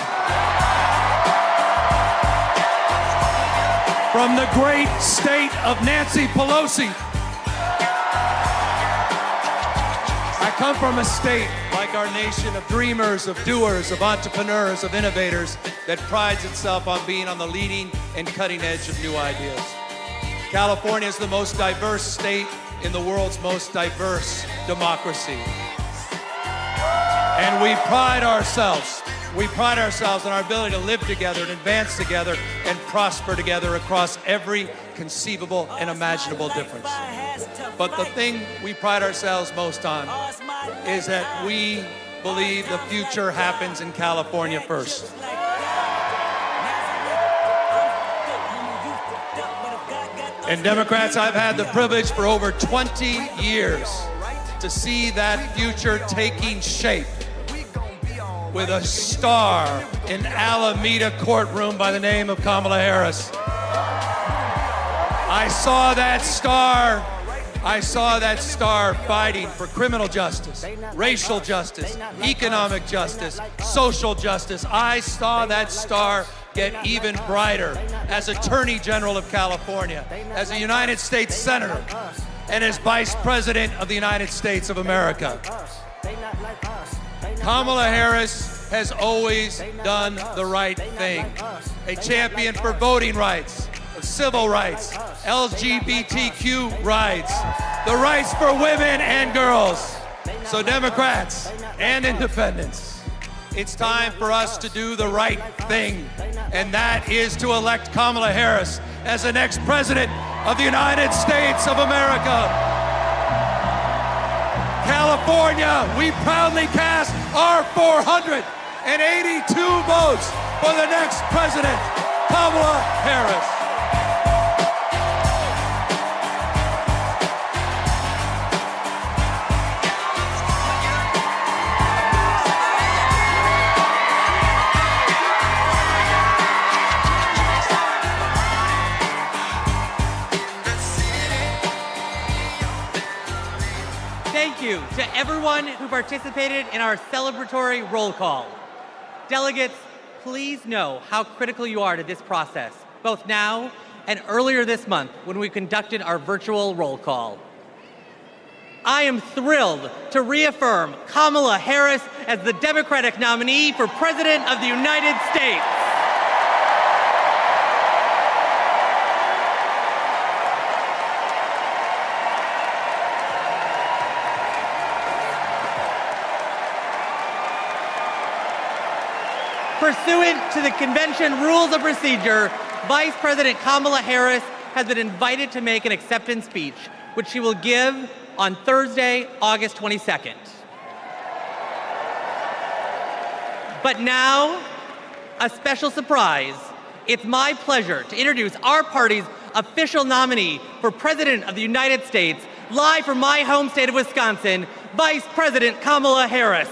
From the great state of Nancy Pelosi. I come from a state, like our nation, of dreamers, of doers, of entrepreneurs, of innovators, that prides itself on being on the leading and cutting edge of new ideas. California is the most diverse state in the world's most diverse democracy. And we pride ourselves on our ability to live together and advance together and prosper together across every conceivable and imaginable difference. But the thing we pride ourselves most on is that we believe the future happens in California first. And Democrats, I've had the privilege for over 20 years to see that future taking shape with a star in Alameda courtroom by the name of Kamala Harris. I saw that star fighting for criminal justice, racial justice, economic justice, social justice. I saw that star get even brighter as Attorney General of California, as a United States Senator, and as Vice President of the United States of America. Kamala Harris has always done the right thing. A champion for voting rights, civil rights, LGBTQ rights, the rights for women and girls. So Democrats and independents, it's time for us to do the right thing, and that is to elect Kamala Harris as the next president of the United States of America. California, we proudly cast our 482 votes for the next president, Kamala Harris. Thank you to everyone who participated in our celebratory roll call. Delegates, please know how critical you are to this process, both now and earlier this month when we conducted our virtual roll call. I am thrilled to reaffirm Kamala Harris as the Democratic nominee for President of the United States. Pursuant to the convention rules of procedure, Vice President Kamala Harris has been invited to make an acceptance speech, which she will give on Thursday, August 22nd. But now, a special surprise. It's my pleasure to introduce our party's official nominee for President of the United States, live from my home state of Wisconsin, Vice President Kamala Harris.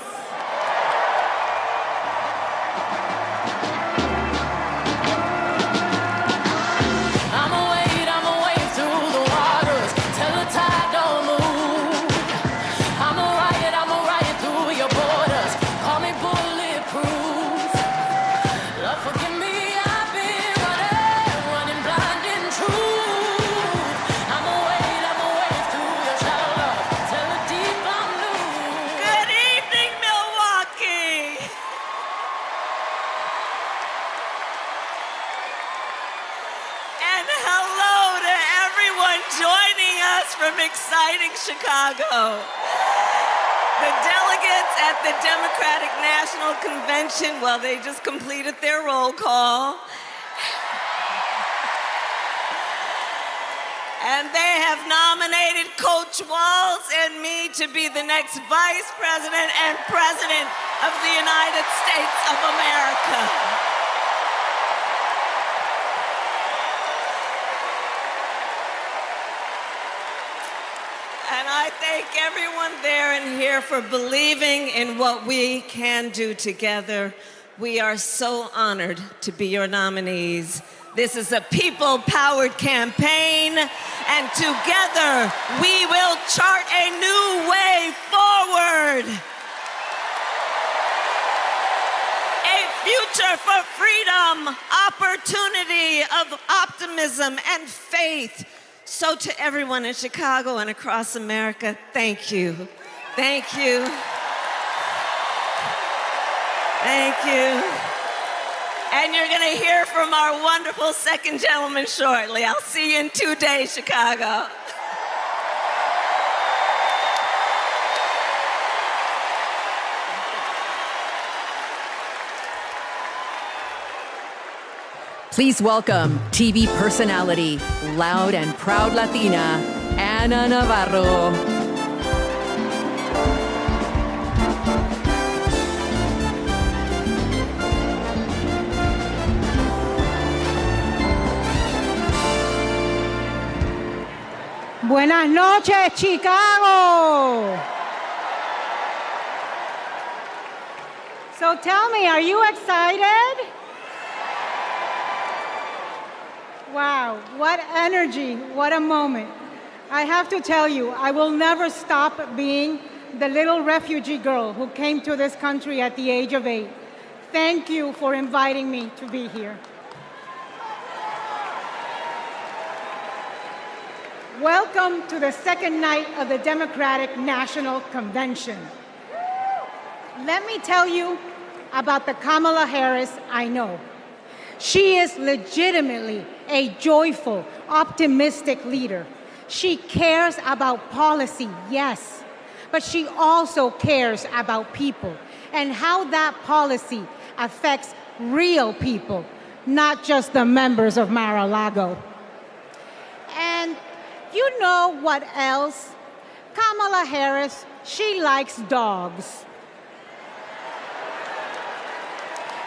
From exciting Chicago. The delegates at the Democratic National Convention, well, they just completed their roll call. And they have nominated Coach Walz and me to be the next Vice President and President of the United States of America. And I thank everyone there and here for believing in what we can do together. We are so honored to be your nominees. This is a people-powered campaign, and together we will chart a new way forward. A future for freedom, opportunity, of optimism and faith. So to everyone in Chicago and across America, thank you. Thank you. Thank you. And you're going to hear from our wonderful second gentleman shortly. I'll see you in 2 days, Chicago. Please welcome TV personality, loud and proud Latina, Ana Navarro. Buenas noches, Chicago. So tell me, are you excited? Wow, what energy, what a moment. I have to tell you, I will never stop being the little refugee girl who came to this country at the age of 8. Thank you for inviting me to be here. Welcome to the second night of the Democratic National Convention. Let me tell you about the Kamala Harris I know. She is legitimately a joyful, optimistic leader. She cares about policy, yes, but she also cares about people and how that policy affects real people, not just the members of Mar-a-Lago. And you know what else? Kamala Harris, she likes dogs.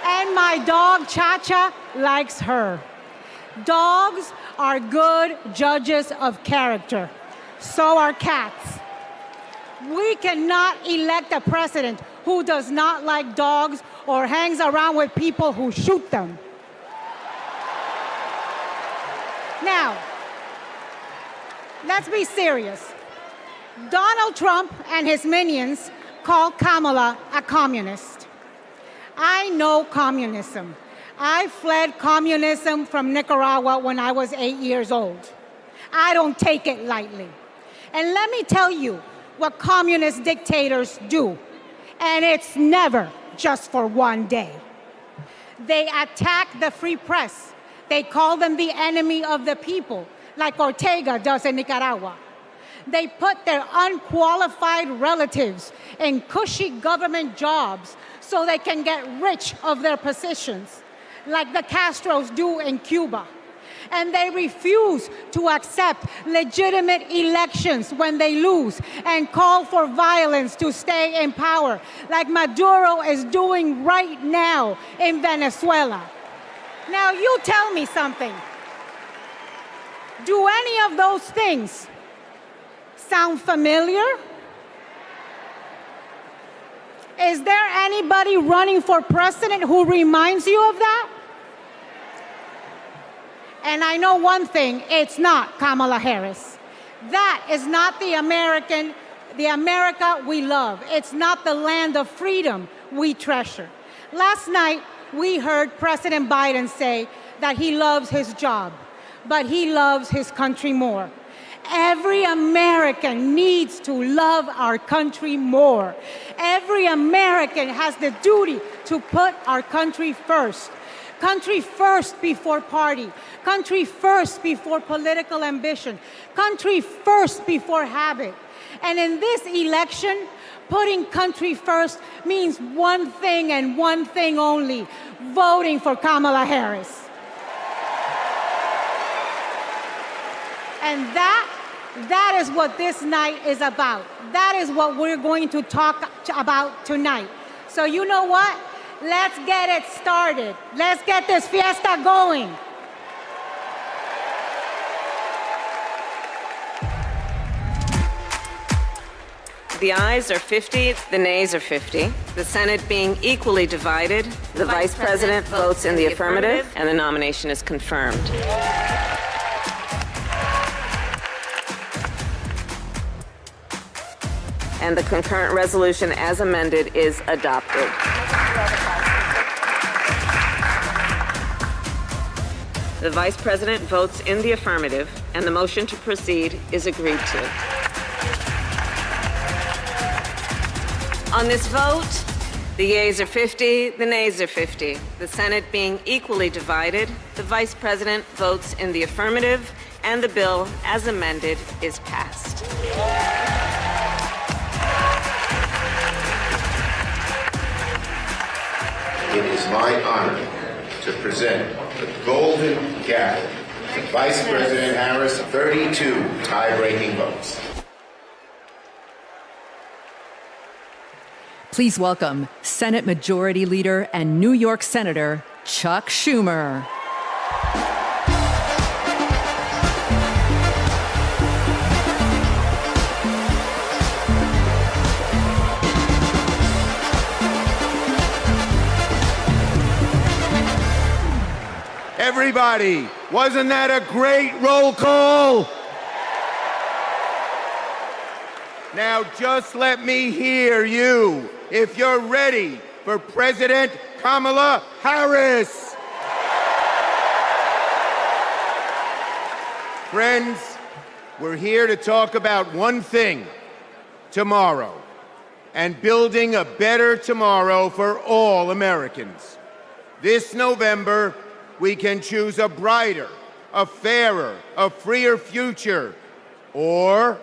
And my dog, Cha-Cha, likes her. Dogs are good judges of character. So are cats. We cannot elect a president who does not like dogs or hangs around with people who shoot them. Now, let's be serious. Donald Trump and his minions call Kamala a communist. I know communism. I fled communism from Nicaragua when I was 8 years old. I don't take it lightly. And let me tell you what communist dictators do. And it's never just for one day. They attack the free press. They call them the enemy of the people, like Ortega does in Nicaragua. They put their unqualified relatives in cushy government jobs so they can get rich of their positions, like the Castros do in Cuba. And they refuse to accept legitimate elections when they lose and call for violence to stay in power, like Maduro is doing right now in Venezuela. Now, you tell me something. Do any of those things sound familiar? Is there anybody running for president who reminds you of that? And I know one thing, it's not Kamala Harris. That is not the America we love. It's not the land of freedom we treasure. Last night, we heard President Biden say that he loves his job, but he loves his country more. Every American needs to love our country more. Every American has the duty to put our country first. Country first before party. Country first before political ambition. Country first before habit. And in this election, putting country first means one thing and one thing only: voting for Kamala Harris. And that is what this night is about. That is what we're going to talk about tonight. So you know what? Let's get it started. Let's get this fiesta going. The ayes are 50, the nays are 50. The Senate being equally divided, the Vice President votes in the affirmative, and the nomination is confirmed. And the concurrent resolution as amended is adopted. The Vice President votes in the affirmative, and the motion to proceed is agreed to. On this vote, the yeas are 50, the nays are 50. The Senate being equally divided, the Vice President votes in the affirmative, and the bill as amended is passed. It is my honor to present the Golden Gavel to Vice President Harris, 32 tie-breaking votes. Please welcome Senate Majority Leader and New York Senator Chuck Schumer. Everybody, wasn't that a great roll call? Now just let me hear you if you're ready for President Kamala Harris. Friends, we're here to talk about one thing, tomorrow, and building a better tomorrow for all Americans. This November, we can choose a brighter, a fairer, a freer future, or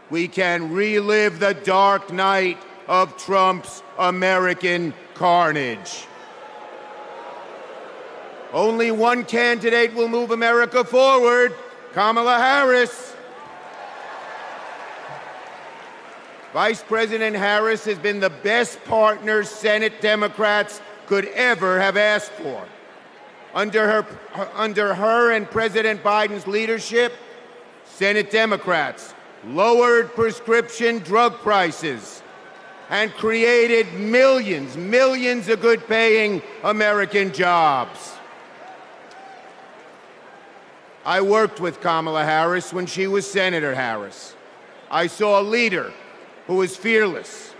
we can relive the dark night of Trump's American carnage. Only one candidate will move America forward, Kamala Harris. Vice President Harris has been the best partner Senate Democrats could ever have asked for. Under her and President Biden's leadership, Senate Democrats lowered prescription drug prices and created millions of good-paying American jobs. I worked with Kamala Harris when she was Senator Harris. I saw a leader who was fearless,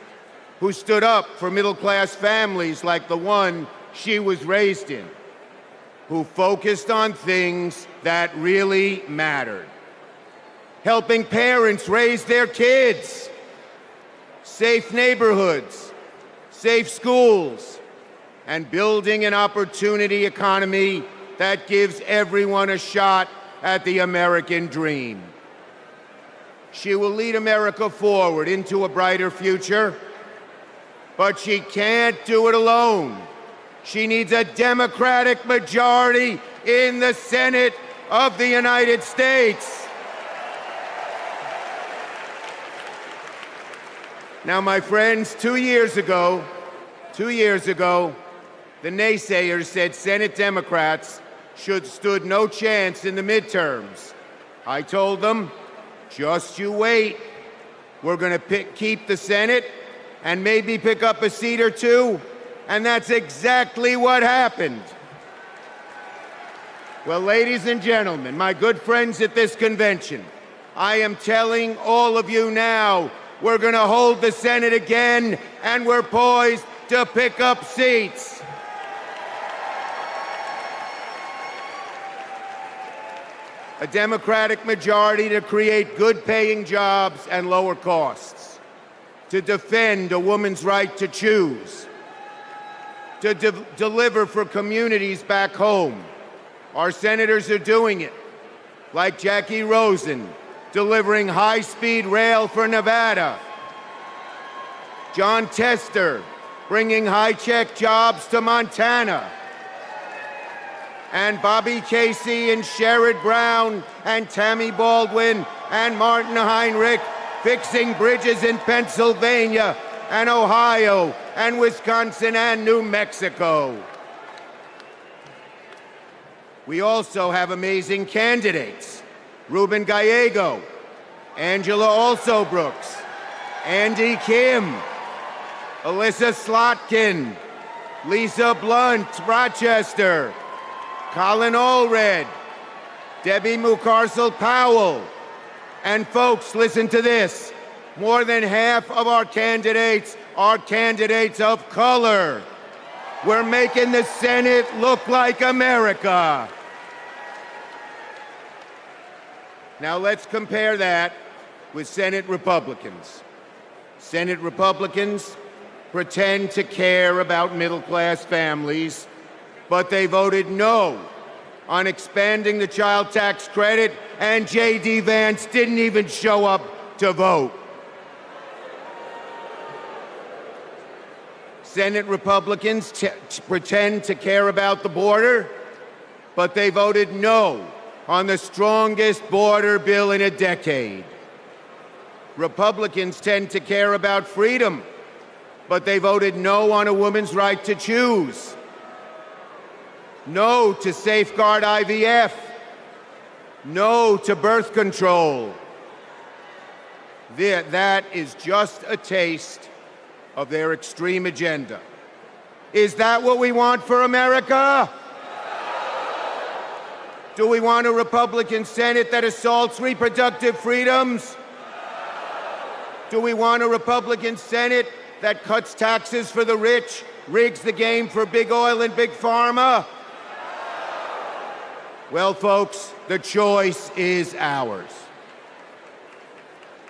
who stood up for middle-class families like the one she was raised in, who focused on things that really mattered. Helping parents raise their kids, safe neighborhoods, safe schools, and building an opportunity economy that gives everyone a shot at the American dream. She will lead America forward into a brighter future, but she can't do it alone. She needs a Democratic majority in the Senate of the United States. Now, my friends, 2 years ago, the naysayers said Senate Democrats stood no chance in the midterms. I told them, just you wait. We're going to keep the Senate and maybe pick up a seat or two. And that's exactly what happened. Well, ladies and gentlemen, my good friends at this convention, I am telling all of you now, we're going to hold the Senate again, and we're poised to pick up seats. A Democratic majority to create good-paying jobs and lower costs, to defend a woman's right to choose, to deliver for communities back home. Our senators are doing it, like Jackie Rosen, delivering high-speed rail for Nevada. John Tester, bringing high-tech jobs to Montana. And Bobby Casey and Sherrod Brown and Tammy Baldwin and Martin Heinrich fixing bridges in Pennsylvania and Ohio and Wisconsin and New Mexico. We also have amazing candidates. Ruben Gallego, Angela Also-Brooks, Andy Kim, Alyssa Slotkin, Lisa Blunt, Rochester, Colin Allred, Debbie Mucarsel-Powell. And folks, listen to this. More than half of our candidates are candidates of color. We're making the Senate look like America. Now let's compare that with Senate Republicans. Senate Republicans pretend to care about middle-class families, but they voted no on expanding the child tax credit, and J.D. Vance didn't even show up to vote. Senate Republicans pretend to care about the border, but they voted no on the strongest border bill in a decade. Republicans tend to care about freedom, but they voted no on a woman's right to choose. No to safeguard IVF. No to birth control. That is just a taste of their extreme agenda. Is that what we want for America? Do we want a Republican Senate that assaults reproductive freedoms? Do we want a Republican Senate that cuts taxes for the rich, rigs the game for big oil and big pharma? Well, folks, the choice is ours.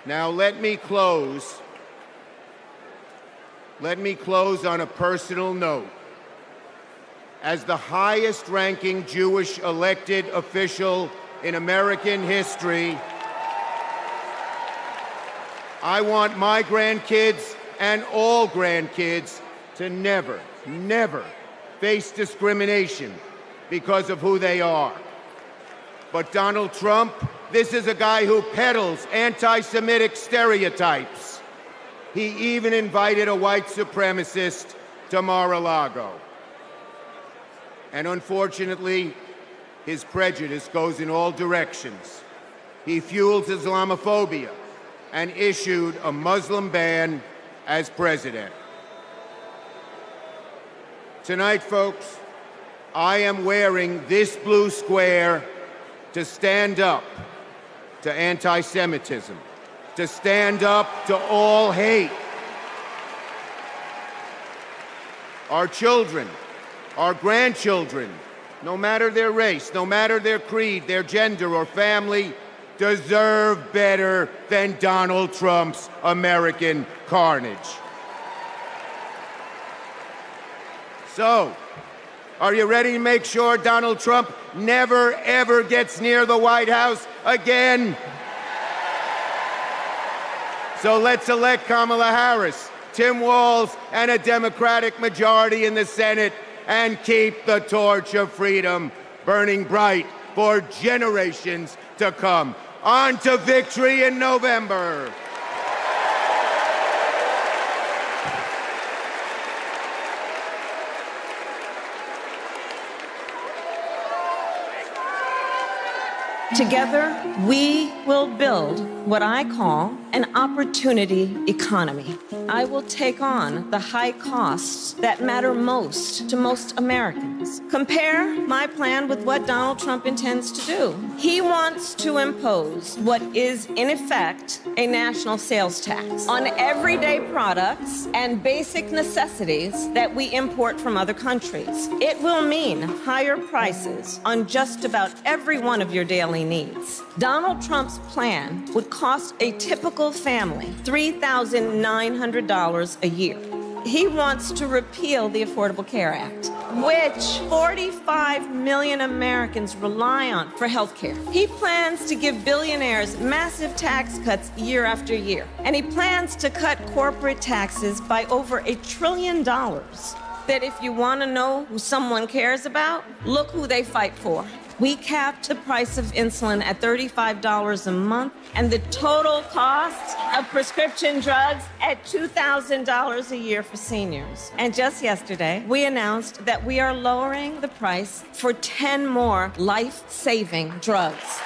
Now, let me close on a personal note. As the highest-ranking Jewish elected official in American history, I want my grandkids and all grandkids to never, never face discrimination because of who they are. But Donald Trump, this is a guy who peddles anti-Semitic stereotypes. He even invited a white supremacist to Mar-a-Lago. And unfortunately, his prejudice goes in all directions. He fuels Islamophobia and issued a Muslim ban as president. Tonight, folks, I am wearing this blue square to stand up to anti-Semitism, to stand up to all hate. Our children, our grandchildren, no matter their race, no matter their creed, their gender or family, deserve better than Donald Trump's American carnage. So, are you ready to make sure Donald Trump never, ever gets near the White House again? So let's elect Kamala Harris, Tim Walz, and a Democratic majority in the Senate and keep the torch of freedom burning bright for generations to come. On to victory in November. Together, we will build what I call an opportunity economy. I will take on the high costs that matter most to most Americans. Compare my plan with what Donald Trump intends to do. He wants to impose what is, in effect, a national sales tax on everyday products and basic necessities that we import from other countries. It will mean higher prices on just about every one of your daily needs. Donald Trump's plan would cost a typical family $3,900 a year. He wants to repeal the Affordable Care Act, which 45 million Americans rely on for health care. He plans to give billionaires massive tax cuts year after year. And he plans to cut corporate taxes by over $1 trillion. That if you want to know who someone cares about, look who they fight for. We capped the price of insulin at $35 a month and the total cost of prescription drugs at $2,000 a year for seniors. And just yesterday, we announced that we are lowering the price for 10 more life-saving drugs.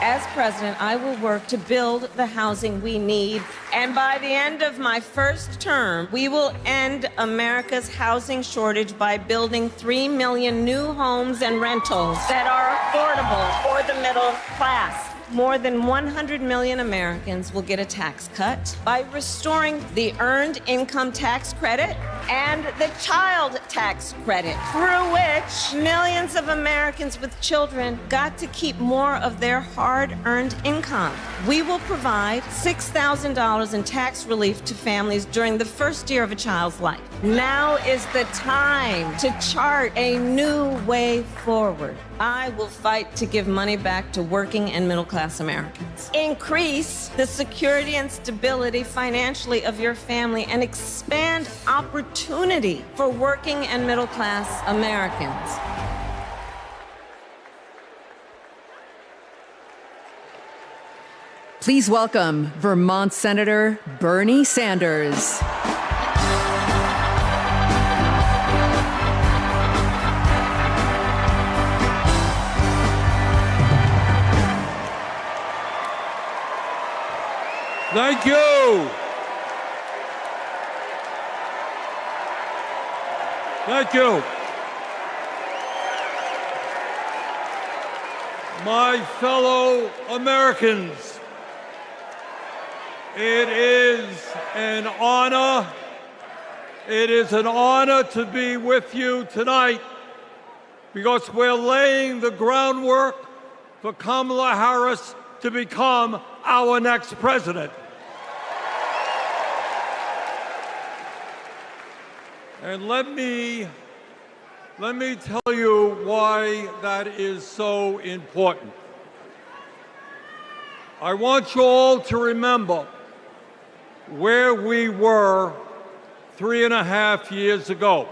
As president, I will work to build the housing we need, and by the end of my first term, we will end America's housing shortage by building 3 million new homes and rentals that are affordable for the middle class. More than 100 million Americans will get a tax cut by restoring the Earned Income Tax Credit and the Child Tax Credit, through which millions Millions of Americans with children got to keep more of their hard-earned income. We will provide $6,000 in tax relief to families during the first year of a child's life. Now is the time to chart a new way forward. I will fight to give money back to working and middle-class Americans. Increase the security and stability financially of your family and expand opportunity for working and middle-class Americans. Please welcome Vermont Senator Bernie Sanders. Thank you. Thank you. My fellow Americans, it is an honor. It is an honor to be with you tonight because we're laying the groundwork for Kamala Harris to become our next president. And let me tell you why that is so important. I want you all to remember where we were 3.5 years ago.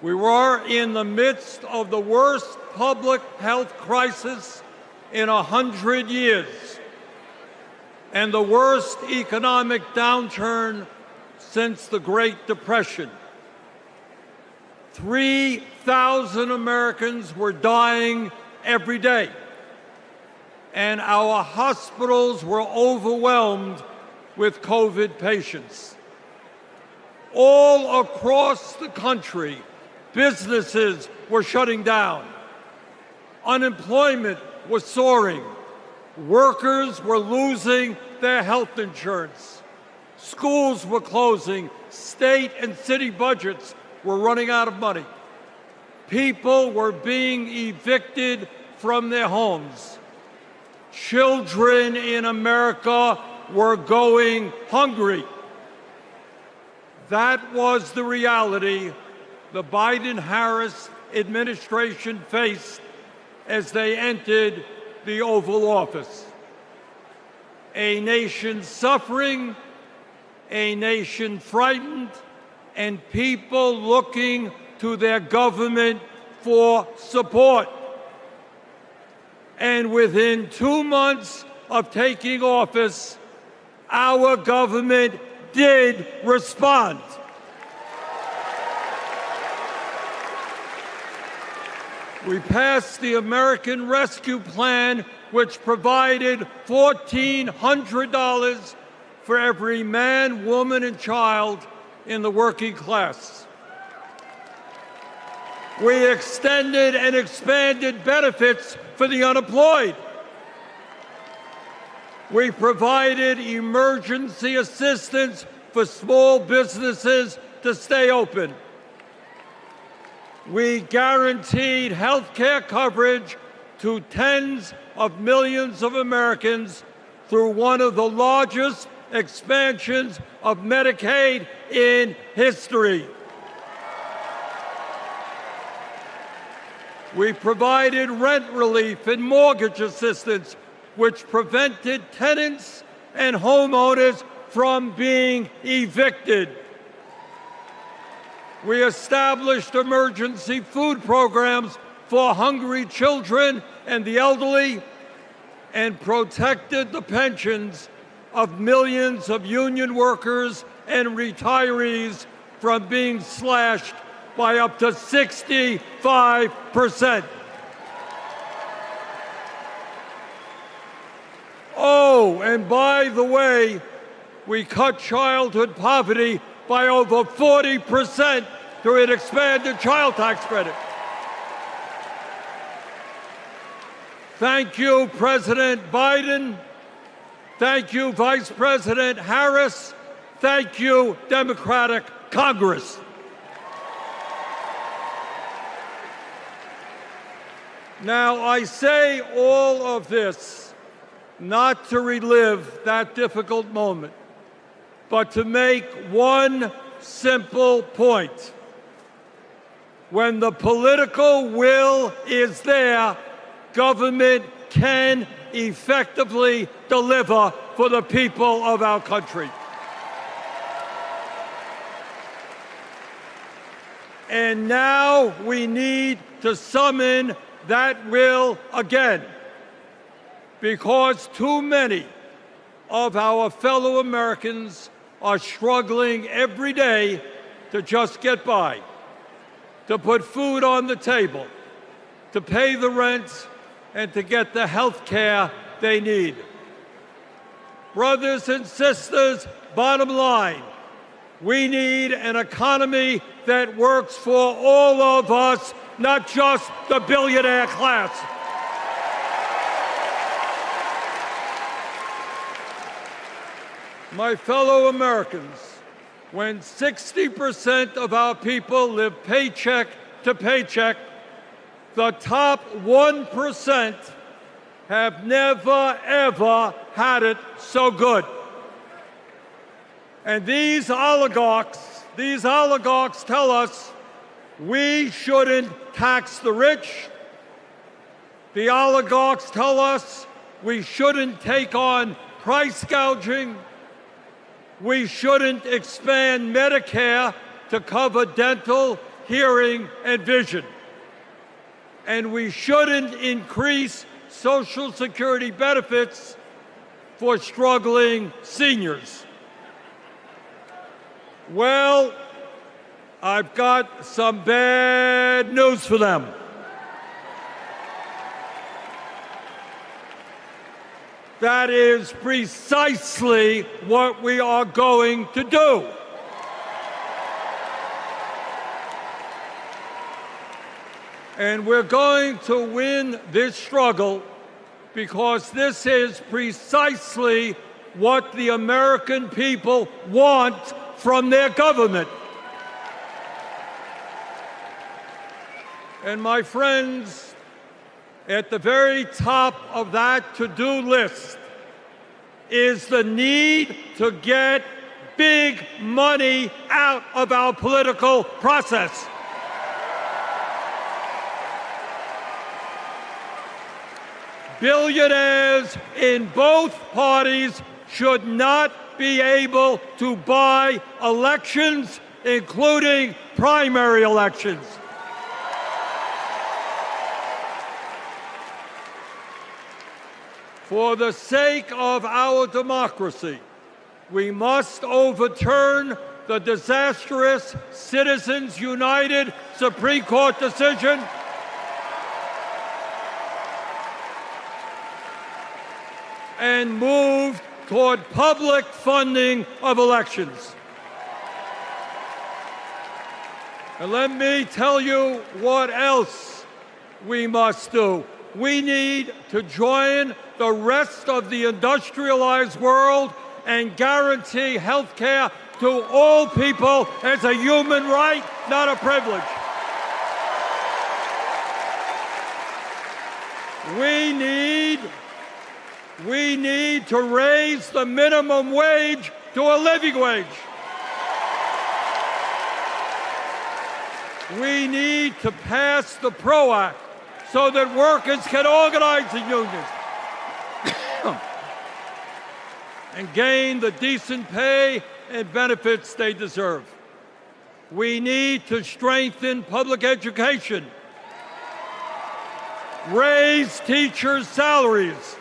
We were in the midst of the worst public health crisis in 100 years and the worst economic downturn since the Great Depression. 3,000 Americans were dying every day, and our hospitals were overwhelmed with COVID patients. All across the country, businesses were shutting down. Unemployment was soaring. Workers were losing their health insurance. Schools were closing. State and city budgets were running out of money. People were being evicted from their homes. Children in America were going hungry. That was the reality the Biden-Harris administration faced as they entered the Oval Office. A nation suffering, a nation frightened, and people looking to their government for support. And within 2 months of taking office, our government did respond. We passed the American Rescue Plan, which provided $1,400 for every man, woman, and child in the working class. We extended and expanded benefits for the unemployed. We provided emergency assistance for small businesses to stay open. We guaranteed health care coverage to tens of millions of Americans through one of the largest expansions of Medicaid in history. We provided rent relief and mortgage assistance, which prevented tenants and homeowners from being evicted. We established emergency food programs for hungry children and the elderly, and protected the pensions of millions of union workers and retirees from being slashed by up to 65%. Oh, and by the way, we cut childhood poverty by over 40% through an expanded child tax credit. Thank you, President Biden. Thank you, Vice President Harris. Thank you, Democratic Congress. Now, I say all of this not to relive that difficult moment, but to make one simple point. When the political will is there, government can effectively deliver for the people of our country. And now we need to summon that will again, because too many of our fellow Americans are struggling every day to just get by, to put food on the table, to pay the rent, and to get the health care they need. Brothers and sisters, bottom line, we need an economy that works for all of us, not just the billionaire class. My fellow Americans, when 60% of our people live paycheck to paycheck, the top 1% have never, ever had it so good. And these oligarchs tell us we shouldn't tax the rich. The oligarchs tell us we shouldn't take on price gouging. We shouldn't expand Medicare to cover dental, hearing, and vision. And we shouldn't increase Social Security benefits for struggling seniors. Well, I've got some bad news for them. That is precisely what we are going to do. And we're going to win this struggle because this is precisely what the American people want from their government. And my friends, at the very top of that to-do list is the need to get big money out of our political process. Billionaires in both parties should not be able to buy elections, including primary elections. For the sake of our democracy, we must overturn the disastrous Citizens United Supreme Court decision and move toward public funding of elections. And let me tell you what else we must do. We need to join the rest of the industrialized world and guarantee health care to all people as a human right, not a privilege. We need to raise the minimum wage to a living wage. We need to pass the PRO Act so that workers can organize in unions and gain the decent pay and benefits they deserve. We need to strengthen public education, raise teachers' salaries,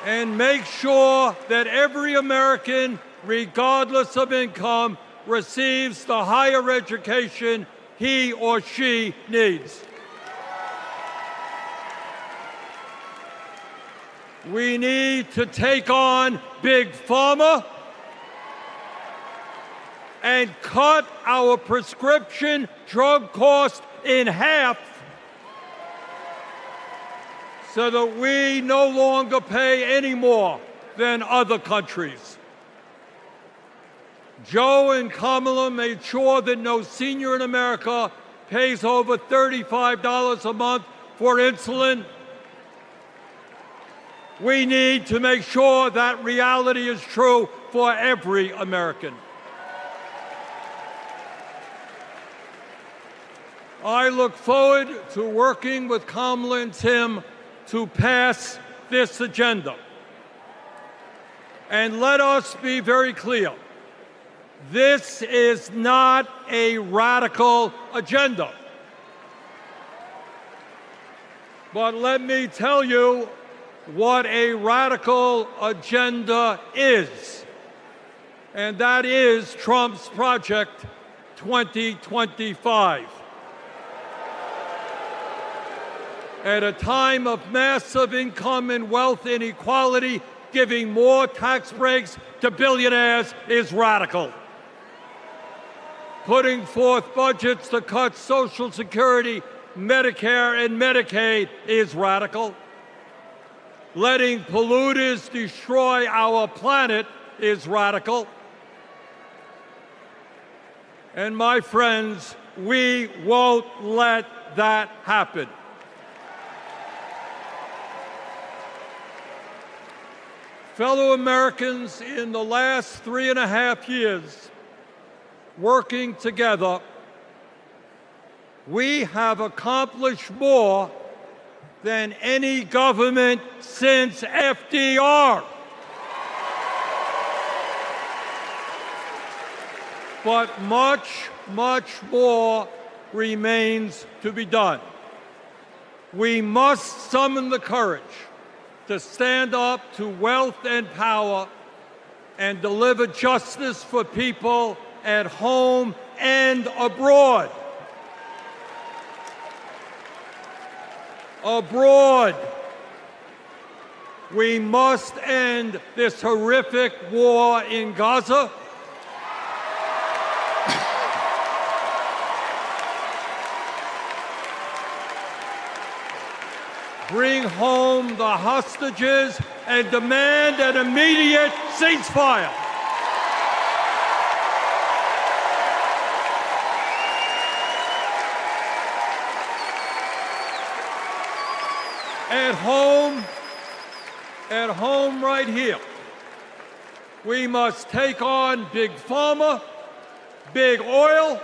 and make sure that every American, regardless of income, receives the higher education he or she needs. We need to take on Big Pharma and cut our prescription drug cost in half so that we no longer pay any more than other countries. Joe and Kamala made sure that no senior in America pays over $35 a month for insulin. We need to make sure that reality is true for every American. I look forward to working with Kamala and Tim to pass this agenda. And let us be very clear. This is not a radical agenda. But let me tell you what a radical agenda is. And that is Trump's Project 2025. At a time of massive income and wealth inequality, giving more tax breaks to billionaires is radical. Putting forth budgets to cut Social Security, Medicare, and Medicaid is radical. Letting polluters destroy our planet is radical. And my friends, we won't let that happen. Fellow Americans, in the last 3.5 years, working together, we have accomplished more than any government since FDR. But much, much more remains to be done. We must summon the courage to stand up to wealth and power and deliver justice for people at home and abroad. Abroad, we must end this horrific war in Gaza. Bring home the hostages and demand an immediate ceasefire. At home right here, we must take on big pharma, big oil,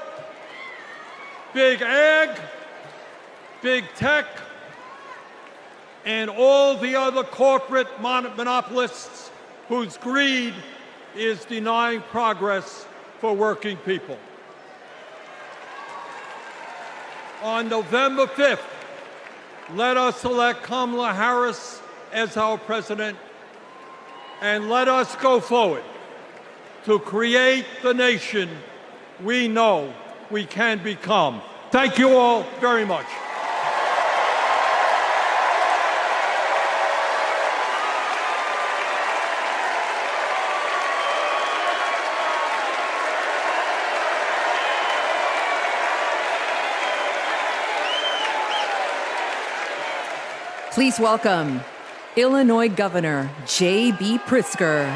big ag, big tech, and all the other corporate monopolists whose greed is denying progress for working people. On November 5th, let us elect Kamala Harris as our president, and let us go forward to create the nation we know we can become. Thank you all very much. Please welcome Illinois Governor J.B. Pritzker.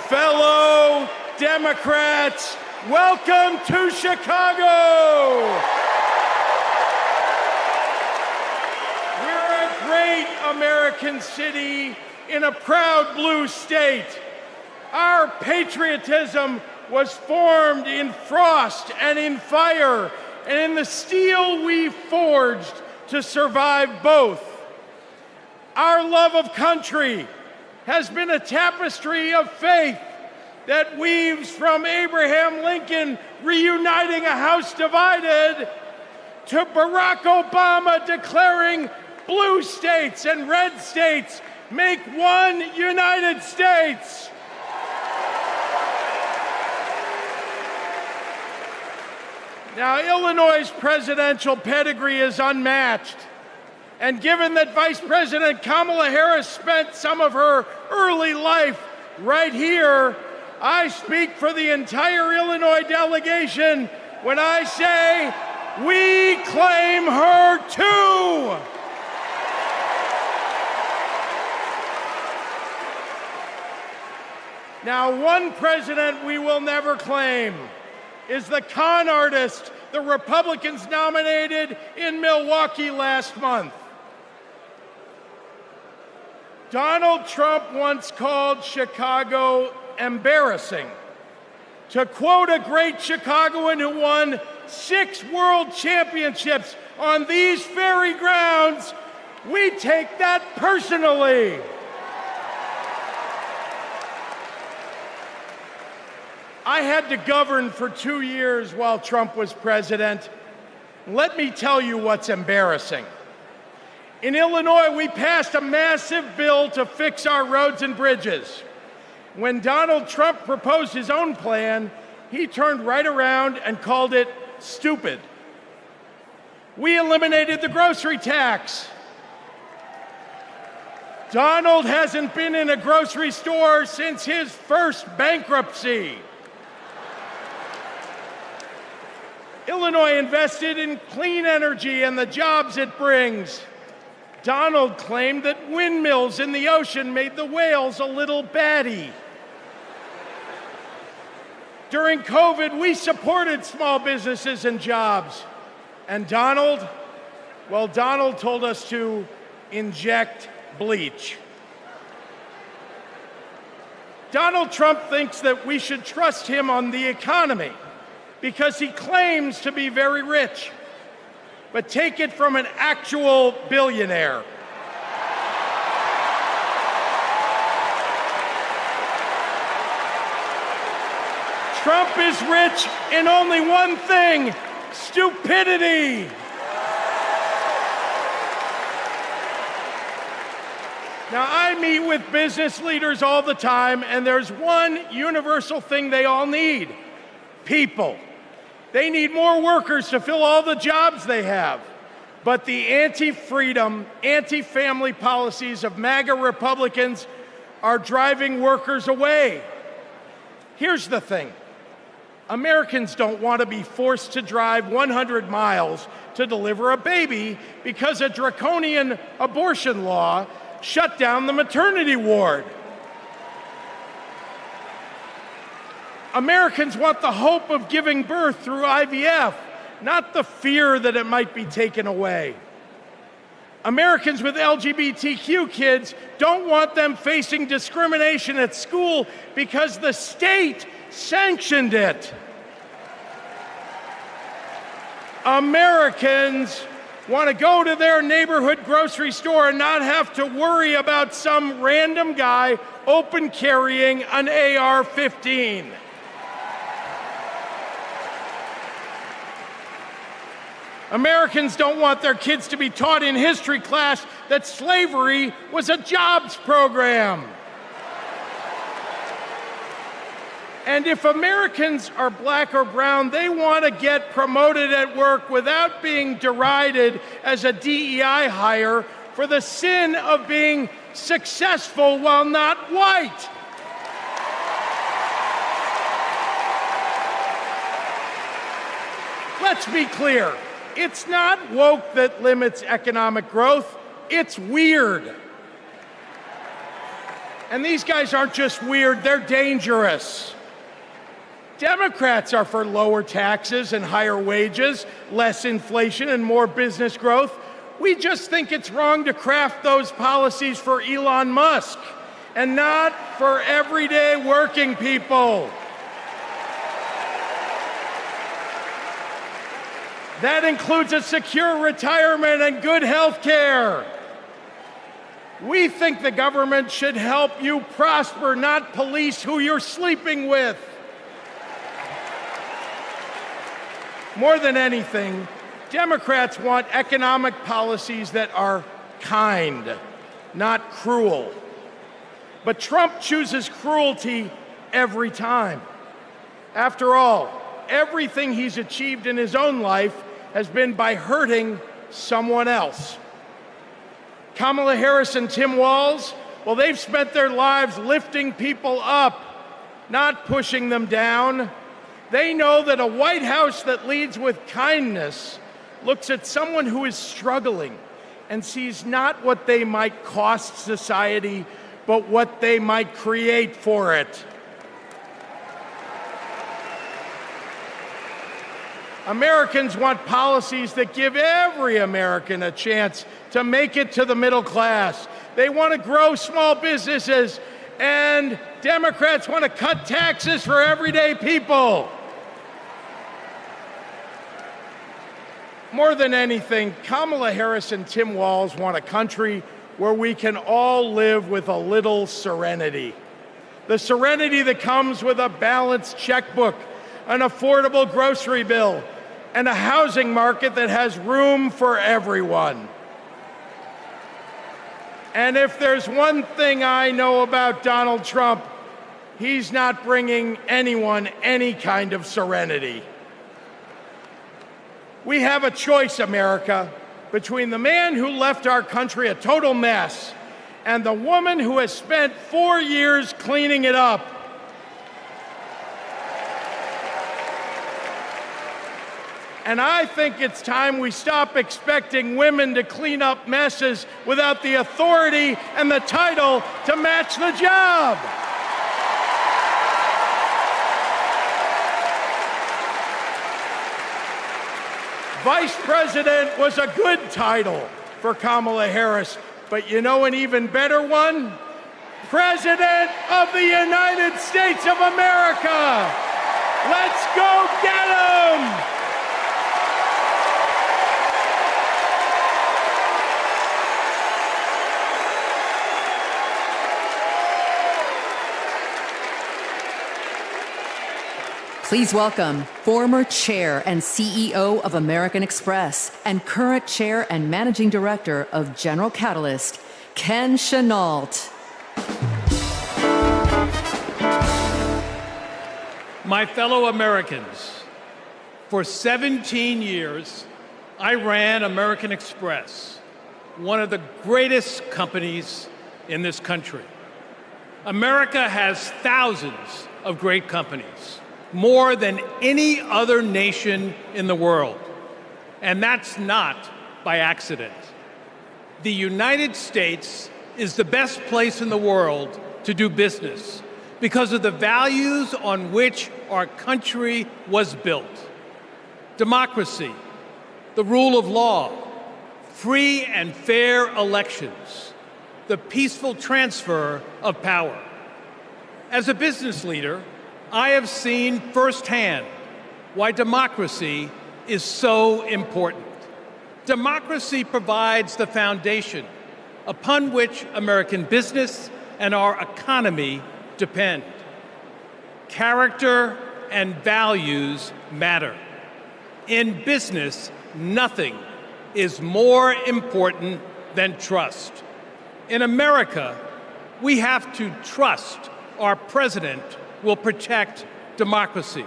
Fellow Democrats, welcome to Chicago. Great American city in a proud blue state. Our patriotism was formed in frost and in fire, and in the steel we forged to survive both. Our love of country has been a tapestry of faith that weaves from Abraham Lincoln reuniting a house divided to Barack Obama declaring blue states and red states make one United States. Now, Illinois' presidential pedigree is unmatched. And given that Vice President Kamala Harris spent some of her early life right here, I speak for the entire Illinois delegation when I say we claim her Now, one president we will never claim is the con artist the Republicans nominated in Milwaukee last month. Donald Trump once called Chicago embarrassing. To quote a great Chicagoan who won 6 world championships on these very grounds, we take that personally. I had to govern for 2 years while Trump was president. Let me tell you what's embarrassing. In Illinois, we passed a massive bill to fix our roads and bridges. When Donald Trump proposed his own plan, he turned right around and called it stupid. We eliminated the grocery tax. Donald hasn't been in a grocery store since his first bankruptcy. Illinois invested in clean energy and the jobs it brings. Donald claimed that windmills in the ocean made the whales a little batty. During COVID, we supported small businesses and jobs. And Donald told us to inject bleach. Donald Trump thinks that we should trust him on the economy because he claims to be very rich. But take it from an actual billionaire. Trump is rich in only one thing: stupidity. Now, I meet with business leaders all the time, and there's one universal thing they all need: people. They need more workers to fill all the jobs they have. But the anti-freedom, anti-family policies of MAGA Republicans are driving workers away. Here's the thing. Americans don't want to be forced to drive 100 miles to deliver a baby because a draconian abortion law shut down the maternity ward. Americans want the hope of giving birth through IVF, not the fear that it might be taken away. Americans with LGBTQ kids don't want them facing discrimination at school because the state sanctioned it. Americans want to go to their neighborhood grocery store and not have to worry about some random guy open carrying an AR-15. Americans don't want their kids to be taught in history class that slavery was a jobs program. And if Americans are black or brown, they want to get promoted at work without being derided as a DEI hire for the sin of being successful while not white. Let's be clear. It's not woke that limits economic growth. It's weird. And these guys aren't just weird, they're dangerous. Democrats are for lower taxes and higher wages, less inflation and more business growth. We just think it's wrong to craft those policies for Elon Musk and not for everyday working people. That includes a secure retirement and good health care. We think the government should help you prosper, not police who you're sleeping with. More than anything, Democrats want economic policies that are kind, not cruel. But Trump chooses cruelty every time. After all, everything he's achieved in his own life has been by hurting someone else. Kamala Harris and Tim Walz, well, they've spent their lives lifting people up, not pushing them down. They know that a White House that leads with kindness looks at someone who is struggling and sees not what they might cost society, but what they might create for it. Americans want policies that give every American a chance to make it to the middle class. They want to grow small businesses, and Democrats want to cut taxes for everyday people. More than anything, Kamala Harris and Tim Walz want a country where we can all live with a little serenity. The serenity that comes with a balanced checkbook, an affordable grocery bill, and a housing market that has room for everyone. And if there's one thing I know about Donald Trump, he's not bringing anyone any kind of serenity. We have a choice, America, between the man who left our country a total mess and the woman who has spent 4 years cleaning it up. And I think it's time we stop expecting women to clean up messes without the authority and the title to match the job. Vice President was a good title for Kamala Harris, but you know an even better one? President of the United States of America. Let's go get 'em! Please welcome former Chair and CEO of American Express and current Chair and Managing Director of General Catalyst, Ken Chenault. My fellow Americans, for 17 years, I ran American Express, one of the greatest companies in this country. America has thousands of great companies, more than any other nation in the world. And that's not by accident. The United States is the best place in the world to do business because of the values on which our country was built. Democracy, the rule of law, free and fair elections, the peaceful transfer of power. As a business leader, I have seen firsthand why democracy is so important. Democracy provides the foundation upon which American business and our economy depend. Character and values matter. In business, nothing is more important than trust. In America, we have to trust our president will protect democracy.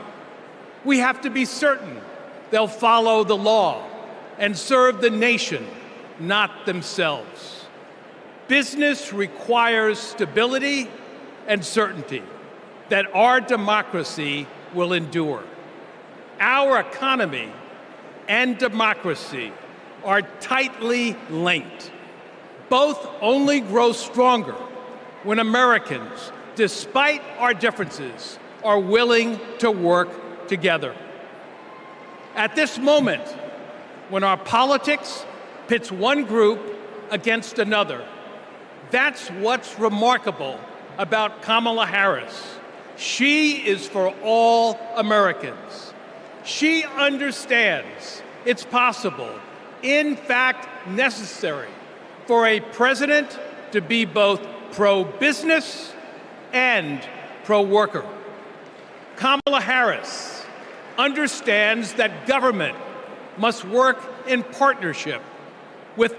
We have to be certain they'll follow the law and serve the nation, not themselves. Business requires stability and certainty that our democracy will endure. Our economy and democracy are tightly linked. Both only grow stronger when Americans, despite our differences, are willing to work together. At this moment, when our politics pits one group against another, that's what's remarkable about Kamala Harris. She is for all Americans. She understands it's possible, in fact necessary, for a president to be both pro-business and pro-worker. Kamala Harris understands that government must work in partnership with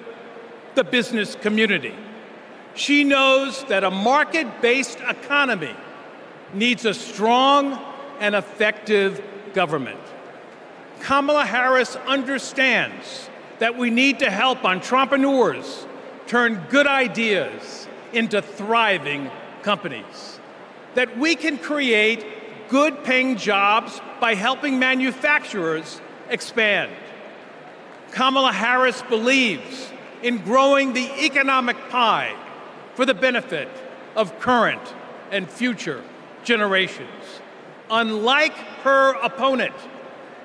the business community. She knows that a market-based economy needs a strong and effective government. Kamala Harris understands that we need to help entrepreneurs turn good ideas into thriving companies, that we can create good-paying jobs by helping manufacturers expand. Kamala Harris believes in growing the economic pie for the benefit of current and future generations. Unlike her opponent,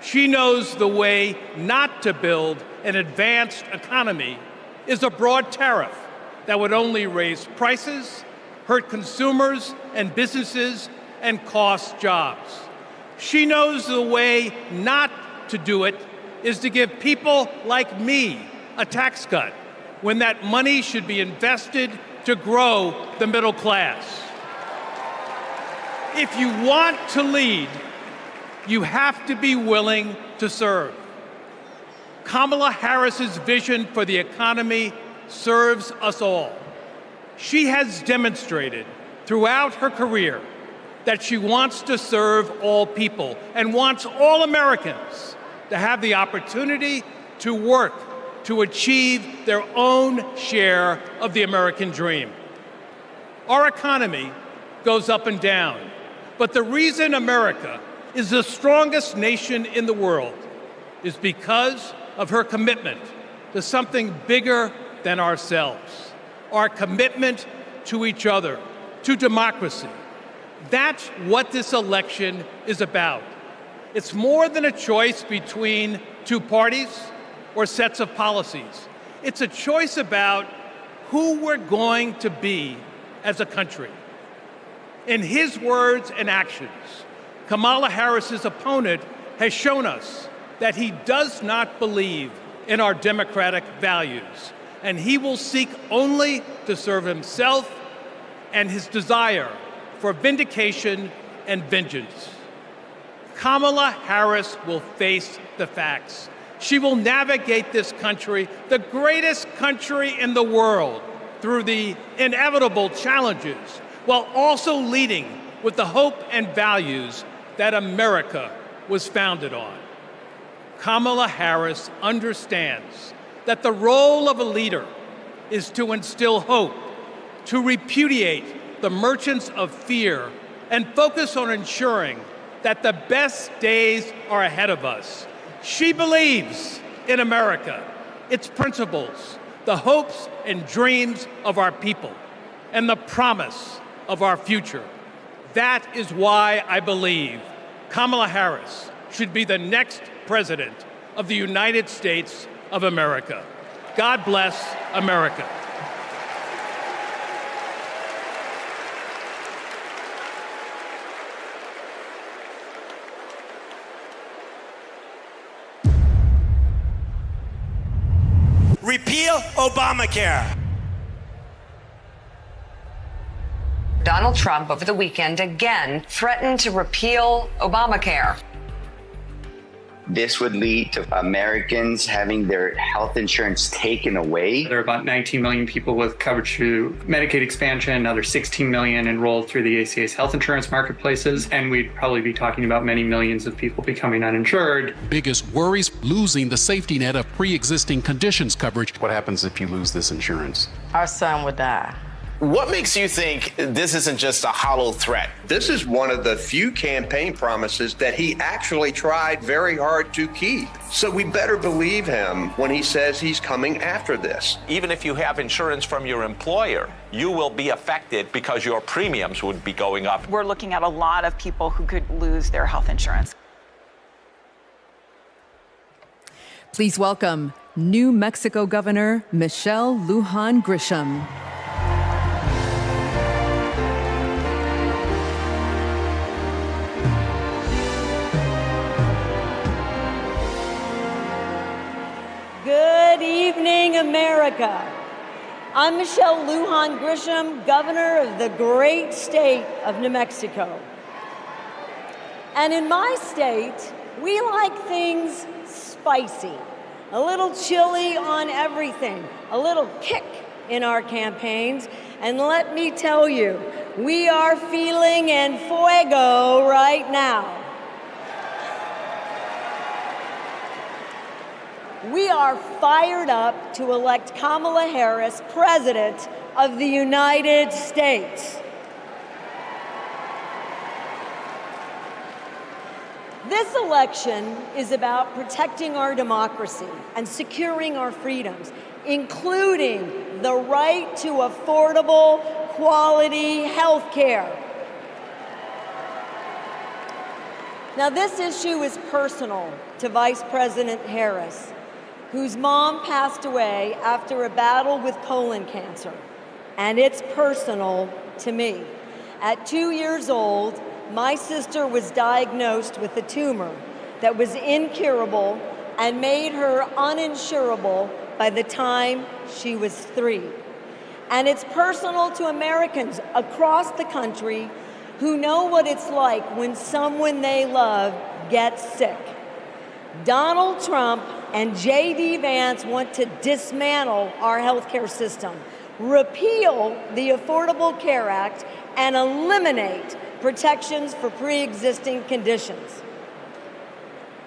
She knows the way not to build an advanced economy is a broad tariff that would only raise prices, hurt consumers and businesses, and cost jobs. She knows the way not to do it is to give people like me a tax cut when that money should be invested to grow the middle class. If you want to lead, you have to be willing to serve. Kamala Harris's vision for the economy serves us all. She has demonstrated throughout her career that she wants to serve all people and wants all Americans to have the opportunity to work to achieve their own share of the American dream. Our economy goes up and down, but the reason America is the strongest nation in the world is because of her commitment to something bigger than ourselves, our commitment to each other, to democracy. That's what this election is about. It's more than a choice between two parties or sets of policies. It's a choice about who we're going to be as a country. In his words and actions, Kamala Harris's opponent has shown us that he does not believe in our democratic values, and he will seek only to serve himself and his desire for vindication and vengeance. Kamala Harris will face the facts. She will navigate this country, the greatest country in the world, through the inevitable challenges, while also leading with the hope and values that America was founded on. Kamala Harris understands that the role of a leader is to instill hope, to repudiate the merchants of fear, and focus on ensuring that the best days are ahead of us. She believes in America, its principles, the hopes and dreams of our people, and the promise of our future. That is why I believe Kamala Harris should be the next president of the United States of America. God bless America. Repeal Obamacare. Donald Trump over the weekend again threatened to repeal Obamacare. This would lead to Americans having their health insurance taken away. There are about 19 million people with coverage through Medicaid expansion, another 16 million enrolled through the ACA's health insurance marketplaces, and we'd probably be talking about many millions of people becoming uninsured. Biggest worries, losing the safety net of pre-existing conditions coverage. What happens if you lose this insurance? Our son would die. What makes you think this isn't just a hollow threat? This is one of the few campaign promises that he actually tried very hard to keep. So we better believe him when he says he's coming after this. Even if you have insurance from your employer, you will be affected because your premiums would be going up. We're looking at a lot of people who could lose their health insurance. Please welcome New Mexico Governor Michelle Lujan Grisham. Good evening, America. I'm Michelle Lujan Grisham, governor of the great state of New Mexico. And in my state, we like things spicy, a little chili on everything, a little kick in our campaigns. And let me tell you, we are feeling en fuego right now. We are fired up to elect Kamala Harris President of the United States. This election is about protecting our democracy and securing our freedoms, including the right to affordable, quality health care. Now, this issue is personal to Vice President Harris, whose mom passed away after a battle with colon cancer. And it's personal to me. At 2 years old, my sister was diagnosed with a tumor that was incurable and made her uninsurable by the time she was 3. And it's personal to Americans across the country who know what it's like when someone they love gets sick. Donald Trump and J.D. Vance want to dismantle our healthcare system, repeal the Affordable Care Act, and eliminate protections for pre-existing conditions.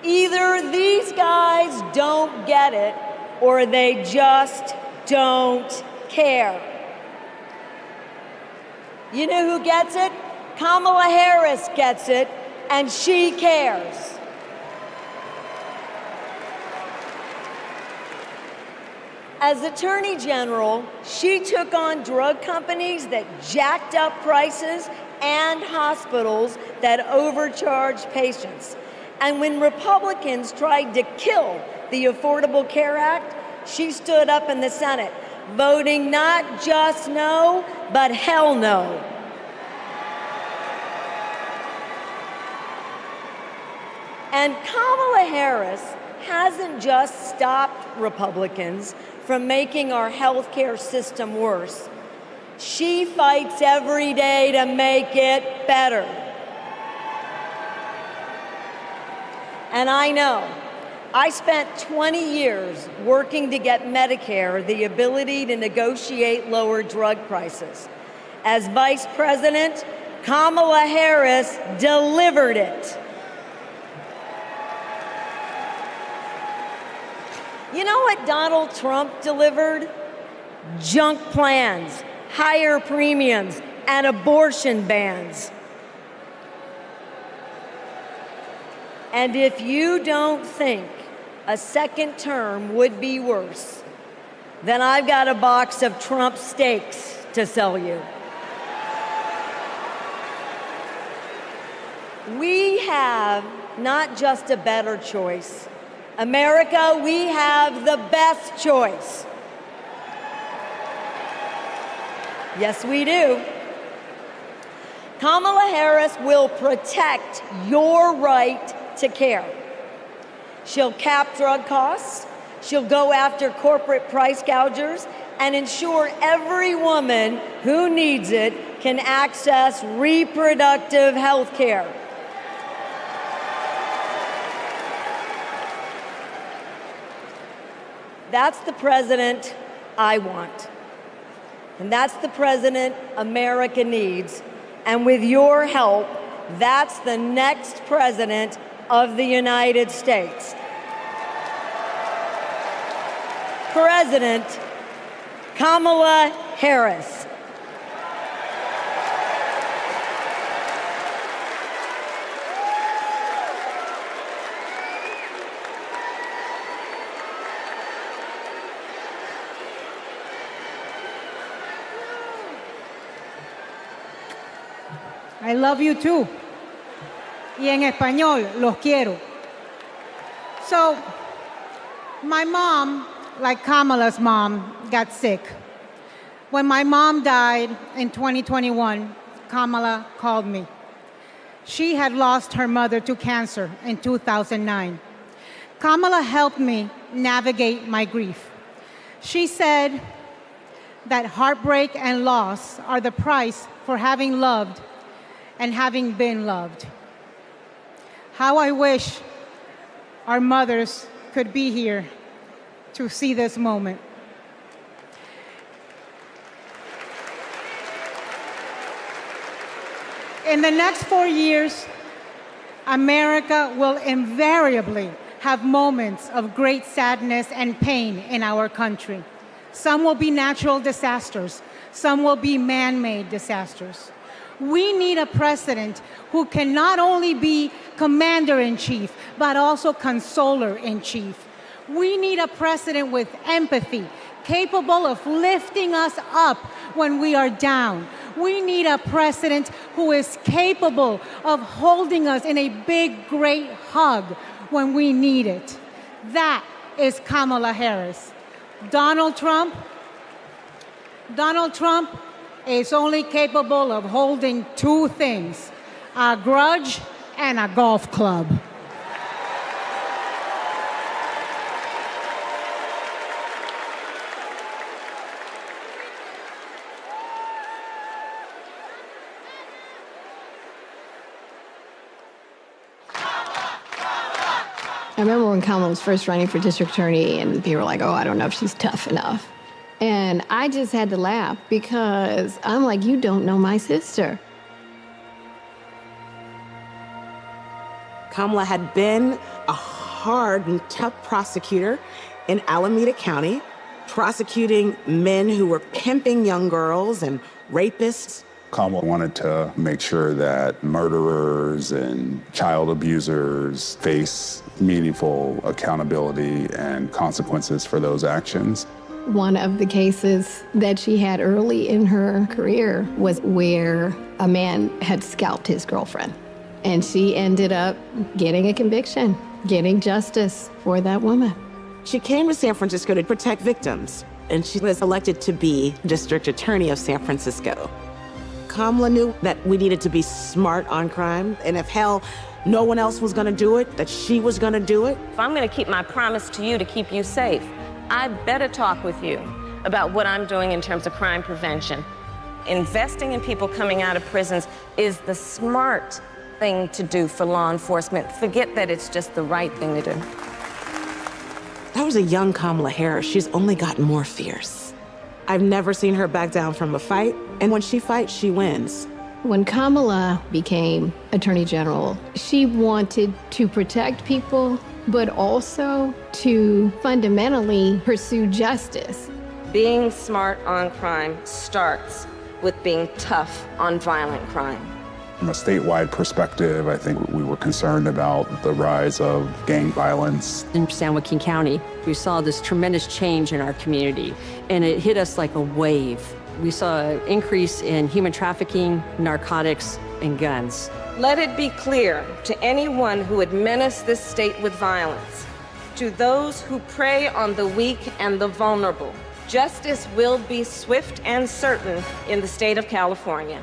Either these guys don't get it or they just don't care. You know who gets it? Kamala Harris gets it, and she cares. As Attorney General, she took on drug companies that jacked up prices and hospitals that overcharged patients. And when Republicans tried to kill the Affordable Care Act, she stood up in the Senate, voting not just no, but hell no. And Kamala Harris hasn't just stopped Republicans from making our healthcare system worse. She fights every day to make it better. And I know, I spent 20 years working to get Medicare the ability to negotiate lower drug prices. As Vice President, Kamala Harris delivered it. You know what Donald Trump delivered? Junk plans, higher premiums, and abortion bans. And if you don't think a second term would be worse, then I've got a box of Trump steaks to sell you. We have not just a better choice. America, we have the best choice. Yes, we do. Kamala Harris will protect your right to care. She'll cap drug costs, she'll go after corporate price gougers, and ensure every woman who needs it can access reproductive health care. That's the president I want. And that's the president America needs. And with your help, that's the next president of the United States. President Kamala Harris. I love you too. Y en español, los quiero. So, my mom, like Kamala's mom, got sick. When my mom died in 2021, Kamala called me. She had lost her mother to cancer in 2009. Kamala helped me navigate my grief. She said that heartbreak and loss are the price for having loved and having been loved. How I wish our mothers could be here to see this moment. In the next 4 years, America will invariably have moments of great sadness and pain in our country. Some will be natural disasters. Some will be man-made disasters. We need a president who can not only be commander-in-chief, but also consoler-in-chief, We need a president with empathy, capable of lifting us up when we are down. We need a president who is capable of holding us in a big, great hug when we need it. That is Kamala Harris. Donald Trump is only capable of holding two things, a grudge and a golf club. I remember when Kamala was first running for district attorney and people were like, oh, I don't know if she's tough enough. And I just had to laugh because I'm like, you don't know my sister. Kamala had been a hard and tough prosecutor in Alameda County, prosecuting men who were pimping young girls and rapists. Kamala wanted to make sure that murderers and child abusers face meaningful accountability and consequences for those actions. One of the cases that she had early in her career was where a man had scalped his girlfriend. And she ended up getting a conviction, getting justice for that woman. She came to San Francisco to protect victims, and she was elected to be district attorney of San Francisco. Kamala knew that we needed to be smart on crime, and if hell, no one else was gonna do it, that she was gonna do it. If I'm gonna keep my promise to you to keep you safe, I better talk with you about what I'm doing in terms of crime prevention. Investing in people coming out of prisons is the smart thing to do for law enforcement. Forget that it's just the right thing to do. That was a young Kamala Harris. She's only gotten more fierce. I've never seen her back down from a fight, and when she fights, she wins. When Kamala became Attorney General, she wanted to protect people, but also to fundamentally pursue justice. Being smart on crime starts with being tough on violent crime. From a statewide perspective, I think we were concerned about the rise of gang violence. In San Joaquin County, we saw this tremendous change in our community, and it hit us like a wave. We saw an increase in human trafficking, narcotics, and guns. Let it be clear to anyone who would menace this state with violence, to those who prey on the weak and the vulnerable, justice will be swift and certain in the state of California.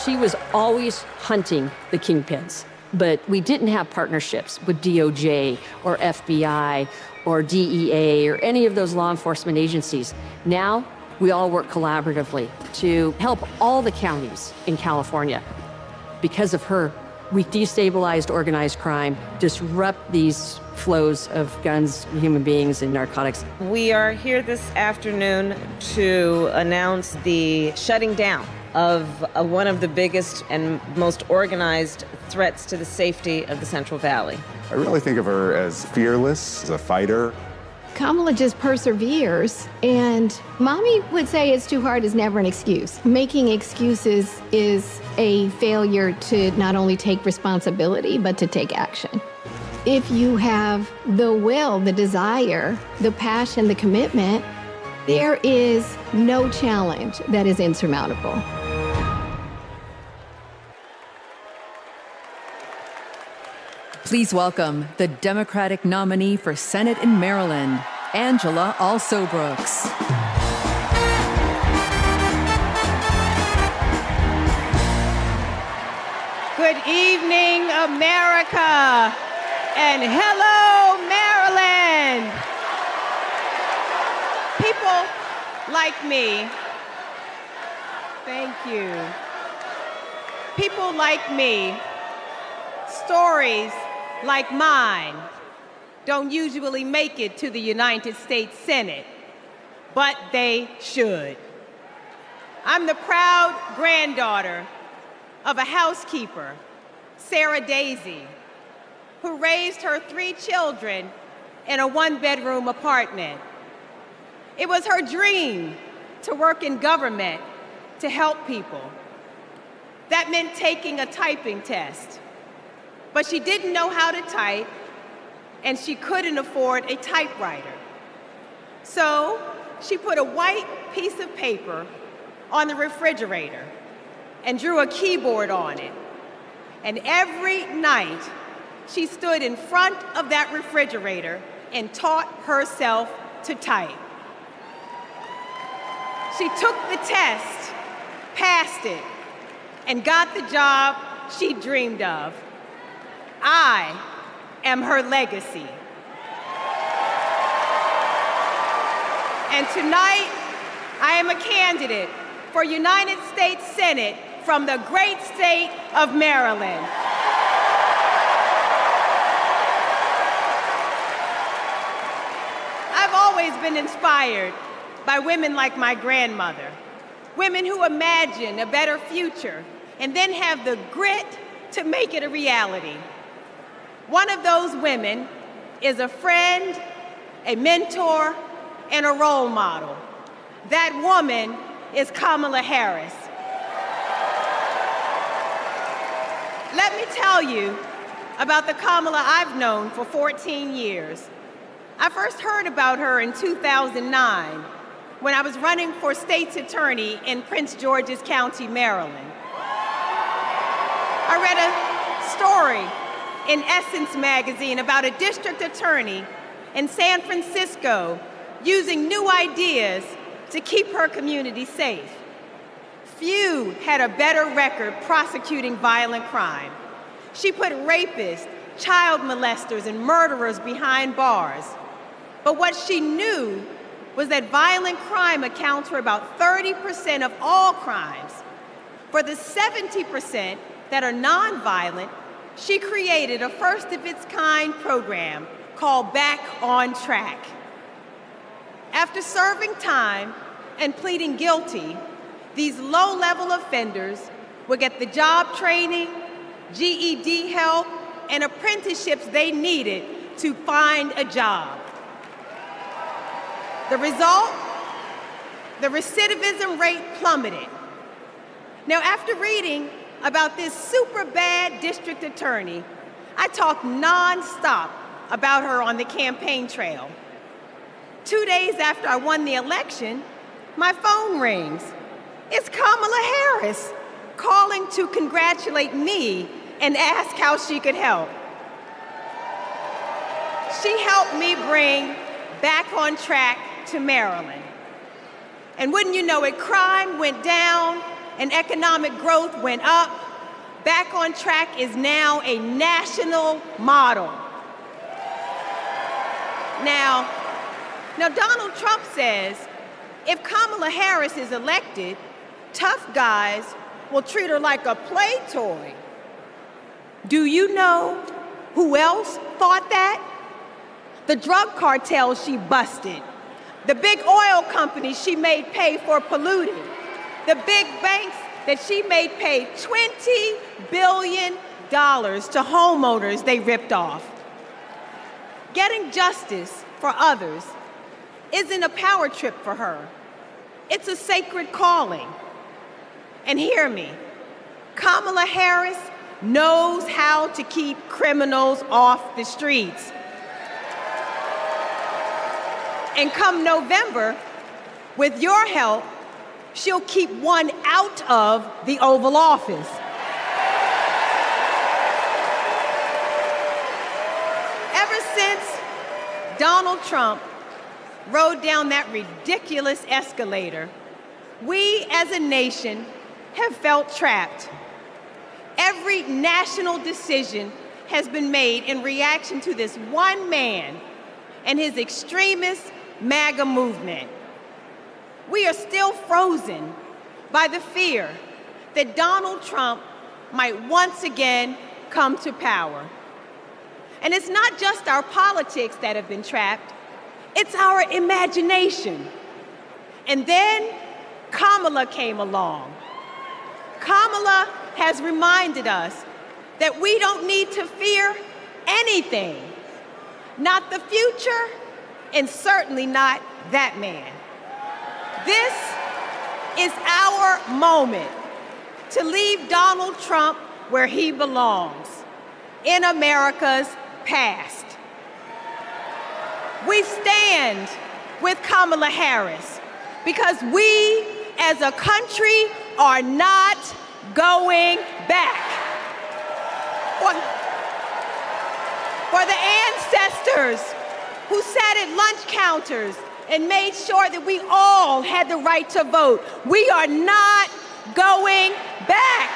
She was always hunting the kingpins, but we didn't have partnerships with DOJ or FBI or DEA or any of those law enforcement agencies. Now, we all work collaboratively to help all the counties in California. Because of her, we destabilized organized crime, disrupt these flows of guns, human beings, and narcotics. We are here this afternoon to announce the shutting down of one of the biggest and most organized threats to the safety of the Central Valley. I really think of her as fearless, as a fighter. Kamala just perseveres, and mommy would say it's too hard is never an excuse. Making excuses is a failure to not only take responsibility, but to take action. If you have the will, the desire, the passion, the commitment, there is no challenge that is insurmountable. Please welcome the Democratic nominee for Senate in Maryland, Angela Alsobrooks. Good evening, America, and hello, Maryland. People like me, thank you. People like me, stories like mine don't usually make it to the United States Senate, but they should. I'm the proud granddaughter of a housekeeper, Sarah Daisy, who raised her 3 children in a 1-bedroom apartment. It was her dream to work in government to help people. That meant taking a typing test. But she didn't know how to type, and she couldn't afford a typewriter. So she put a white piece of paper on the refrigerator and drew a keyboard on it. And every night, she stood in front of that refrigerator and taught herself to type. She took the test, passed it, and got the job she dreamed of. I am her legacy. And tonight, I am a candidate for United States Senate from the great state of Maryland. I've always been inspired by women like my grandmother, women who imagine a better future and then have the grit to make it a reality. One of those women is a friend, a mentor, and a role model. That woman is Kamala Harris. Let me tell you about the Kamala I've known for 14 years. I first heard about her in 2009 when I was running for state's attorney in Prince George's County, Maryland. I read a story in Essence magazine about a district attorney in San Francisco using new ideas to keep her community safe. Few had a better record prosecuting violent crime. She put rapists, child molesters, and murderers behind bars. But what she knew was that violent crime accounts for about 30% of all crimes. For the 70% that are nonviolent, she created a first-of-its-kind program called Back on Track. After serving time and pleading guilty, these low-level offenders would get the job training, GED help, and apprenticeships they needed to find a job. The result? The recidivism rate plummeted. Now, after reading about this super bad district attorney, I talked nonstop about her on the campaign trail. 2 days after I won the election, my phone rings. It's Kamala Harris calling to congratulate me and ask how she could help. She helped me bring Back on Track to Maryland. And wouldn't you know it, crime went down and economic growth went up. Back on Track is now a national model. Now, Donald Trump says if Kamala Harris is elected, tough guys will treat her like a play toy. Do you know who else thought that? The drug cartels she busted, the big oil companies she made pay for polluting, the big banks that she made pay $20 billion to homeowners they ripped off. Getting justice for others isn't a power trip for her. It's a sacred calling. And hear me, Kamala Harris knows how to keep criminals off the streets. And come November, with your help, she'll keep one out of the Oval Office. Ever since Donald Trump rode down that ridiculous escalator, we as a nation have felt trapped. Every national decision has been made in reaction to this one man and his extremist MAGA movement. We are still frozen by the fear that Donald Trump might once again come to power. And it's not just our politics that have been trapped, it's our imagination. And then Kamala came along. Kamala has reminded us that we don't need to fear anything, not the future, and certainly not that man. This is our moment to leave Donald Trump where he belongs, in America's past. We stand with Kamala Harris because we as a country are not going back. For the ancestors who sat at lunch counters and made sure that we all had the right to vote, we are not going back.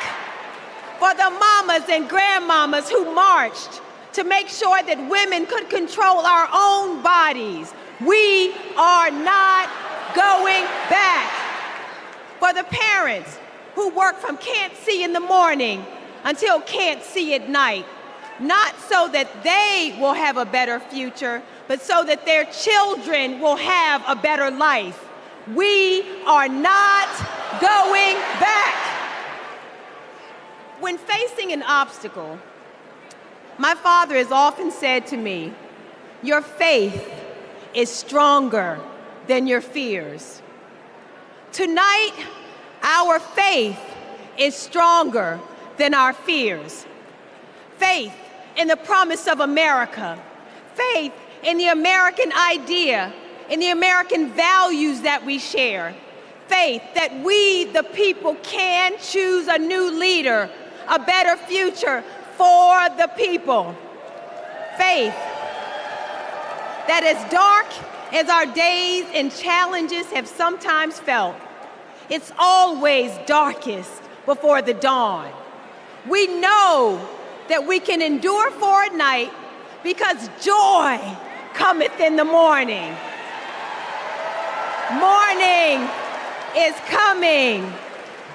For the mamas and grandmamas who marched to make sure that women could control our own bodies, we are not going back. For the parents who work from can't see in the morning until can't see at night, not so that they will have a better future, but so that their children will have a better life. We are not going back. When facing an obstacle, my father has often said to me, your faith is stronger than your fears. Tonight, our faith is stronger than our fears. Faith in the promise of America. Faith in the American idea, in the American values that we share. Faith that we, the people, can choose a new leader, a better future for the people. Faith that as dark as our days and challenges have sometimes felt, it's always darkest before the dawn. We know that we can endure for a night because joy cometh in the morning. Morning is coming.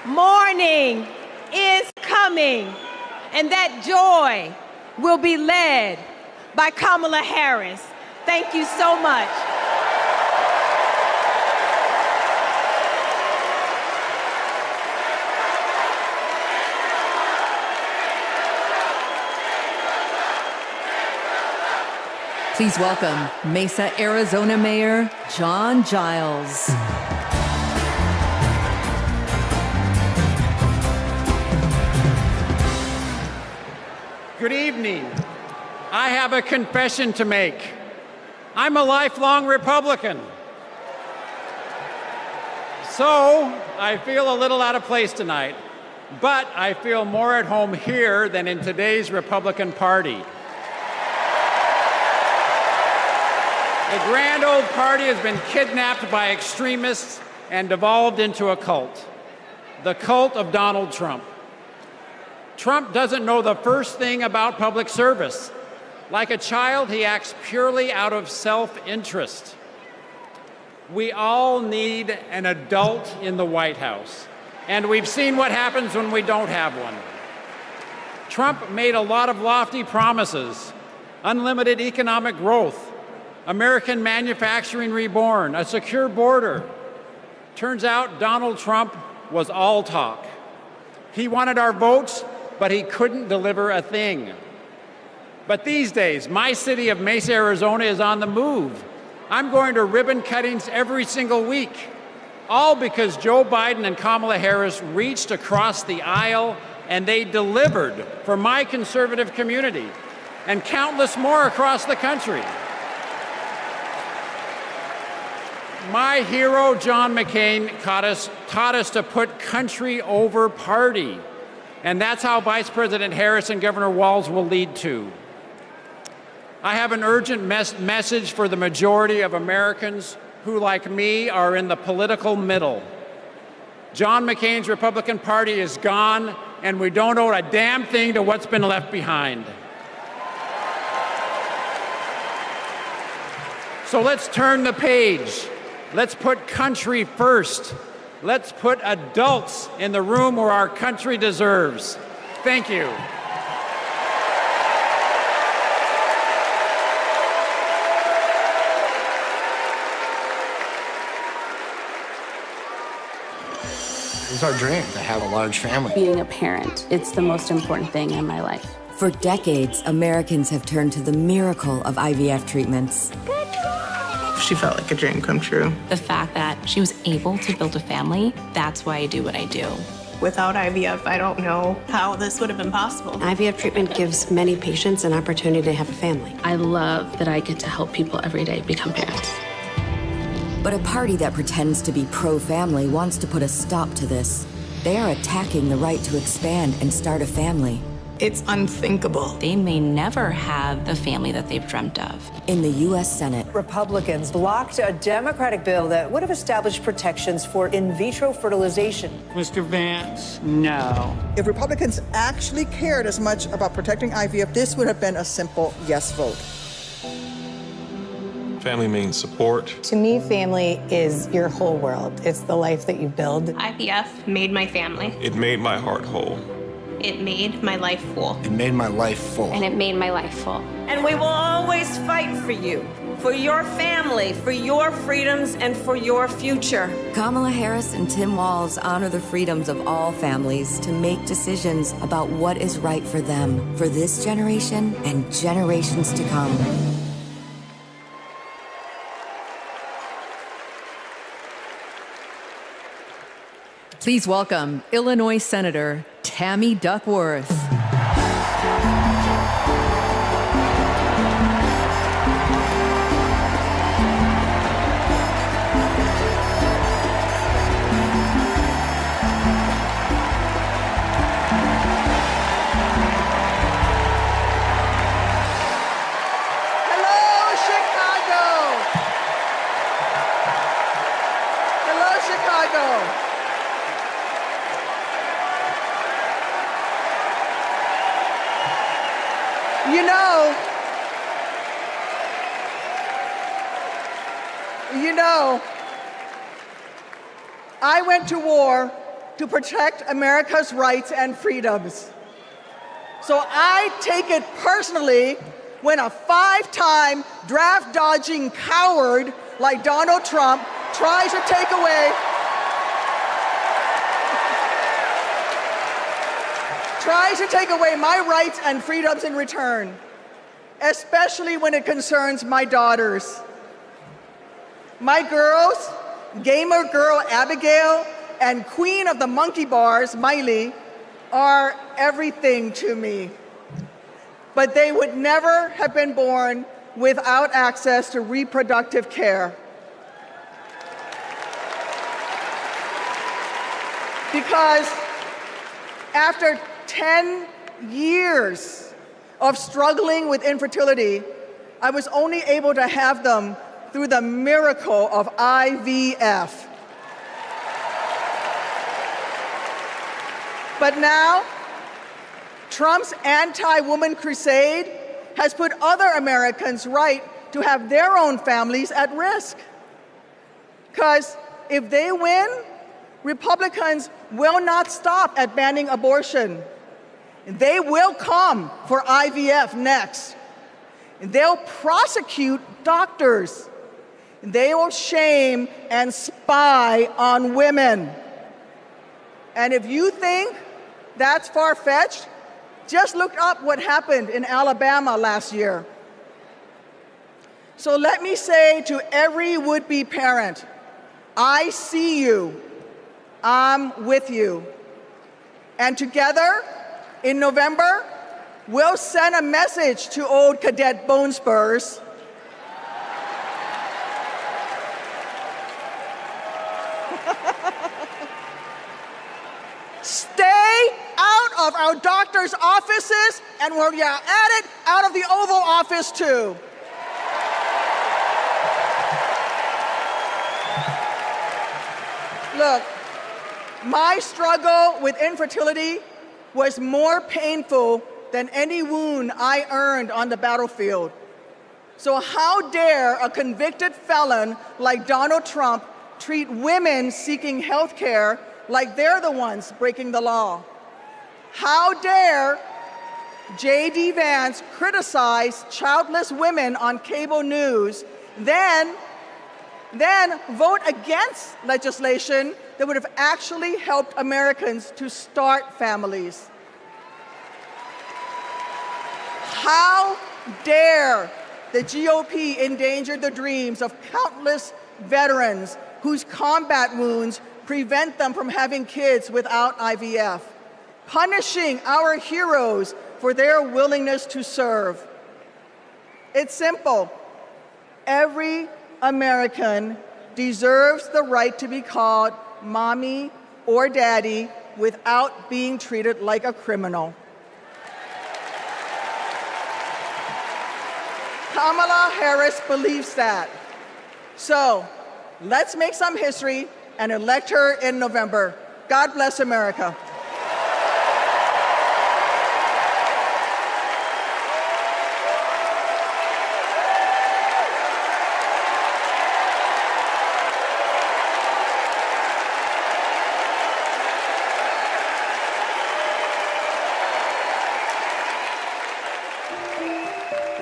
Morning is coming. And that joy will be led by Kamala Harris. Thank you so much. Please welcome Mesa, Arizona Mayor John Giles. Good evening. I have a confession to make. I'm a lifelong Republican. So I feel a little out of place tonight, but I feel more at home here than in today's Republican Party. The grand old party has been kidnapped by extremists and devolved into a cult, the cult of Donald Trump. Trump doesn't know the first thing about public service. Like a child, he acts purely out of self-interest. We all need an adult in the White House, and we've seen what happens when we don't have one. Trump made a lot of lofty promises: unlimited economic growth, American manufacturing reborn, a secure border. Turns out Donald Trump was all talk. He wanted our votes, but he couldn't deliver a thing. But these days, my city of Mesa, Arizona is on the move. I'm going to ribbon cuttings every single week, all because Joe Biden and Kamala Harris reached across the aisle and they delivered for my conservative community and countless more across the country. My hero, John McCain, taught us to put country over party. And that's how Vice President Harris and Governor Walz will lead too. I have an urgent message for the majority of Americans who, like me, are in the political middle. John McCain's Republican Party is gone, and we don't owe a damn thing to what's been left behind. So let's turn the page. Let's put country first. Let's put adults in the room where our country deserves. Thank you. It's our dream to have a large family. Being a parent, it's the most important thing in my life. For decades, Americans have turned to the miracle of IVF treatments. She felt like a dream come true. The fact that she was able to build a family, that's why I do what I do. Without IVF, I don't know how this would have been possible. IVF treatment gives many patients an opportunity to have a family. I love that I get to help people every day become parents. But a party that pretends to be pro-family wants to put a stop to this. They are attacking the right to expand and start a family. It's unthinkable. They may never have the family that they've dreamt of. In the U.S. Senate, Republicans blocked a Democratic bill that would have established protections for in vitro fertilization. Mr. Vance, no. If Republicans actually cared as much about protecting IVF, this would have been a simple yes vote. Family means support. To me, family is your whole world. It's the life that you build. IVF made my family. It made my heart whole. It made my life full. It made my life full. And it made my life full. And we will always fight for you, for your family, for your freedoms, and for your future. Kamala Harris and Tim Walz honor the freedoms of all families to make decisions about what is right for them, for this generation and generations to come. Please welcome Illinois Senator Tammy Duckworth. I went to war to protect America's rights and freedoms. So I take it personally when a 5-time draft-dodging coward like Donald Trump tries to take away my rights and freedoms in return, especially when it concerns my daughters. My girls, gamer girl Abigail and queen of the monkey bars, Miley, are everything to me. But they would never have been born without access to reproductive care. Because after 10 years of struggling with infertility, I was only able to have them through the miracle of IVF. But now, Trump's anti-woman crusade has put other Americans' right to have their own families at risk. Because if they win, Republicans will not stop at banning abortion. They will come for IVF next. They'll prosecute doctors. They will shame and spy on women. And if you think that's far-fetched, just look up what happened in Alabama last year. So let me say to every would-be parent, I see you, I'm with you. And together, in November, we'll send a message to old Cadet Bone Spurs. Stay out of our doctors' offices, and where you're at it, out of the Oval Office too. Look, my struggle with infertility was more painful than any wound I earned on the battlefield. So how dare a convicted felon like Donald Trump treat women seeking health care like they're the ones breaking the law? How dare J.D. Vance criticize childless women on cable news, then vote against legislation that would have actually helped Americans to start families? How dare the GOP endanger the dreams of countless veterans whose combat wounds prevent them from having kids without IVF, punishing our heroes for their willingness to serve. It's simple. Every American deserves the right to be called mommy or daddy without being treated like a criminal. Kamala Harris believes that. So let's make some history and elect her in November. God bless America.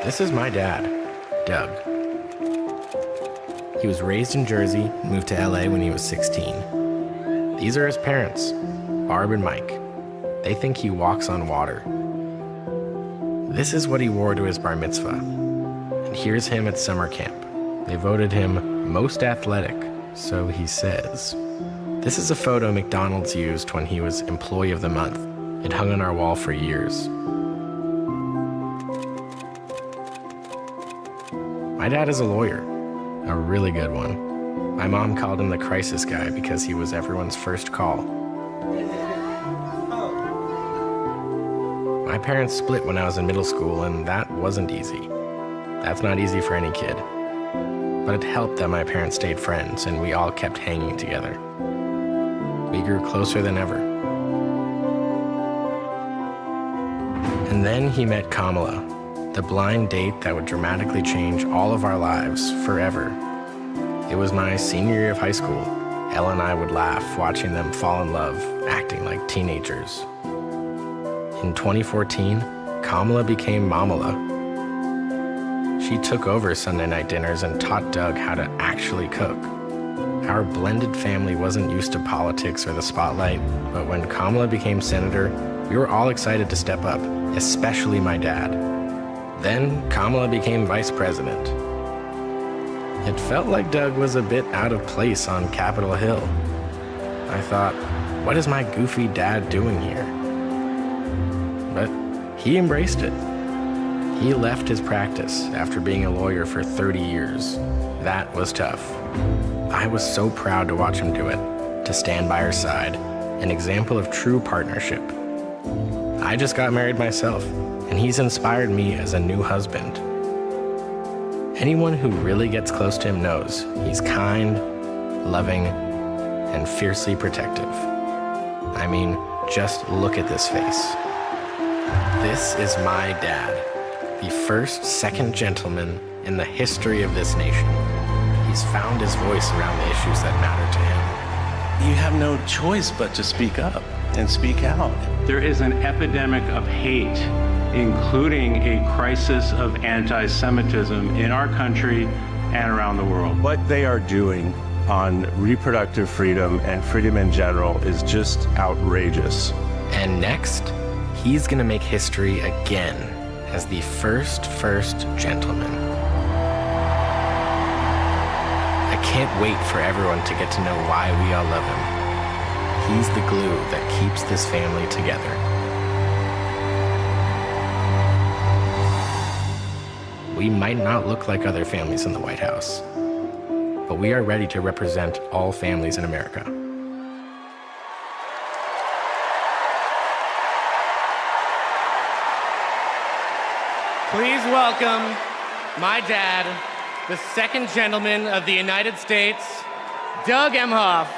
This is my dad, Doug. He was raised in Jersey and moved to LA when he was 16. These are his parents, Barb and Mike. They think he walks on water. This is what he wore to his bar mitzvah. And here's him at summer camp. They voted him most athletic, so he says. This is a photo McDonald's used when he was Employee of the Month. It hung on our wall for years. My dad is a lawyer, a really good one. My mom called him the crisis guy because he was everyone's first call. My parents split when I was in middle school, and that wasn't easy. That's not easy for any kid. But it helped that my parents stayed friends, and we all kept hanging together. We grew closer than ever. And then he met Kamala, the blind date that would dramatically change all of our lives forever. It was my senior year of high school. Ella and I would laugh watching them fall in love, acting like teenagers. In 2014, Kamala became Mamala. She took over Sunday night dinners and taught Doug how to actually cook. Our blended family wasn't used to politics or the spotlight, but when Kamala became senator, we were all excited to step up, especially my dad. Then Kamala became vice president. It felt like Doug was a bit out of place on Capitol Hill. I thought, what is my goofy dad doing here? But he embraced it. He left his practice after being a lawyer for 30 years. That was tough. I was so proud to watch him do it, to stand by her side, an example of true partnership. I just got married myself, and he's inspired me as a new husband. Anyone who really gets close to him knows he's kind, loving, and fiercely protective. I mean, just look at this face. This is my dad, the first second gentleman in the history of this nation. He's found his voice around the issues that matter to him. You have no choice but to speak up and speak out. There is an epidemic of hate, including a crisis of anti-Semitism in our country and around the world. What they are doing on reproductive freedom and freedom in general is just outrageous. And next, he's gonna make history again as the first gentleman. I can't wait for everyone to get to know why we all love him. He's the glue that keeps this family together. We might not look like other families in the White House, but we are ready to represent all families in America. Please welcome my dad, the second gentleman of the United States, Doug Emhoff.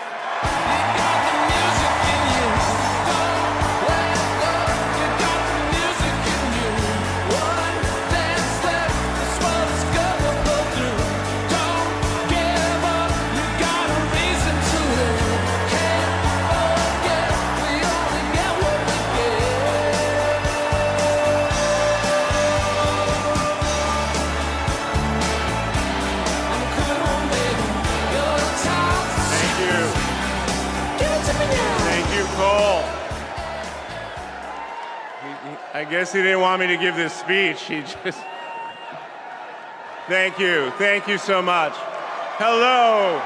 I guess he didn't want me to give this speech. He just... Thank you so much. Hello.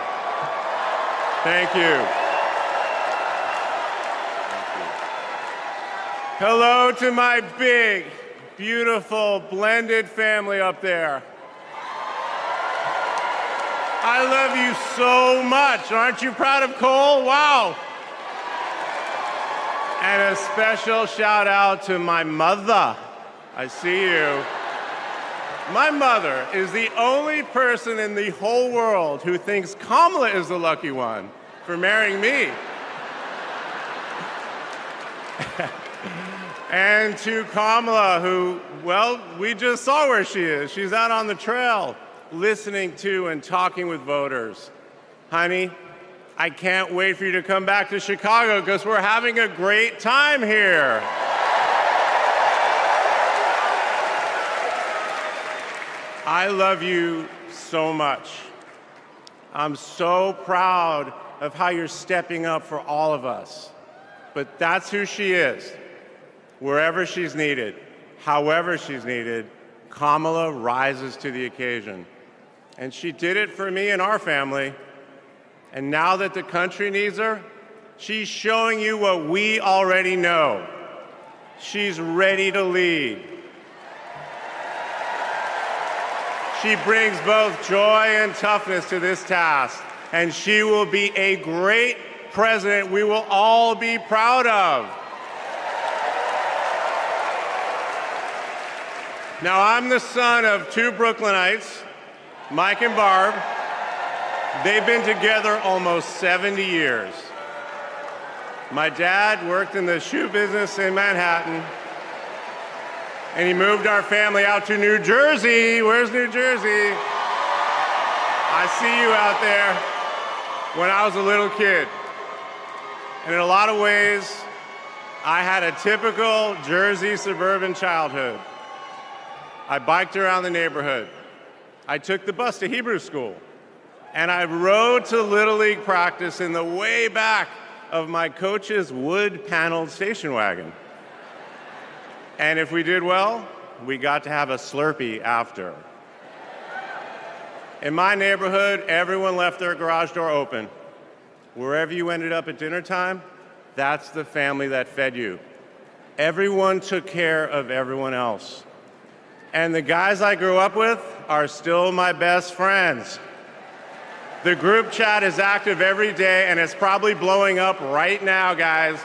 Thank you. Hello to my big, beautiful, blended family up there. I love you so much. Aren't you proud of Cole? Wow. And a special shout out to my mother. I see you. My mother is the only person in the whole world who thinks Kamala is the lucky one for marrying me. And to Kamala, who, well, we just saw where she is. She's out on the trail listening to and talking with voters. Honey, I can't wait for you to come back to Chicago because we're having a great time here. I love you so much. I'm so proud of how you're stepping up for all of us. But that's who she is. Wherever she's needed, however she's needed, Kamala rises to the occasion. And she did it for me and our family. And now that the country needs her, she's showing you what we already know. She's ready to lead. She brings both joy and toughness to this task, and she will be a great president we will all be proud of. Now, I'm the son of two Brooklynites, Mike and Barb. They've been together almost 70 years. My dad worked in the shoe business in Manhattan, and he moved our family out to New Jersey. Where's New Jersey? I see you out there. When I was a little kid. And in a lot of ways, I had a typical Jersey suburban childhood. I biked around the neighborhood. I took the bus to Hebrew school. And I rode to Little League practice in the way back of my coach's wood-paneled station wagon. And if we did well, we got to have a Slurpee after. In my neighborhood, everyone left their garage door open. Wherever you ended up at dinner time, that's the family that fed you. Everyone took care of everyone else. And the guys I grew up with are still my best friends. The group chat is active every day, and it's probably blowing up right now, guys.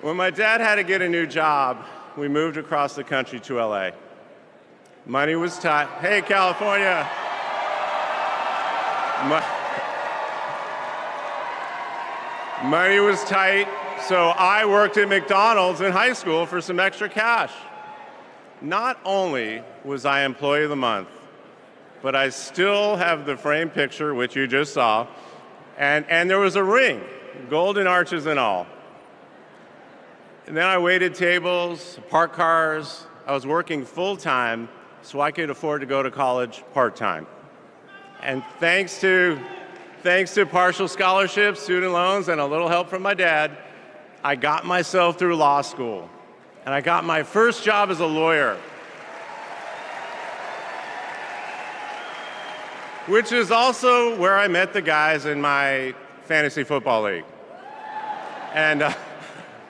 When my dad had to get a new job, we moved across the country to LA. Money was tight. Hey, California. Money was tight, so I worked at McDonald's in high school for some extra cash. Not only was I Employee of the Month, but I still have the framed picture, which you just saw, and there was a ring, golden arches and all. And then I waited tables, parked cars. I was working full-time so I could afford to go to college part-time. And thanks to partial scholarships, student loans, and a little help from my dad, I got myself through law school. And I got my first job as a lawyer, which is also where I met the guys in my fantasy football league. And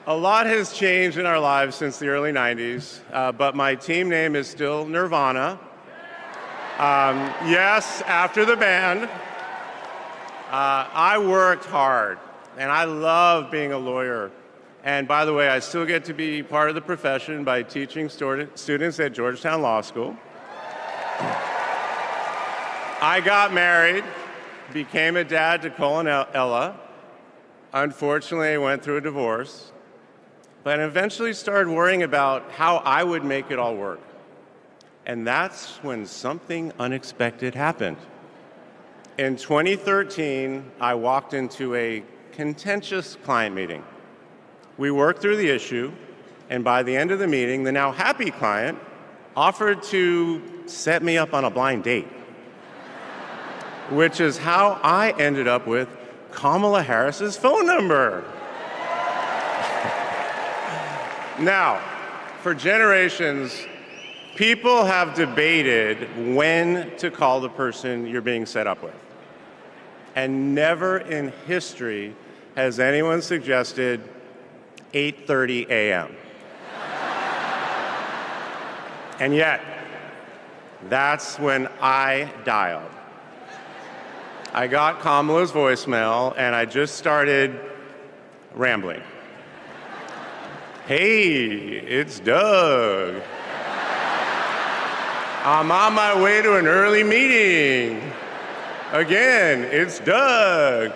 a lot has changed in our lives since the early 90s, but my team name is still Nirvana. Yes, after the band. I worked hard, and I love being a lawyer. And by the way, I still get to be part of the profession by teaching students at Georgetown Law School. I got married, became a dad to Cole and Ella. Unfortunately, I went through a divorce, but eventually started worrying about how I would make it all work. And that's when something unexpected happened. In 2013, I walked into a contentious client meeting. We worked through the issue, and by the end of the meeting, the now happy client offered to set me up on a blind date, which is how I ended up with Kamala Harris's phone number. Now, for generations, people have debated when to call the person you're being set up with. and never in history has anyone suggested 8:30 a.m. And yet, that's when I dialed. I got Kamala's voicemail, and I just started rambling. Hey, it's Doug. I'm on my way to an early meeting. Again, it's Doug.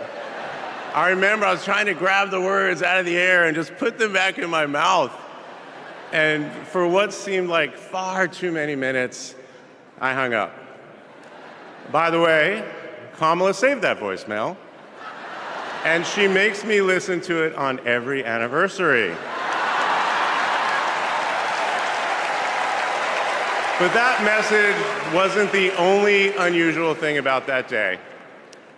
I remember I was trying to grab the words out of the air and just put them back in my mouth. And for what seemed like far too many minutes, I hung up. By the way, Kamala saved that voicemail, and she makes me listen to it on every anniversary. But that message wasn't the only unusual thing about that day.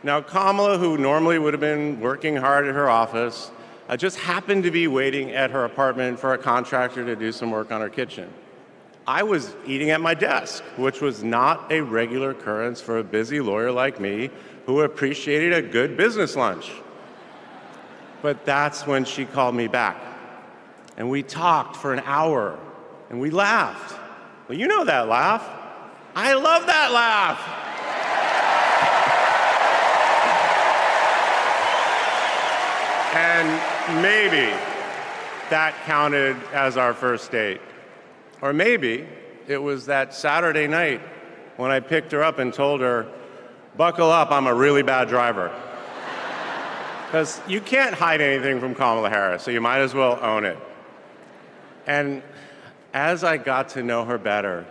Now, Kamala, who normally would have been working hard at her office, just happened to be waiting at her apartment for a contractor to do some work on her kitchen. I was eating at my desk, which was not a regular occurrence for a busy lawyer like me who appreciated a good business lunch. But that's when she called me back. And we talked for an hour, and we laughed. Well, you know that laugh. I love that laugh. And maybe that counted as our first date. Or maybe it was that Saturday night when I picked her up and told her, buckle up, I'm a really bad driver. Because you can't hide anything from Kamala Harris, so you might as well own it. And as I got to know her better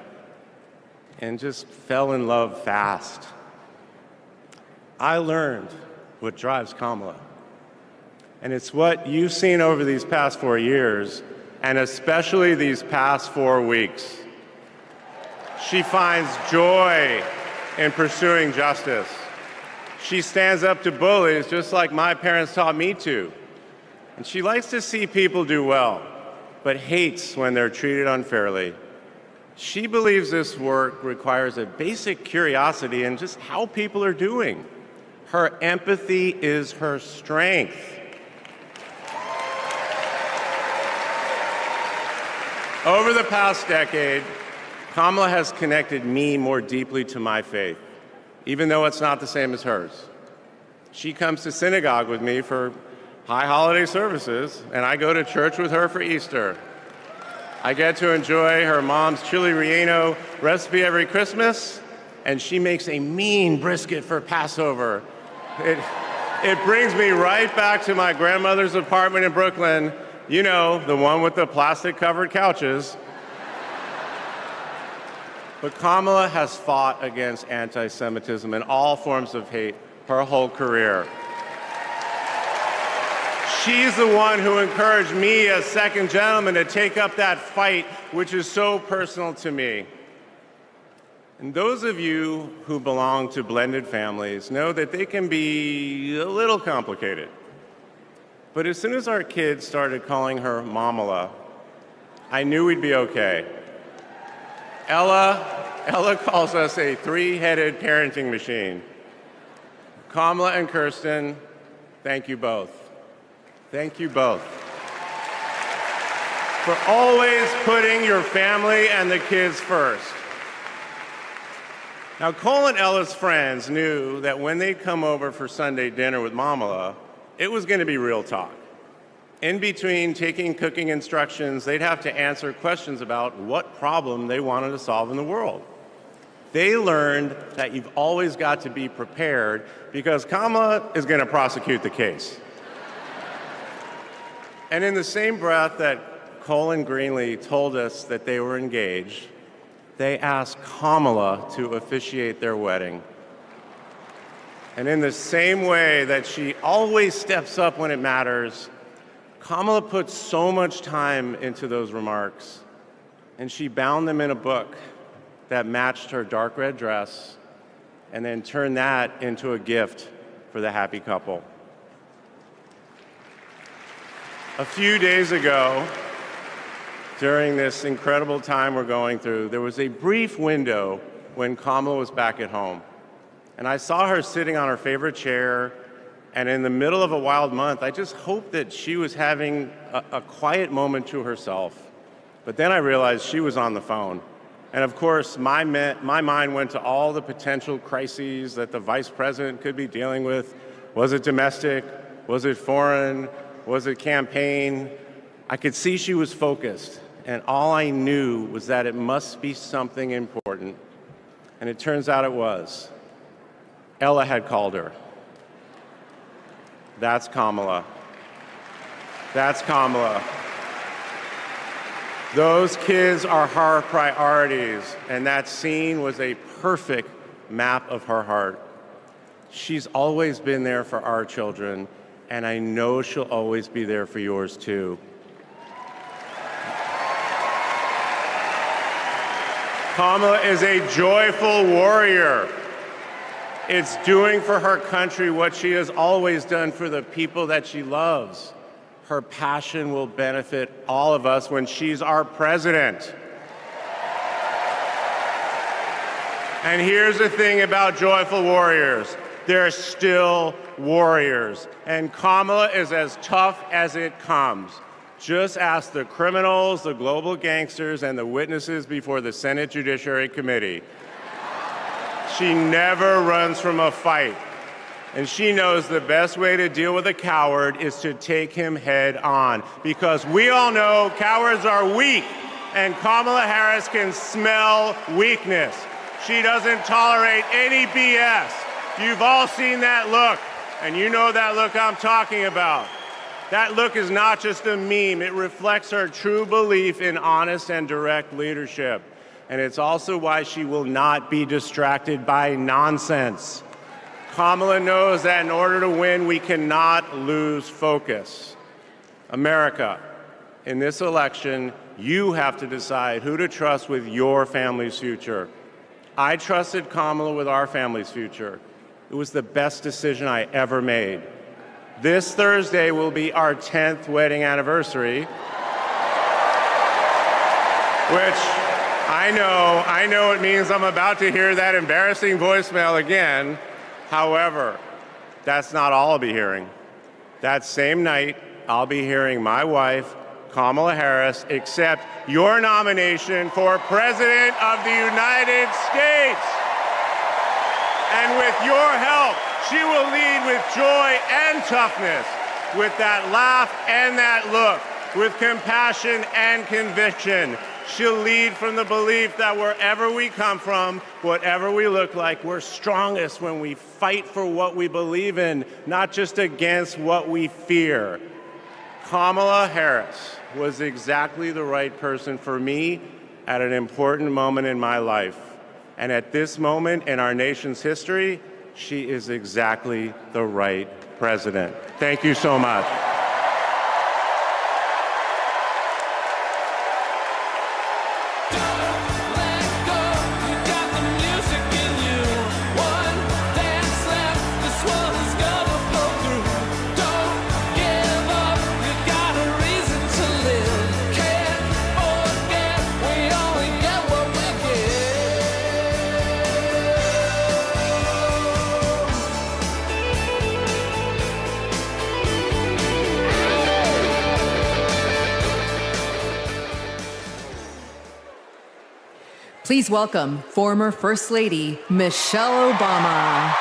and just fell in love fast, I learned what drives Kamala. And it's what you've seen over these past 4 years, and especially these past 4 weeks. She finds joy in pursuing justice. She stands up to bullies just like my parents taught me to. And she likes to see people do well, but hates when they're treated unfairly. She believes this work requires a basic curiosity in just how people are doing. Her empathy is her strength. Over the past decade, Kamala has connected me more deeply to my faith, even though it's not the same as hers. She comes to synagogue with me for high holiday services, and I go to church with her for Easter. I get to enjoy her mom's chili relleno recipe every Christmas, and she makes a mean brisket for Passover. It brings me right back to my grandmother's apartment in Brooklyn. You know, the one with the plastic-covered couches. But Kamala has fought against anti-Semitism and all forms of hate her whole career. She's the one who encouraged me as second gentleman to take up that fight, which is so personal to me. And those of you who belong to blended families know that they can be a little complicated. But as soon as our kids started calling her Mamala, I knew we'd be okay. Ella calls us a three-headed parenting machine. Kamala and Kirsten, thank you both. Thank you both for always putting your family and the kids first. Now, Cole and Ella's friends knew that when they'd come over for Sunday dinner with Mamala, it was going to be real talk. In between taking cooking instructions, they'd have to answer questions about what problem they wanted to solve in the world. They learned that you've always got to be prepared because Kamala is going to prosecute the case. And in the same breath that Cole and Greenlee told us that they were engaged, they asked Kamala to officiate their wedding. And in the same way that she always steps up when it matters, Kamala put so much time into those remarks, and she bound them in a book that matched her dark red dress, and then turned that into a gift for the happy couple. A few days ago, during this incredible time we're going through, there was a brief window when Kamala was back at home. And I saw her sitting on her favorite chair, and in the middle of a wild month, I just hoped that she was having a quiet moment to herself. But then I realized she was on the phone. And of course, my mind went to all the potential crises that the vice president could be dealing with. Was it domestic? Was it foreign? Was it campaign? I could see she was focused, and all I knew was that it must be something important. And it turns out it was. Ella had called her. That's Kamala. That's Kamala. Those kids are her priorities, and that scene was a perfect map of her heart. She's always been there for our children, and I know she'll always be there for yours too. Kamala is a joyful warrior. It's doing for her country what she has always done for the people that she loves. Her passion will benefit all of us when she's our president. And here's the thing about joyful warriors. They're still warriors. And Kamala is as tough as it comes. Just ask the criminals, the global gangsters, and the witnesses before the Senate Judiciary Committee. She never runs from a fight. And she knows the best way to deal with a coward is to take him head on. Because we all know cowards are weak, and Kamala Harris can smell weakness. She doesn't tolerate any BS. You've all seen that look, and you know that look I'm talking about. That look is not just a meme. It reflects her true belief in honest and direct leadership. And it's also why she will not be distracted by nonsense. Kamala knows that in order to win, we cannot lose focus. America, in this election, you have to decide who to trust with your family's future. I trusted Kamala with our family's future. It was the best decision I ever made. This Thursday will be our 10th wedding anniversary, which I know it means I'm about to hear that embarrassing voicemail again. However, that's not all I'll be hearing. That same night, I'll be hearing my wife, Kamala Harris, accept your nomination for President of the United States. And with your help, she will lead with joy and toughness, with that laugh and that look, with compassion and conviction. She'll lead from the belief that wherever we come from, whatever we look like, we're strongest when we fight for what we believe in, not just against what we fear. Kamala Harris was exactly the right person for me at an important moment in my life. And at this moment in our nation's history, she is exactly the right president. Thank you so much. Please welcome former First Lady Michelle Obama.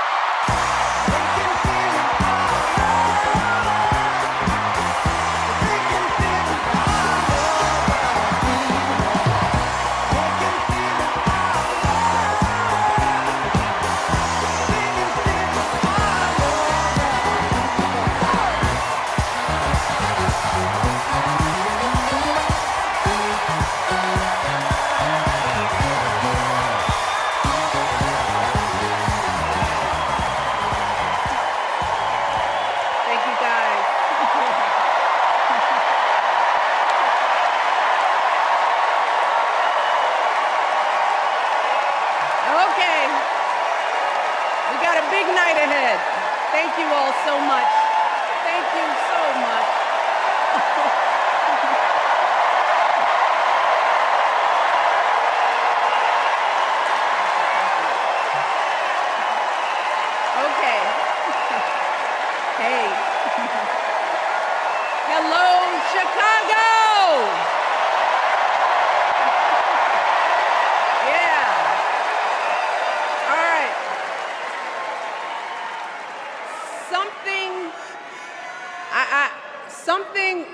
something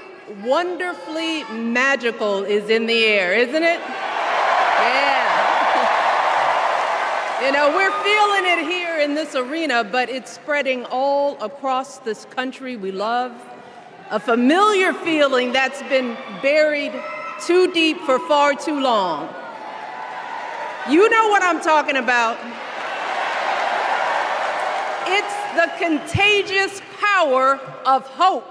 wonderfully magical is in the air, isn't it? Yeah. You know, we're feeling it here in this arena, but it's spreading all across this country we love. A familiar feeling that's been buried too deep for far too long. You know what I'm talking about. It's the contagious power of hope.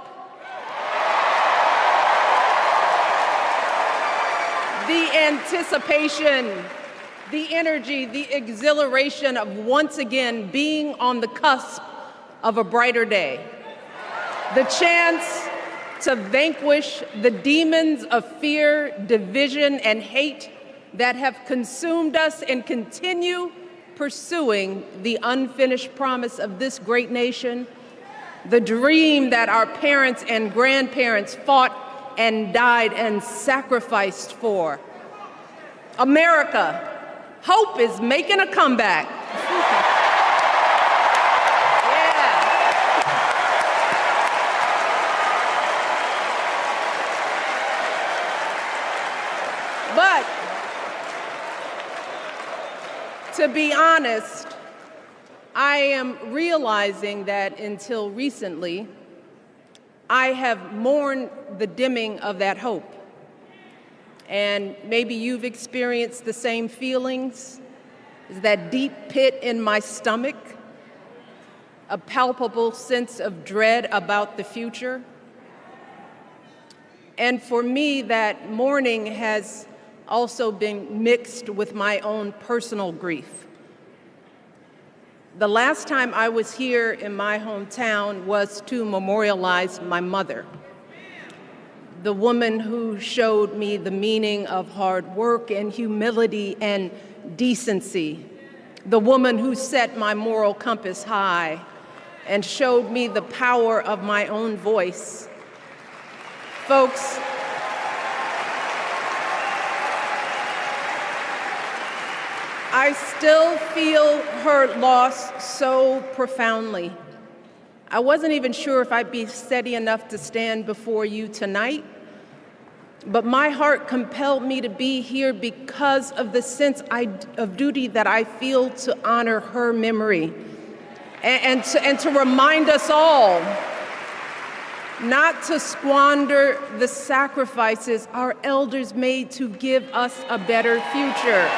The anticipation, the energy, the exhilaration of once again being on the cusp of a brighter day. The chance to vanquish the demons of fear, division, and hate that have consumed us and continue pursuing the unfinished promise of this great nation, the dream that our parents and grandparents fought and died and sacrificed for. America, hope is making a comeback. But to be honest, I am realizing that until recently, I have mourned the dimming of that hope. And maybe you've experienced the same feelings, that deep pit in my stomach, a palpable sense of dread about the future. And for me, that mourning has also been mixed with my own personal grief. The last time I was here in my hometown was to memorialize my mother, the woman who showed me the meaning of hard work and humility and decency, the woman who set my moral compass high and showed me the power of my own voice. Folks, I still feel her loss so profoundly. I wasn't even sure if I'd be steady enough to stand before you tonight, but my heart compelled me to be here because of the sense of duty that I feel to honor her memory and to remind us all not to squander the sacrifices our elders made to give us a better future.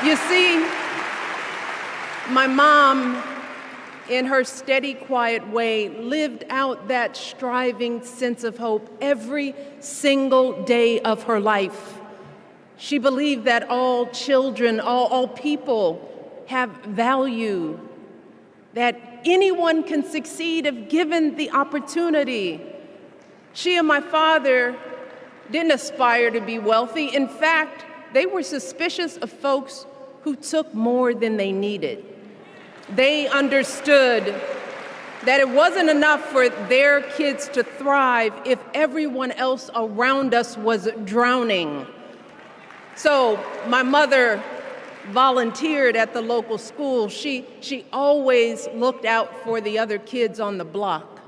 You see, my mom, in her steady, quiet way, lived out that striving sense of hope every single day of her life. She believed that all children, all people have value, that anyone can succeed if given the opportunity. She and my father didn't aspire to be wealthy. In fact, they were suspicious of folks who took more than they needed. They understood that it wasn't enough for their kids to thrive if everyone else around us was drowning. So my mother volunteered at the local school. She always looked out for the other kids on the block.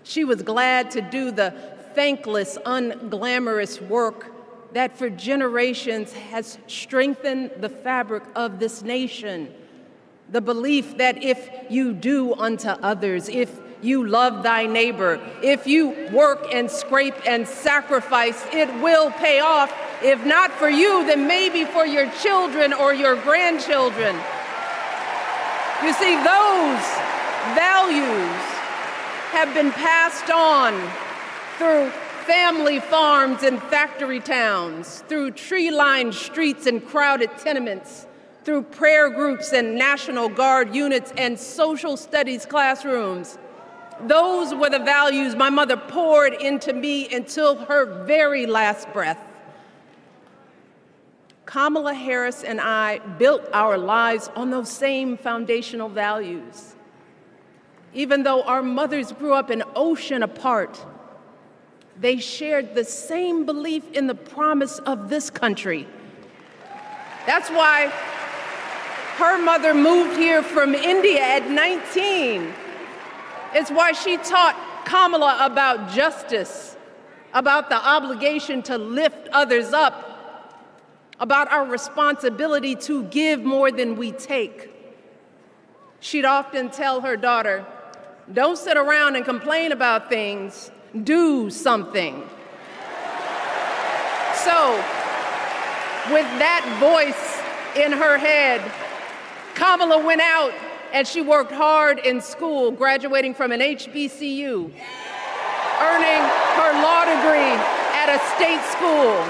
She was glad to do the thankless, unglamorous work that for generations has strengthened the fabric of this nation. The belief that if you do unto others, if you love thy neighbor, if you work and scrape and sacrifice, it will pay off. If not for you, then maybe for your children or your grandchildren. You see, those values have been passed on through family farms and factory towns, through tree-lined streets and crowded tenements, through prayer groups and National Guard units and social studies classrooms. Those were the values my mother poured into me until her very last breath. Kamala Harris and I built our lives on those same foundational values. Even though our mothers grew up an ocean apart, they shared the same belief in the promise of this country. That's why Her mother moved here from India at 19. It's why she taught Kamala about justice, about the obligation to lift others up, about our responsibility to give more than we take. She'd often tell her daughter, "Don't sit around and complain about things, do something." So, with that voice in her head, Kamala went out and she worked hard in school, graduating from an HBCU, earning her law degree at a state school.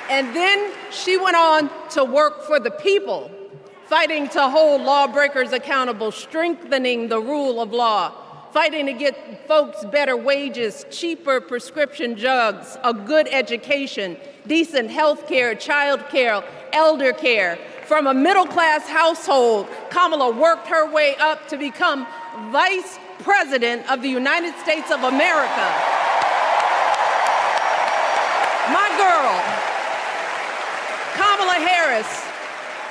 And then she went on to work for the people, fighting to hold lawbreakers accountable, strengthening the rule of law, fighting to get folks better wages, cheaper prescription drugs, a good education, decent health care, child care, elder care. From a middle-class household, Kamala worked her way up to become Vice President of the United States of America. My girl, Kamala Harris,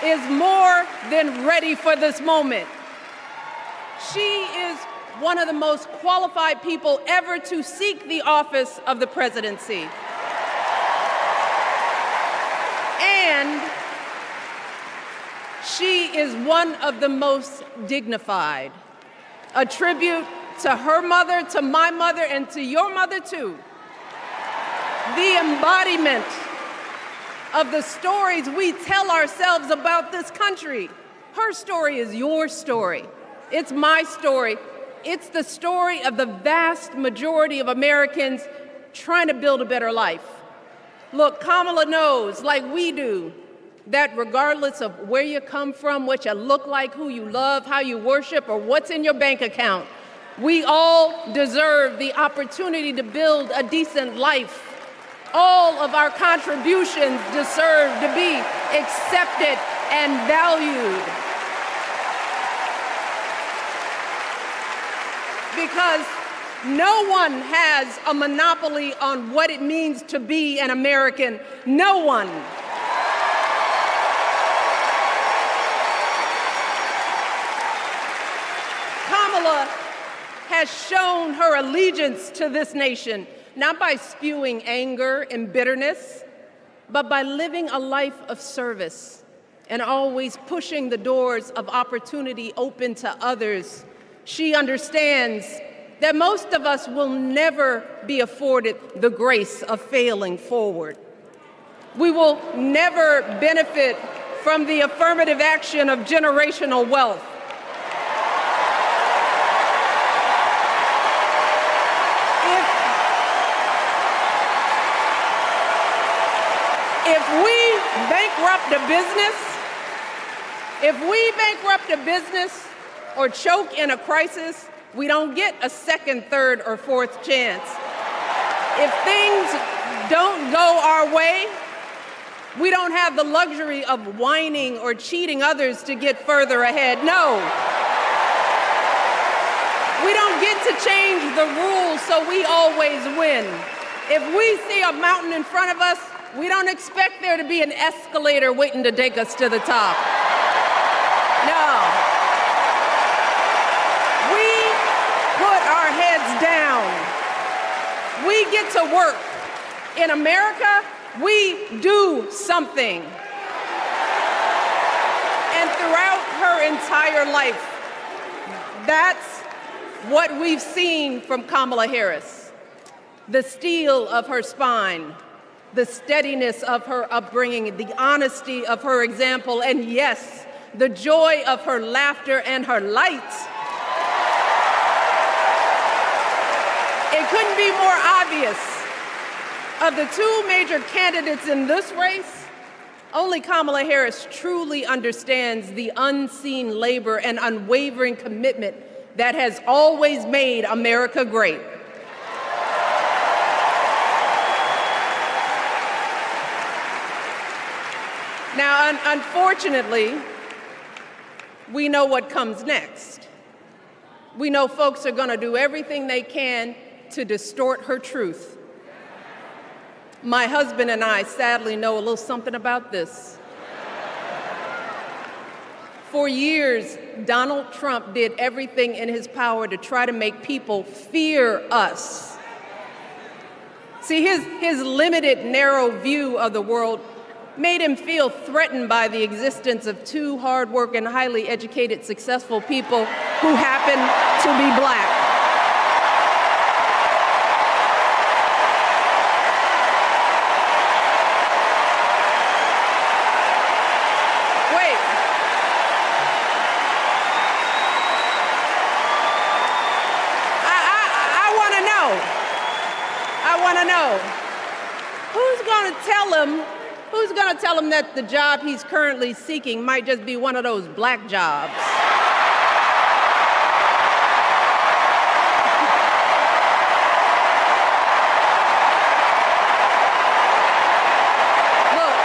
is more than ready for this moment. She is one of the most qualified people ever to seek the office of the presidency. And she is one of the most dignified. A tribute to her mother, to my mother, and to your mother too. The embodiment of the stories we tell ourselves about this country. Her story is your story. It's my story. It's the story of the vast majority of Americans trying to build a better life. Look, Kamala knows, like we do, that regardless of where you come from, what you look like, who you love, how you worship, or what's in your bank account, we all deserve the opportunity to build a decent life. All of our contributions deserve to be accepted and valued. Because no one has a monopoly on what it means to be an American. No one. Kamala has shown her allegiance to this nation, not by spewing anger and bitterness, but by living a life of service and always pushing the doors of opportunity open to others. She understands that most of us will never be afforded the grace of failing forward. We will never benefit from the affirmative action of generational wealth. If we bankrupt a business or choke in a crisis, we don't get a second, third, or fourth chance. If things don't go our way, we don't have the luxury of whining or cheating others to get further ahead. No. We don't get to change the rules so we always win. If we see a mountain in front of us, we don't expect there to be an escalator waiting to take us to the top. No. We put our heads down. We get to work. In America, we do something. And throughout her entire life, that's what we've seen from Kamala Harris. The steel of her spine, the steadiness of her upbringing, the honesty of her example, and yes, the joy of her laughter and her light. It couldn't be more obvious. Of the two major candidates in this race, only Kamala Harris truly understands the unseen labor and unwavering commitment that has always made America great. Now, unfortunately, we know what comes next. We know folks are going to do everything they can to distort her truth. My husband and I sadly know a little something about this. For years, Donald Trump did everything in his power to try to make people fear us. See, his limited, narrow view of the world made him feel threatened by the existence of two hardworking, highly educated, successful people who happen to be black. Wait. I want to know, who's going to tell him that the job he's currently seeking might just be one of those black jobs? Look,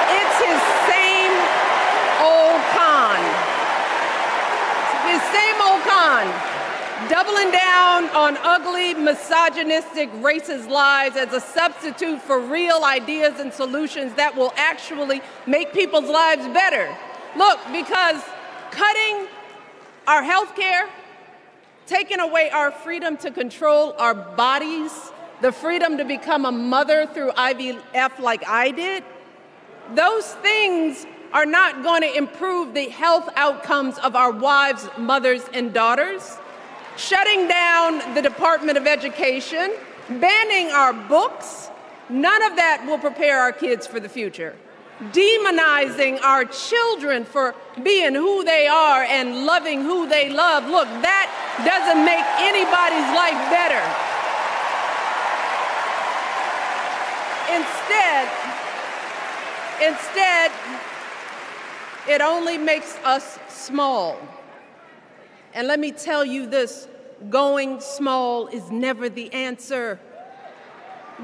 it's his same old con. His same old con. Doubling down on ugly, misogynistic, racist lies as a substitute for real ideas and solutions that will actually make people's lives better. Look, because cutting our health care, taking away our freedom to control our bodies, the freedom to become a mother through IVF like I did, those things are not going to improve the health outcomes of our wives, mothers, and daughters. Shutting down the Department of Education, banning our books, none of that will prepare our kids for the future. Demonizing our children for being who they are and loving who they love, look, that doesn't make anybody's life better. Instead, it only makes us small. And let me tell you this, going small is never the answer.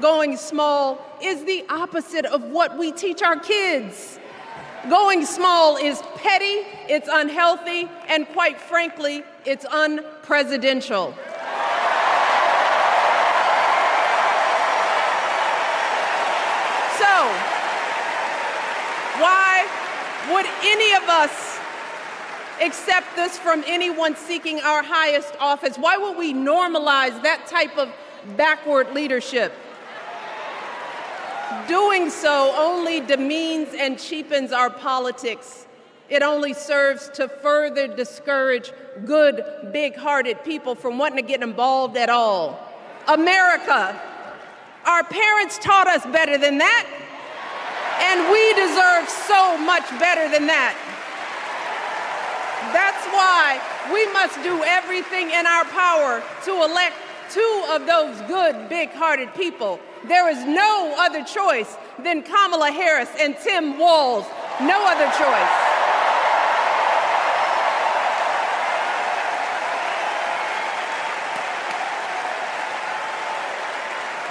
Going small is the opposite of what we teach our kids. Going small is petty, it's unhealthy, and quite frankly, it's unpresidential. So, why would any of us accept this from anyone seeking our highest office? Why would we normalize that type of backward leadership? Doing so only demeans and cheapens our politics. It only serves to further discourage good, big-hearted people from wanting to get involved at all. America, our parents taught us better than that, and we deserve so much better than that. That's why we must do everything in our power to elect two of those good, big-hearted people. There is no other choice than Kamala Harris and Tim Walz. No other choice.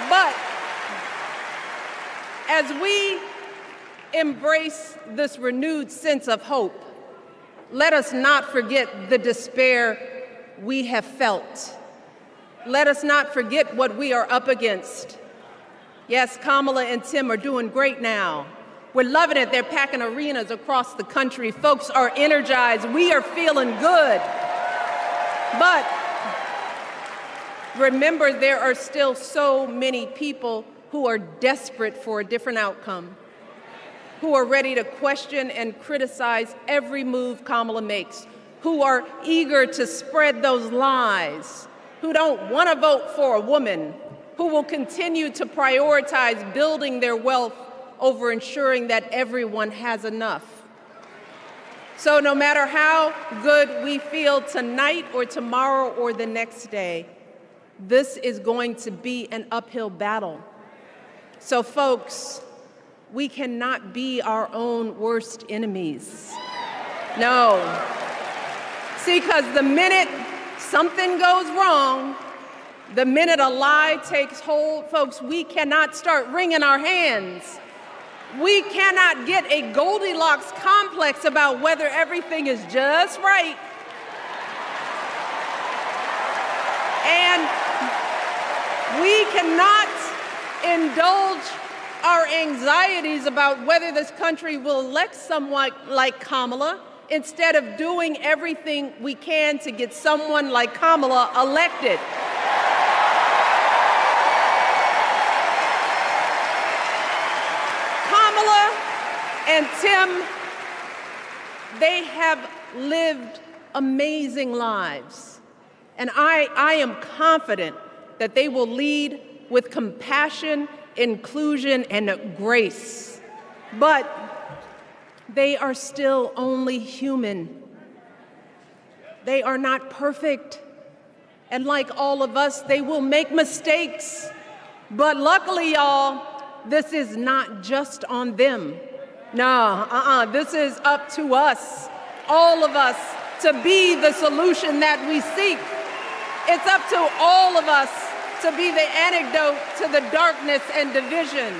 But as we embrace this renewed sense of hope, let us not forget the despair we have felt. Let us not forget what we are up against. Yes, Kamala and Tim are doing great now. We're loving it. They're packing arenas across the country. Folks are energized. We are feeling good. But remember, there are still so many people who are desperate for a different outcome, who are ready to question and criticize every move Kamala makes, who are eager to spread those lies, who don't want to vote for a woman, who will continue to prioritize building their wealth over ensuring that everyone has enough. So no matter how good we feel tonight or tomorrow or the next day, this is going to be an uphill battle. So folks, we cannot be our own worst enemies. No. See, because the minute something goes wrong, the minute a lie takes hold, folks, we cannot start wringing our hands. We cannot get a Goldilocks complex about whether everything is just right. And we cannot indulge our anxieties about whether this country will elect someone like Kamala instead of doing everything we can to get someone like Kamala elected. Kamala and Tim, they have lived amazing lives. And I am confident that they will lead with compassion, inclusion, and grace. But they are still only human. They are not perfect. And like all of us, they will make mistakes. But luckily, y'all, this is not just on them. This is up to us, all of us, to be the solution that we seek. It's up to all of us to be the antidote to the darkness and division.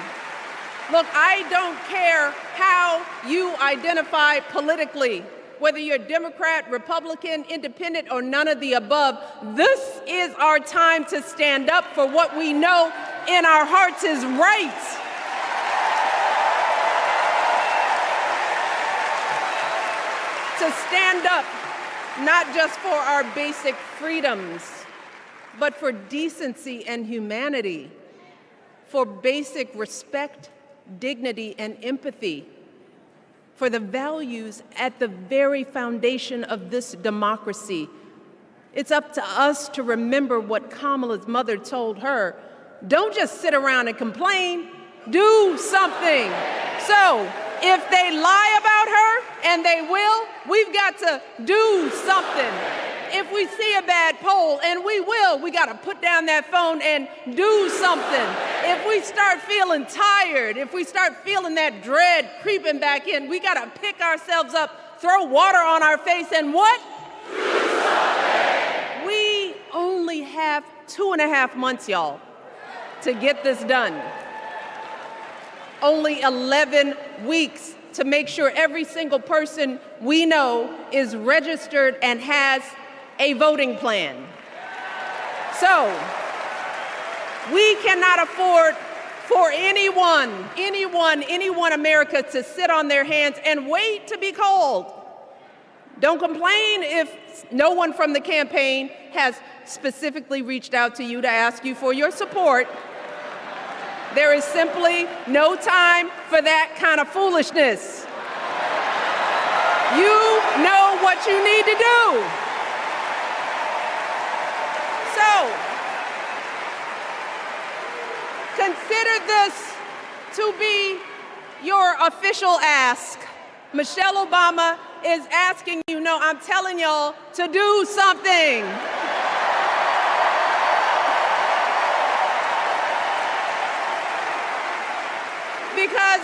Look, I don't care how you identify politically, whether you're Democrat, Republican, Independent, or none of the above. This is our time to stand up for what we know in our hearts is right. To stand up, not just for our basic freedoms, but for decency and humanity, for basic respect, dignity, and empathy, for the values at the very foundation of this democracy. It's up to us to remember what Kamala's mother told her. Don't just sit around and complain, do something. So, if they lie about her, and they will, we've got to do something. If we see a bad poll, and we will, we got to put down that phone and do something. If we start feeling tired, if we start feeling that dread creeping back in, we got to pick ourselves up, throw water on our face, and what? We only have 2.5 months, y'all, to get this done. Only 11 weeks to make sure every single person we know is registered and has a voting plan. So, we cannot afford for anyone America to sit on their hands and wait to be called. Don't complain if no one from the campaign has specifically reached out to you to ask you for your support. There is simply no time for that kind of foolishness. You know what you need to do. So, consider this to be your official ask. Michelle Obama is asking you, no, I'm telling y'all to do something. Because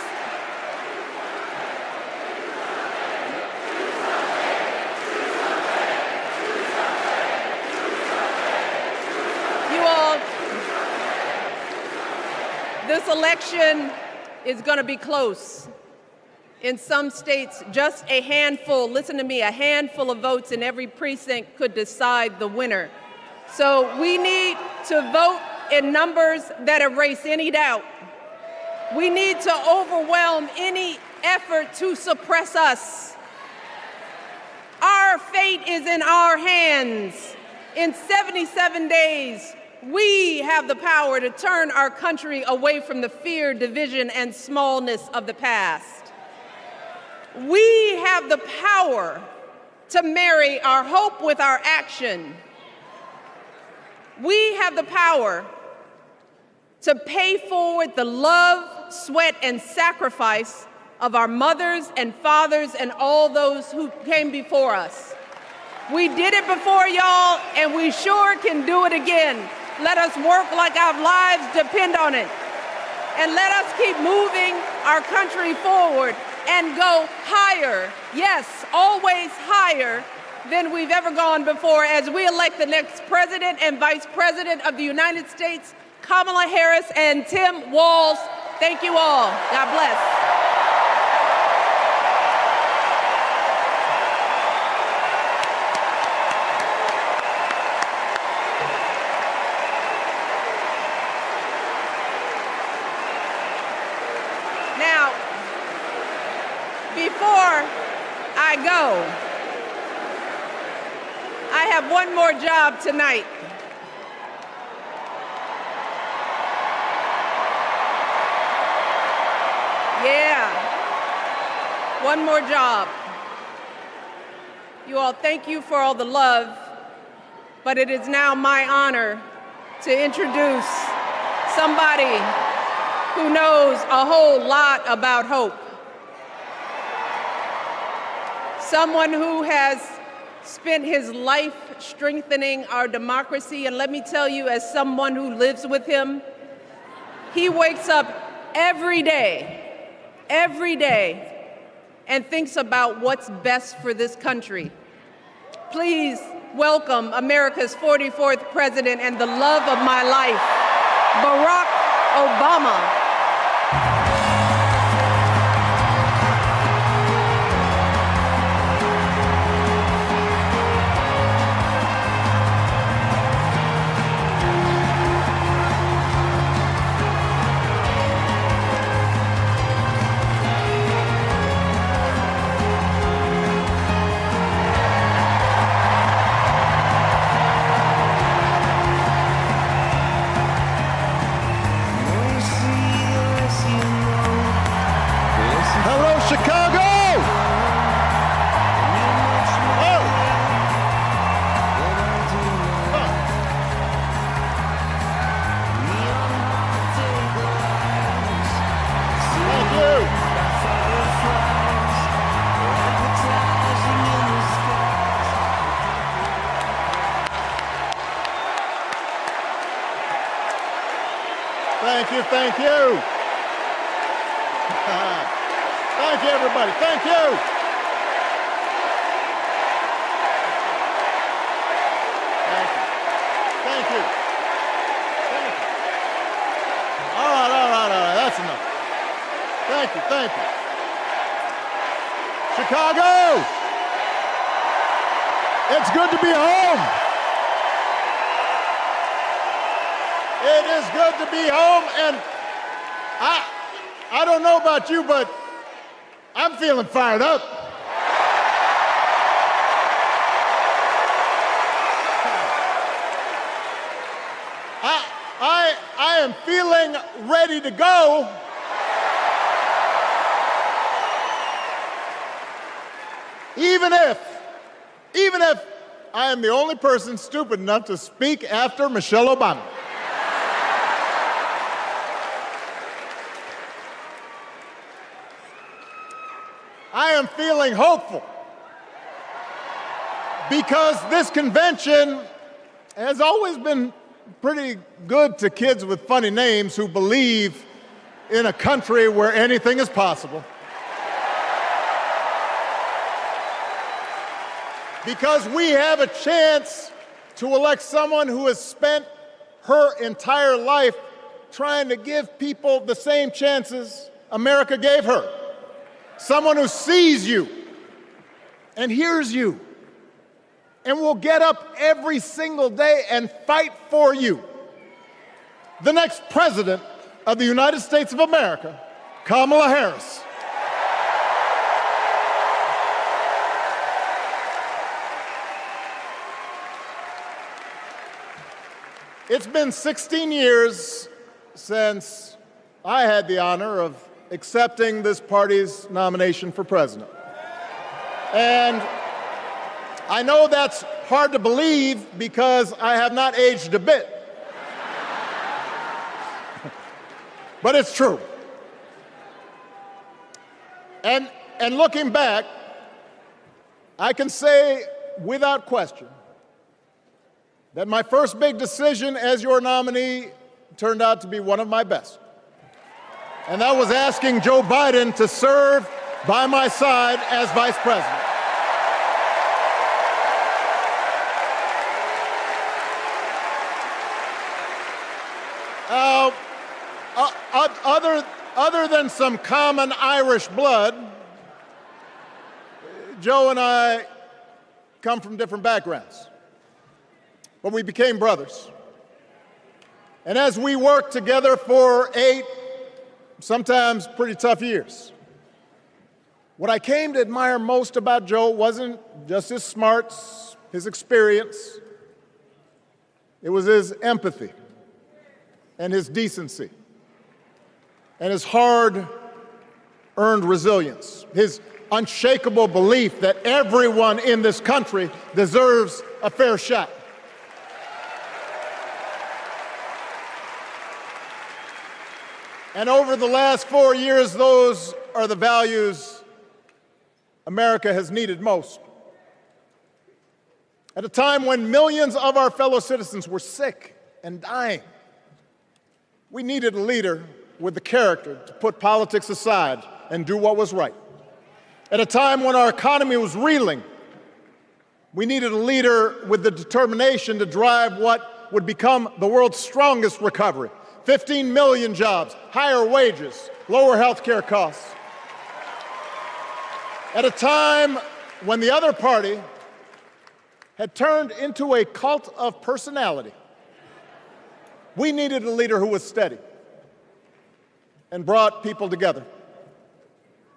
you all, this election is going to be close. In some states, just a handful, listen to me, a handful of votes in every precinct could decide the winner. So we need to vote in numbers that erase any doubt. We need to overwhelm any effort to suppress us. Our fate is in our hands. In 77 days, we have the power to turn our country away from the fear, division, and smallness of the past. We have the power to marry our hope with our action. We have the power to pay forward the love, sweat, and sacrifice of our mothers and fathers and all those who came before us. We did it before, y'all, and we sure can do it again. Let us work like our lives depend on it. And let us keep moving our country forward and go higher, yes, always higher than we've ever gone before as we elect the next president and vice president of the United States, Kamala Harris and Tim Walz. Thank you all. God bless. Before I go, I have one more job tonight. Yeah, one more job. You all, thank you for all the love, but it is now my honor to introduce somebody who knows a whole lot about hope. Someone who has spent his life strengthening our democracy, and let me tell you, as someone who lives with him, he wakes up every day, and thinks about what's best for this country. Please welcome America's 44th president and the love of my life, Barack Obama. Thank you. Thank you, everybody. Thank you. Thank you. All right. That's enough. Thank you. Chicago, it's good to be home. It is good to be home, and I don't know about you, but I'm feeling fired up. I am feeling ready to go. Even if I am the only person stupid enough to speak after Michelle Obama. I am feeling hopeful because this convention has always been pretty good to kids with funny names who believe in a country where anything is possible. Because we have a chance to elect someone who has spent her entire life trying to give people the same chances America gave her. Someone who sees you and hears you and will get up every single day and fight for you. The next president of the United States of America, Kamala Harris. It's been 16 years since I had the honor of accepting this party's nomination for president. And I know that's hard to believe because I have not aged a bit. But it's true. And looking back, I can say without question that my first big decision as your nominee turned out to be one of my best. And that was asking Joe Biden to serve by my side as vice president. Other than some common Irish blood, Joe and I come from different backgrounds, but we became brothers. And as we worked together for 8, sometimes pretty tough years, What I came to admire most about Joe wasn't just his smarts, his experience. It was his empathy and his decency and his hard-earned resilience, his unshakable belief that everyone in this country deserves a fair shot. And over the last 4 years, those are the values America has needed most. At a time when millions of our fellow citizens were sick and dying, we needed a leader with the character to put politics aside and do what was right. At a time when our economy was reeling, we needed a leader with the determination to drive what would become the world's strongest recovery. 15 million jobs, higher wages, lower health care costs. At a time when the other party had turned into a cult of personality, we needed a leader who was steady and brought people together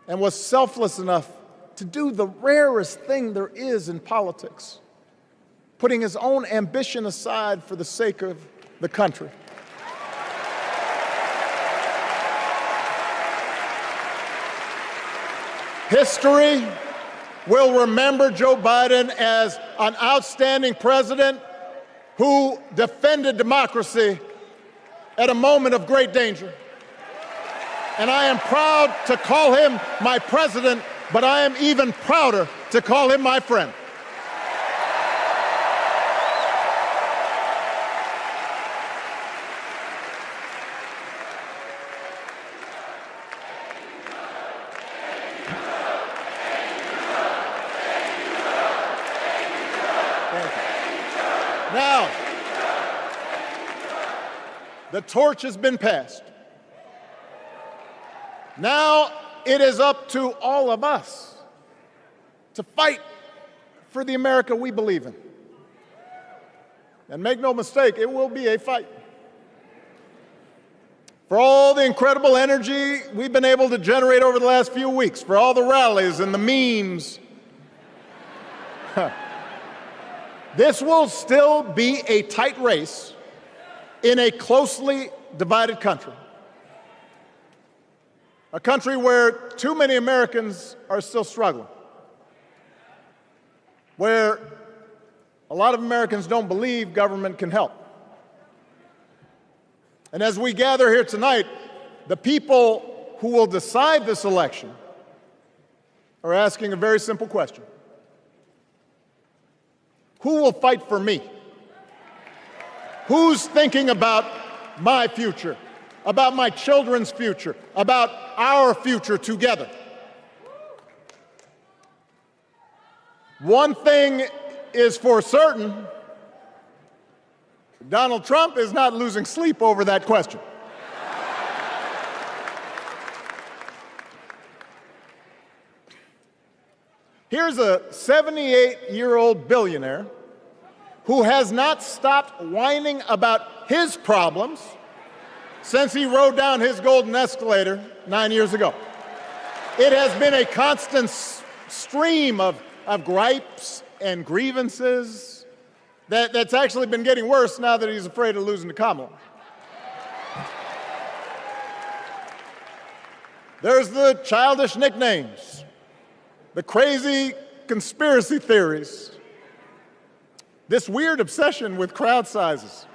and was selfless enough to do the rarest thing there is in politics, putting his own ambition aside for the sake of the country. History will remember Joe Biden as an outstanding president who defended democracy at a moment of great danger. And I am proud to call him my president, but I am even prouder to call him my friend. Now, the torch has been passed. Now it is up to all of us to fight for the America we believe in. And make no mistake, it will be a fight. For all the incredible energy we've been able to generate over the last few weeks, for all the rallies and the memes, this will still be a tight race in a closely divided country. A country where too many Americans are still struggling, where a lot of Americans don't believe government can help. And as we gather here tonight, the people who will decide this election are asking a very simple question. Who will fight for me? Who's thinking about my future, about my children's future, about our future together? One thing is for certain, Donald Trump is not losing sleep over that question. Here's a 78-year-old billionaire who has not stopped whining about his problems since he rode down his golden escalator 9 years ago. It has been a constant stream of gripes and grievances that's actually been getting worse now that he's afraid of losing to Kamala. There's the childish nicknames, the crazy conspiracy theories, this weird obsession with crowd sizes.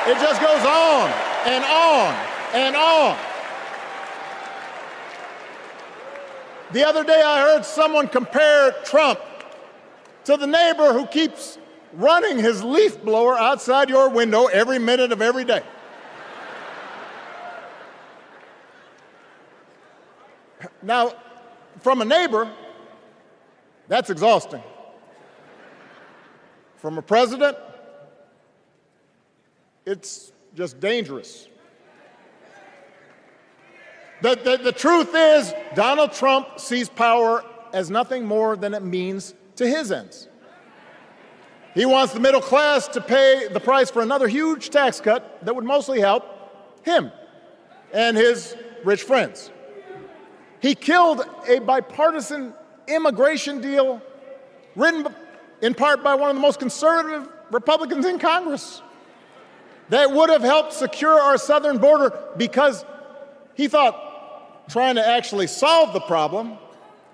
It just goes on and on and on. The other day I heard someone compare Trump to the neighbor who keeps running his leaf blower outside your window every minute of every day. Now, from a neighbor, that's exhausting. From a president, it's just dangerous. The truth is, Donald Trump sees power as nothing more than it means to his ends. He wants the middle class to pay the price for another huge tax cut that would mostly help him and his rich friends. He killed a bipartisan immigration deal written in part by one of the most conservative Republicans in Congress that would have helped secure our southern border because he thought trying to actually solve the problem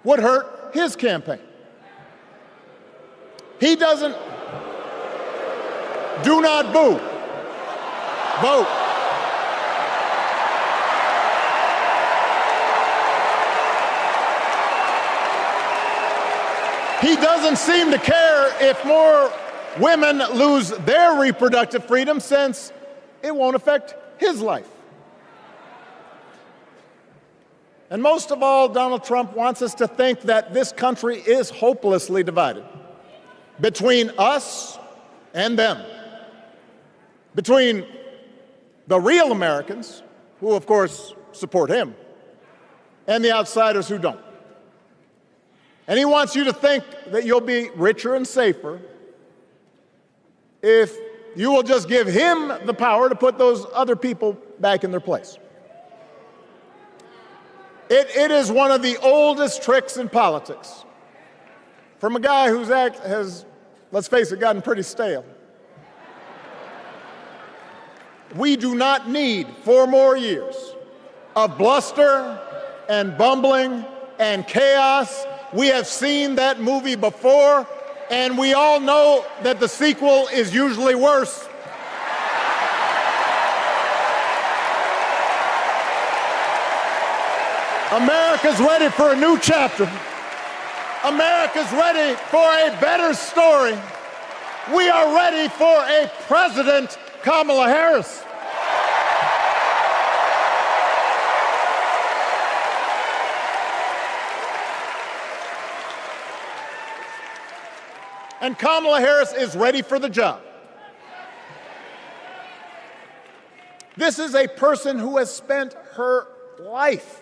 would hurt his campaign. He doesn't. Do not boo. Vote. He doesn't seem to care if more women lose their reproductive freedom since it won't affect his life. And most of all, Donald Trump wants us to think that this country is hopelessly divided between us and them, between the real Americans, who of course support him, and the outsiders who don't. And he wants you to think that you'll be richer and safer if you will just give him the power to put those other people back in their place. It is one of the oldest tricks in politics from a guy whose act has, let's face it, gotten pretty stale. We do not need 4 more years of bluster and bumbling and chaos. We have seen that movie before, and we all know that the sequel is usually worse. America's ready for a new chapter. America's ready for a better story. We are ready for a President Kamala Harris. And Kamala Harris is ready for the job. This is a person who has spent her life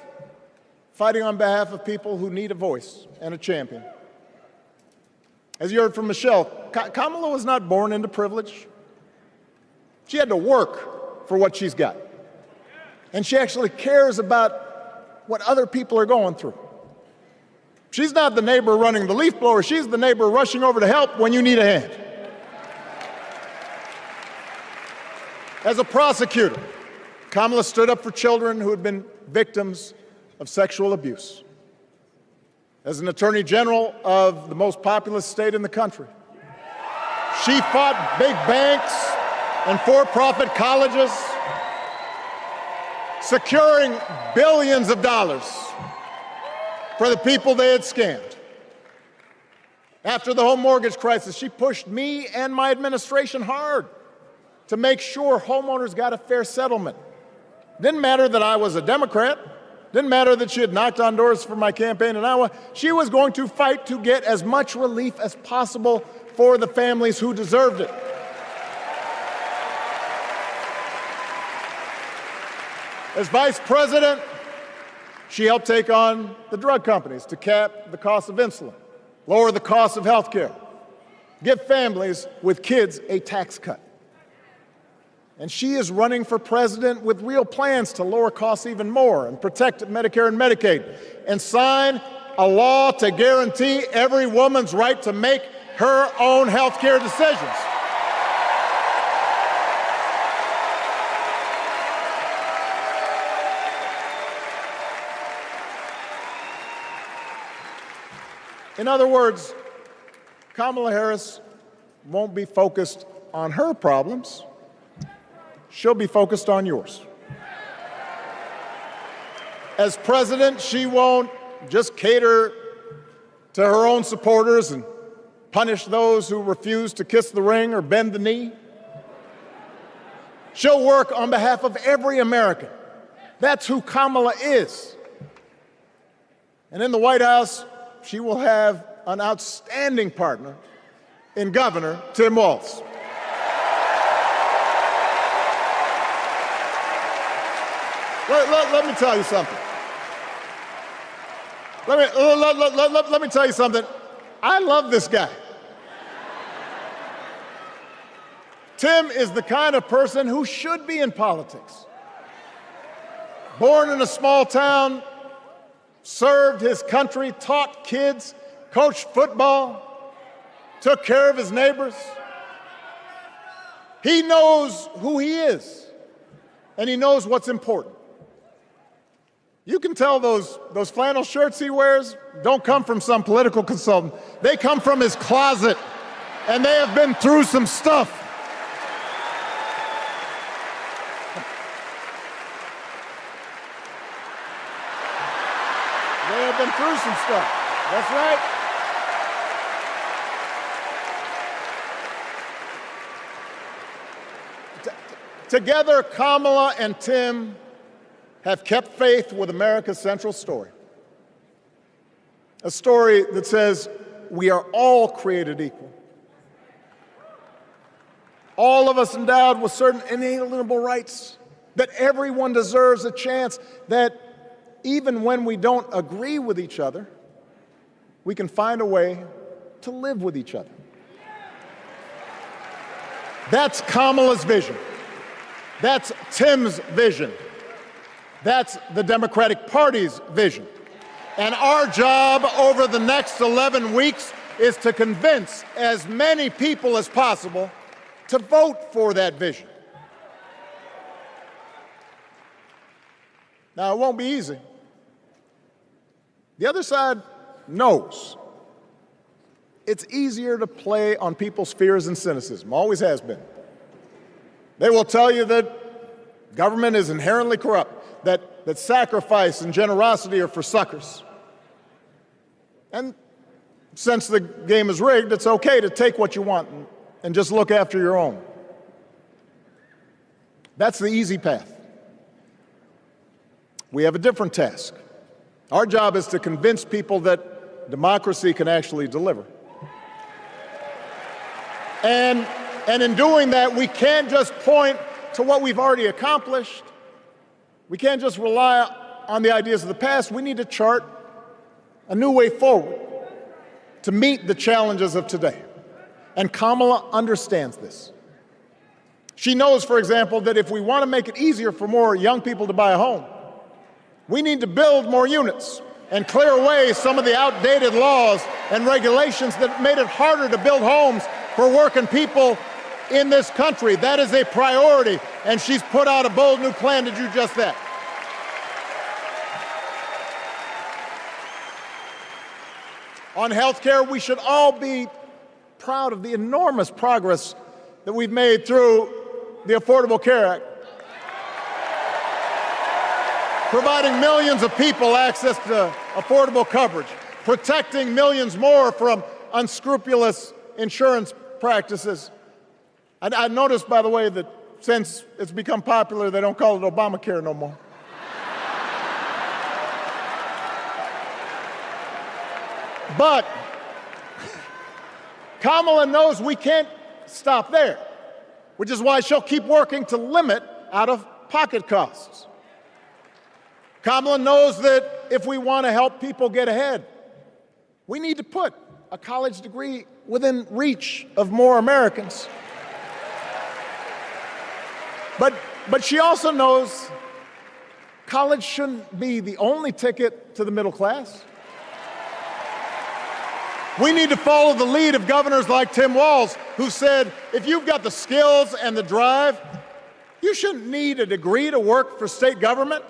fighting on behalf of people who need a voice and a champion. As you heard from Michelle, Kamala was not born into privilege. She had to work for what she's got. And she actually cares about what other people are going through. She's not the neighbor running the leaf blower. She's the neighbor rushing over to help when you need a hand. As a prosecutor, Kamala stood up for children who had been victims of sexual abuse. As an attorney general of the most populous state in the country, she fought big banks and for-profit colleges, securing billions of dollars for the people they had scammed. After the home mortgage crisis, she pushed me and my administration hard to make sure homeowners got a fair settlement. Didn't matter that I was a Democrat. Didn't matter that she had knocked on doors for my campaign in Iowa. She was going to fight to get as much relief as possible for the families who deserved it. As vice president, she helped take on the drug companies to cap the cost of insulin, lower the cost of health care, give families with kids a tax cut. And she is running for president with real plans to lower costs even more and protect Medicare and Medicaid and sign a law to guarantee every woman's right to make her own health care decisions. In other words, Kamala Harris won't be focused on her problems. She'll be focused on yours. As president, she won't just cater to her own supporters and punish those who refuse to kiss the ring or bend the knee. She'll work on behalf of every American. That's who Kamala is. And in the White House, she will have an outstanding partner in Governor Tim Walz. Let me tell you something. Let me tell you something. I love this guy. Tim is the kind of person who should be in politics. Born in a small town, served his country, taught kids, coached football, took care of his neighbors. He knows who he is, and he knows what's important. You can tell those flannel shirts he wears don't come from some political consultant. They come from his closet, and they have been through some stuff. They have been through some stuff. That's right. Together, Kamala and Tim have kept faith with America's central story. A story that says we are all created equal. All of us endowed with certain inalienable rights, that everyone deserves a chance, that even when we don't agree with each other, we can find a way to live with each other. That's Kamala's vision. That's Tim's vision. That's the Democratic Party's vision. And our job over the next 11 weeks is to convince as many people as possible to vote for that vision. Now, it won't be easy. The other side knows it's easier to play on people's fears and cynicism, always has been. They will tell you that government is inherently corrupt, that sacrifice and generosity are for suckers. And since the game is rigged, it's okay to take what you want and just look after your own. That's the easy path. We have a different task. Our job is to convince people that democracy can actually deliver. And in doing that, we can't just point to what we've already accomplished. We can't just rely on the ideas of the past. We need to chart a new way forward to meet the challenges of today. And Kamala understands this. She knows, for example, that if we want to make it easier for more young people to buy a home, we need to build more units and clear away some of the outdated laws and regulations that made it harder to build homes for working people in this country. That is a priority, and she's put out a bold new plan to do just that. On health care, we should all be proud of the enormous progress that we've made through the Affordable Care Act, providing millions of people access to affordable coverage, protecting millions more from unscrupulous insurance practices. I noticed, by the way, that since it's become popular, they don't call it Obamacare no more. But Kamala knows we can't stop there, which is why she'll keep working to limit out-of-pocket costs. Kamala knows that if we want to help people get ahead, we need to put a college degree within reach of more Americans. But she also knows college shouldn't be the only ticket to the middle class. We need to follow the lead of governors like Tim Walz, who said, if you've got the skills and the drive, you shouldn't need a degree to work for state government.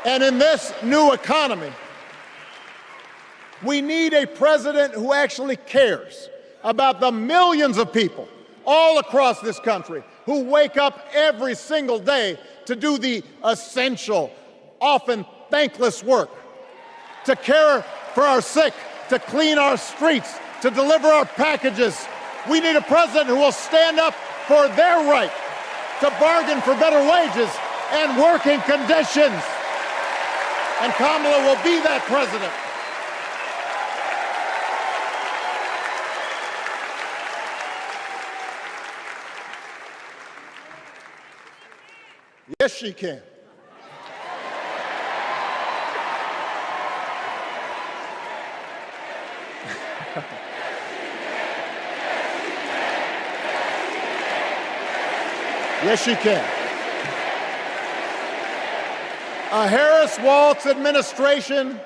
And in this new economy, we need a president who actually cares about the millions of people all across this country who wake up every single day to do the essential, often thankless work, to care for our sick, to clean our streets, to deliver our packages. We need a president who will stand up for their right to bargain for better wages and working conditions. And Kamala will be that president. Yes, she can. Yes, she can. A Harris-Walz administration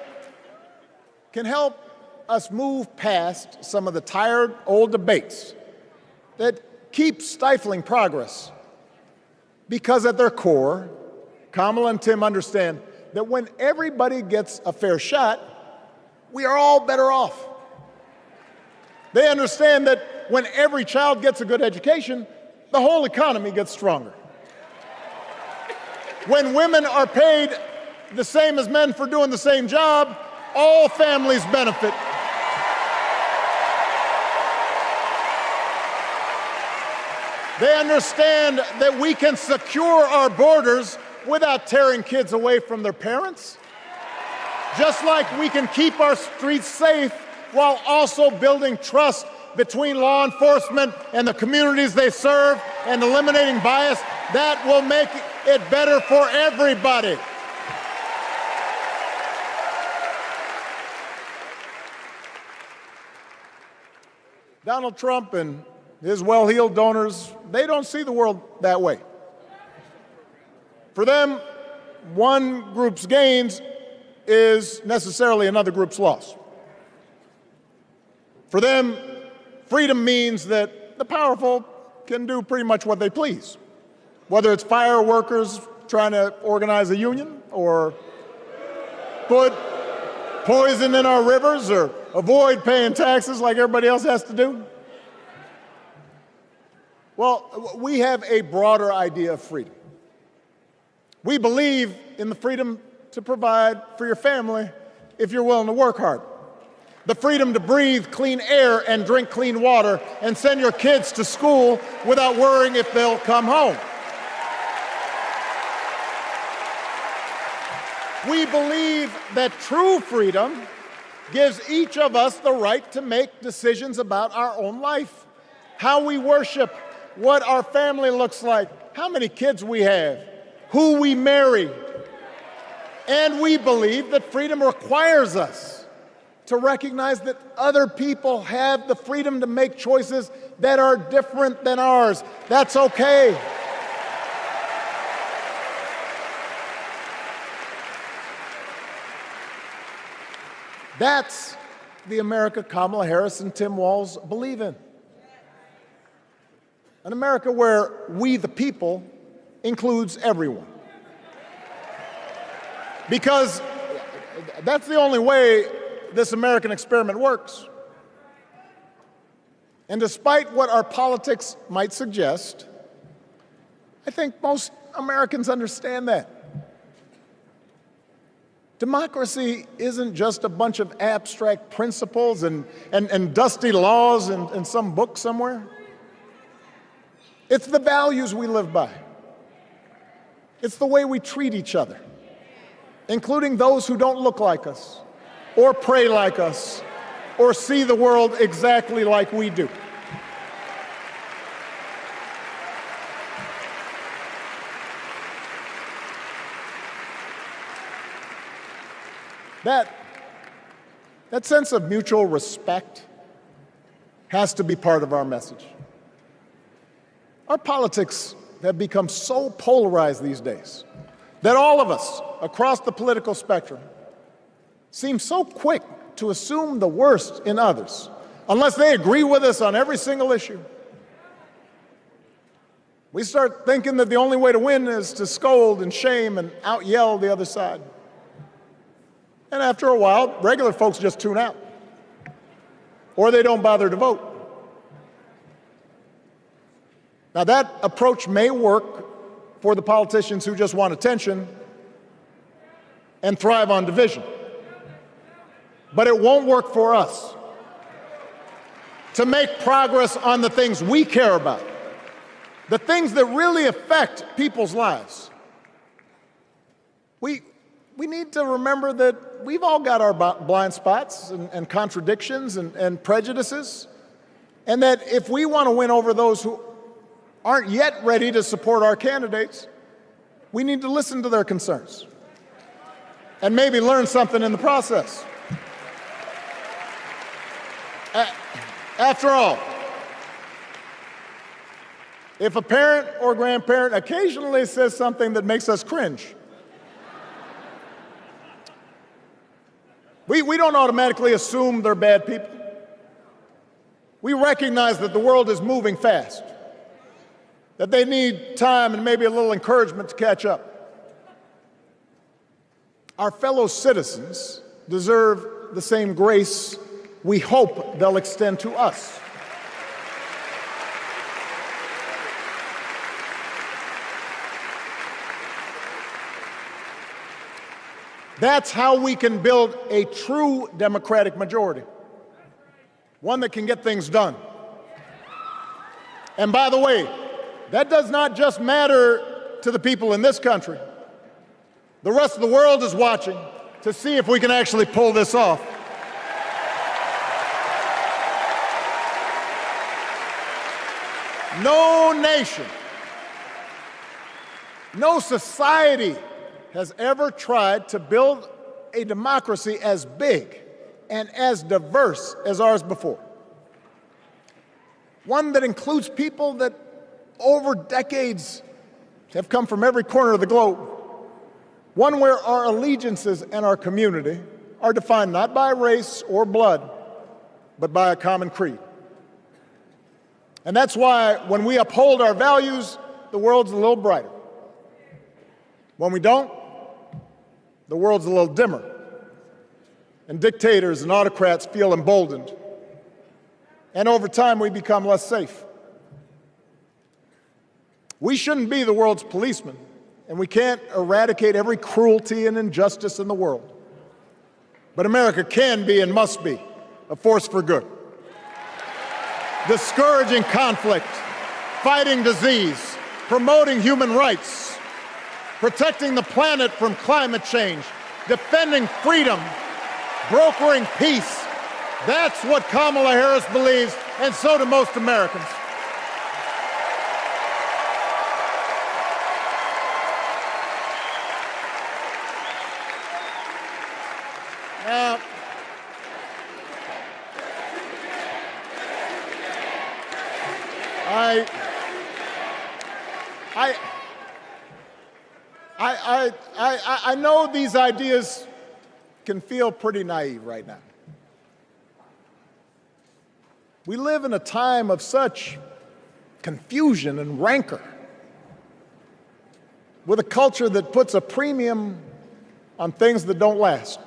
can help us move past some of the tired old debates that keep stifling progress, because at their core, Kamala and Tim understand that when everybody gets a fair shot, we are all better off. They understand that when every child gets a good education, the whole economy gets stronger. When women are paid the same as men for doing the same job, all families benefit. They understand that we can secure our borders without tearing kids away from their parents, just like we can keep our streets safe while also building trust between law enforcement and the communities they serve and eliminating bias. That will make it better for everybody. Donald Trump and his well-heeled donors, they don't see the world that way. For them, one group's gains is necessarily another group's loss. For them, freedom means that the powerful can do pretty much what they please, whether it's fire workers trying to organize a union, or put poison in our rivers, or avoid paying taxes like everybody else has to do. Well, we have a broader idea of freedom. We believe in the freedom to provide for your family if you're willing to work hard. The freedom to breathe clean air and drink clean water and send your kids to school without worrying if they'll come home. We believe that true freedom gives each of us the right to make decisions about our own life, how we worship, what our family looks like, how many kids we have, who we marry. And we believe that freedom requires us to recognize that other people have the freedom to make choices that are different than ours. That's okay. That's the America Kamala Harris and Tim Walz believe in. An America where we, the people, includes everyone. Because that's the only way this American experiment works. And despite what our politics might suggest, I think most Americans understand that. Democracy isn't just a bunch of abstract principles and dusty laws in some book somewhere. It's the values we live by. It's the way we treat each other, including those who don't look like us, or pray like us, or see the world exactly like we do. That sense of mutual respect has to be part of our message. Our politics have become so polarized these days that all of us across the political spectrum seem so quick to assume the worst in others, unless they agree with us on every single issue. We start thinking that the only way to win is to scold and shame and out-yell the other side. And after a while, regular folks just tune out, or they don't bother to vote. Now, that approach may work for the politicians who just want attention and thrive on division, but it won't work for us. To make progress on the things we care about, the things that really affect people's lives, we need to remember that we've all got our blind spots and contradictions and prejudices, and that if we want to win over those who aren't yet ready to support our candidates, we need to listen to their concerns and maybe learn something in the process. After all, if a parent or grandparent occasionally says something that makes us cringe, we don't automatically assume they're bad people. We recognize that the world is moving fast, that they need time and maybe a little encouragement to catch up. Our fellow citizens deserve the same grace we hope they'll extend to us. That's how we can build a true democratic majority, one that can get things done. And by the way, that does not just matter to the people in this country. The rest of the world is watching to see if we can actually pull this off. No nation, no society has ever tried to build a democracy as big and as diverse as ours before. One that includes people that over decades have come from every corner of the globe. One where our allegiances and our community are defined not by race or blood, but by a common creed. And that's why when we uphold our values, the world's a little brighter. When we don't, the world's a little dimmer. And dictators and autocrats feel emboldened. And over time, we become less safe. We shouldn't be the world's policemen, and we can't eradicate every cruelty and injustice in the world. But America can be and must be a force for good, discouraging conflict, fighting disease, promoting human rights, protecting the planet from climate change, defending freedom, brokering peace. That's what Kamala Harris believes, and so do most Americans. Now, I know these ideas can feel pretty naive right now. We live in a time of such confusion and rancor, with a culture that puts a premium on things that don't last.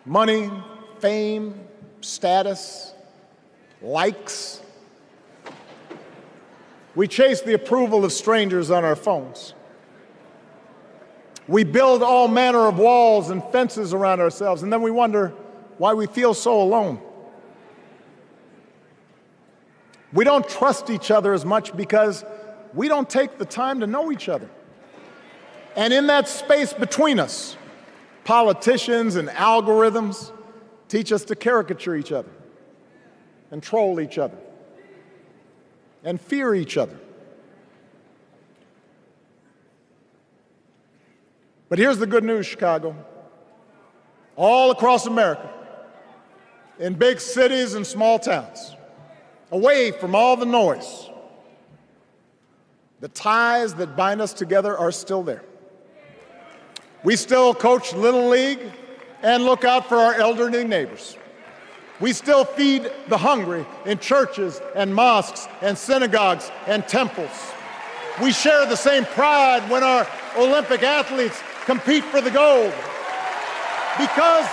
Money, fame, status, likes. We chase the approval of strangers on our phones. We build all manner of walls and fences around ourselves, and then we wonder why we feel so alone. We don't trust each other as much because we don't take the time to know each other. And in that space between us, politicians and algorithms teach us to caricature each other and troll each other and fear each other. But here's the good news, Chicago. All across America, in big cities and small towns, away from all the noise, the ties that bind us together are still there. We still coach Little League and look out for our elderly neighbors. We still feed the hungry in churches and mosques and synagogues and temples. We share the same pride when our Olympic athletes compete for the gold. Because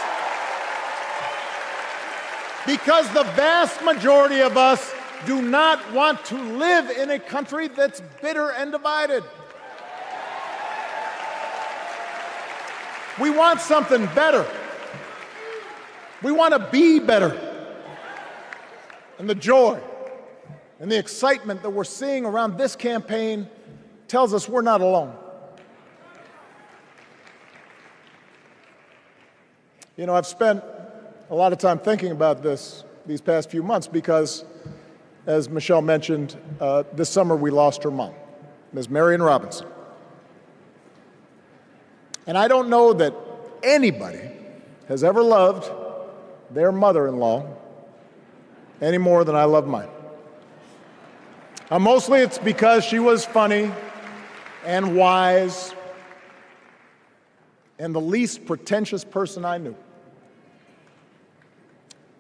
the vast majority of us do not want to live in a country that's bitter and divided. We want something better. We want to be better. And the joy and the excitement that we're seeing around this campaign tells us we're not alone. You know, I've spent a lot of time thinking about these past few months because, as Michelle mentioned, this summer we lost her mom, Ms. Marion Robinson. And I don't know that anybody has ever loved their mother-in-law any more than I love mine. Mostly it's because she was funny and wise and the least pretentious person I knew.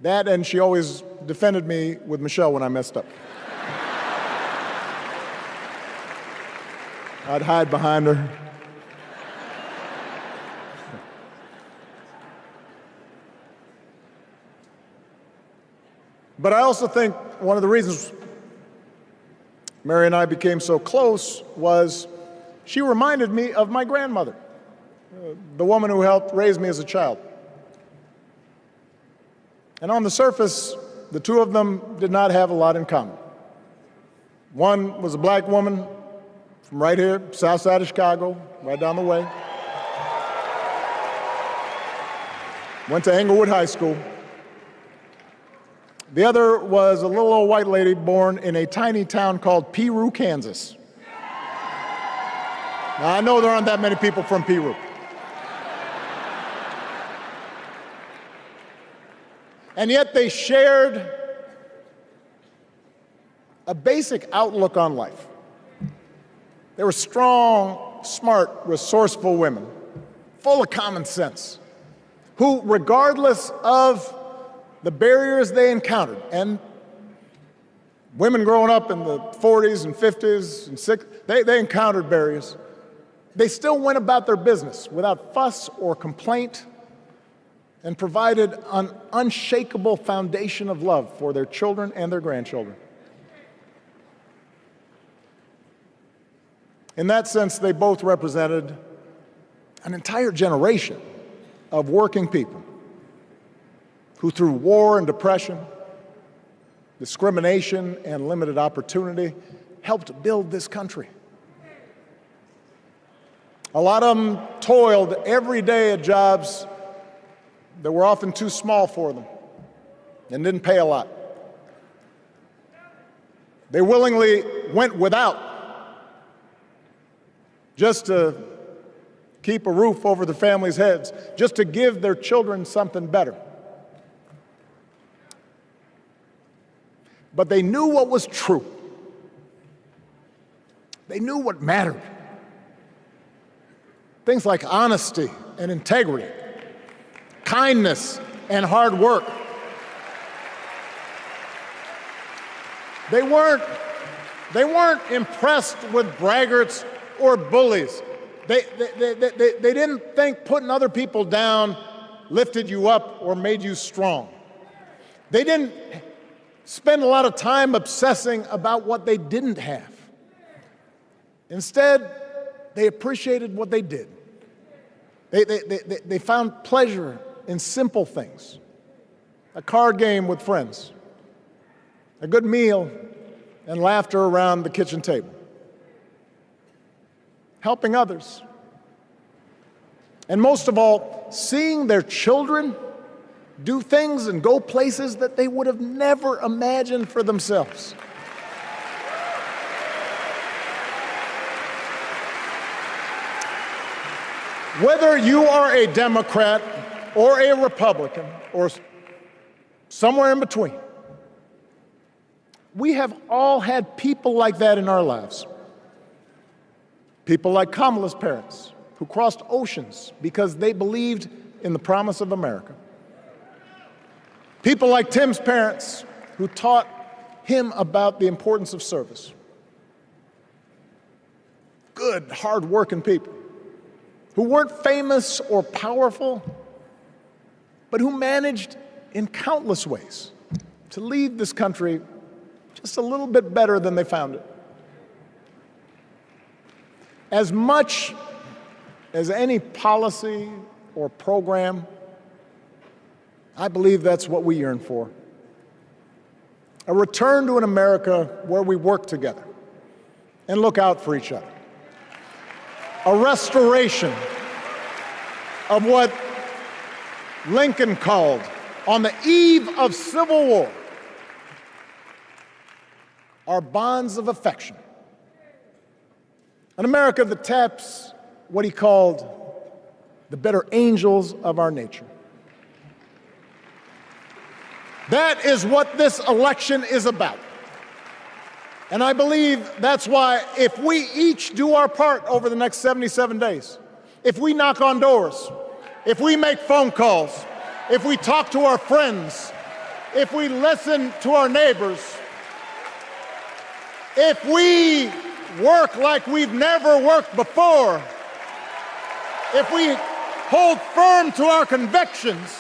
That, and she always defended me with Michelle when I messed up. I'd hide behind her. But I also think one of the reasons Mary and I became so close was she reminded me of my grandmother, the woman who helped raise me as a child. And on the surface, the two of them did not have a lot in common. One was a black woman from right here, south side of Chicago, right down the way. Went to Englewood High School. The other was a little old white lady born in a tiny town called Peru, Kansas. Now, I know there aren't that many people from Peru. And yet they shared a basic outlook on life. They were strong, smart, resourceful women, full of common sense, who, regardless of the barriers they encountered, and women growing up in the 40s and 50s and 60s, they encountered barriers. They still went about their business without fuss or complaint and provided an unshakable foundation of love for their children and their grandchildren. In that sense, they both represented an entire generation of working people who, through war and depression, discrimination and limited opportunity, helped build this country. A lot of them toiled every day at jobs that were often too small for them and didn't pay a lot. They willingly went without just to keep a roof over their families' heads, just to give their children something better. But they knew what was true. They knew what mattered. Things like honesty and integrity, kindness and hard work. They weren't impressed with braggarts or bullies. They didn't think putting other people down lifted you up or made you strong. They didn't spend a lot of time obsessing about what they didn't have. Instead, they appreciated what they did. They found pleasure in simple things. A card game with friends, a good meal, and laughter around the kitchen table. Helping others. And most of all, seeing their children do things and go places that they would have never imagined for themselves. Whether you are a Democrat or a Republican or somewhere in between, we have all had people like that in our lives. People like Kamala's parents, who crossed oceans because they believed in the promise of America. People like Tim's parents, who taught him about the importance of service. Good, hard-working people who weren't famous or powerful, but who managed in countless ways to leave this country just a little bit better than they found it. As much as any policy or program, I believe that's what we yearn for. A return to an America where we work together and look out for each other. A restoration of what Lincoln called, on the eve of Civil War, our bonds of affection. An America that taps what he called the better angels of our nature. That is what this election is about. And I believe that's why if we each do our part over the next 77 days, if we knock on doors, if we make phone calls, if we talk to our friends, if we listen to our neighbors, if we work like we've never worked before, if we hold firm to our convictions,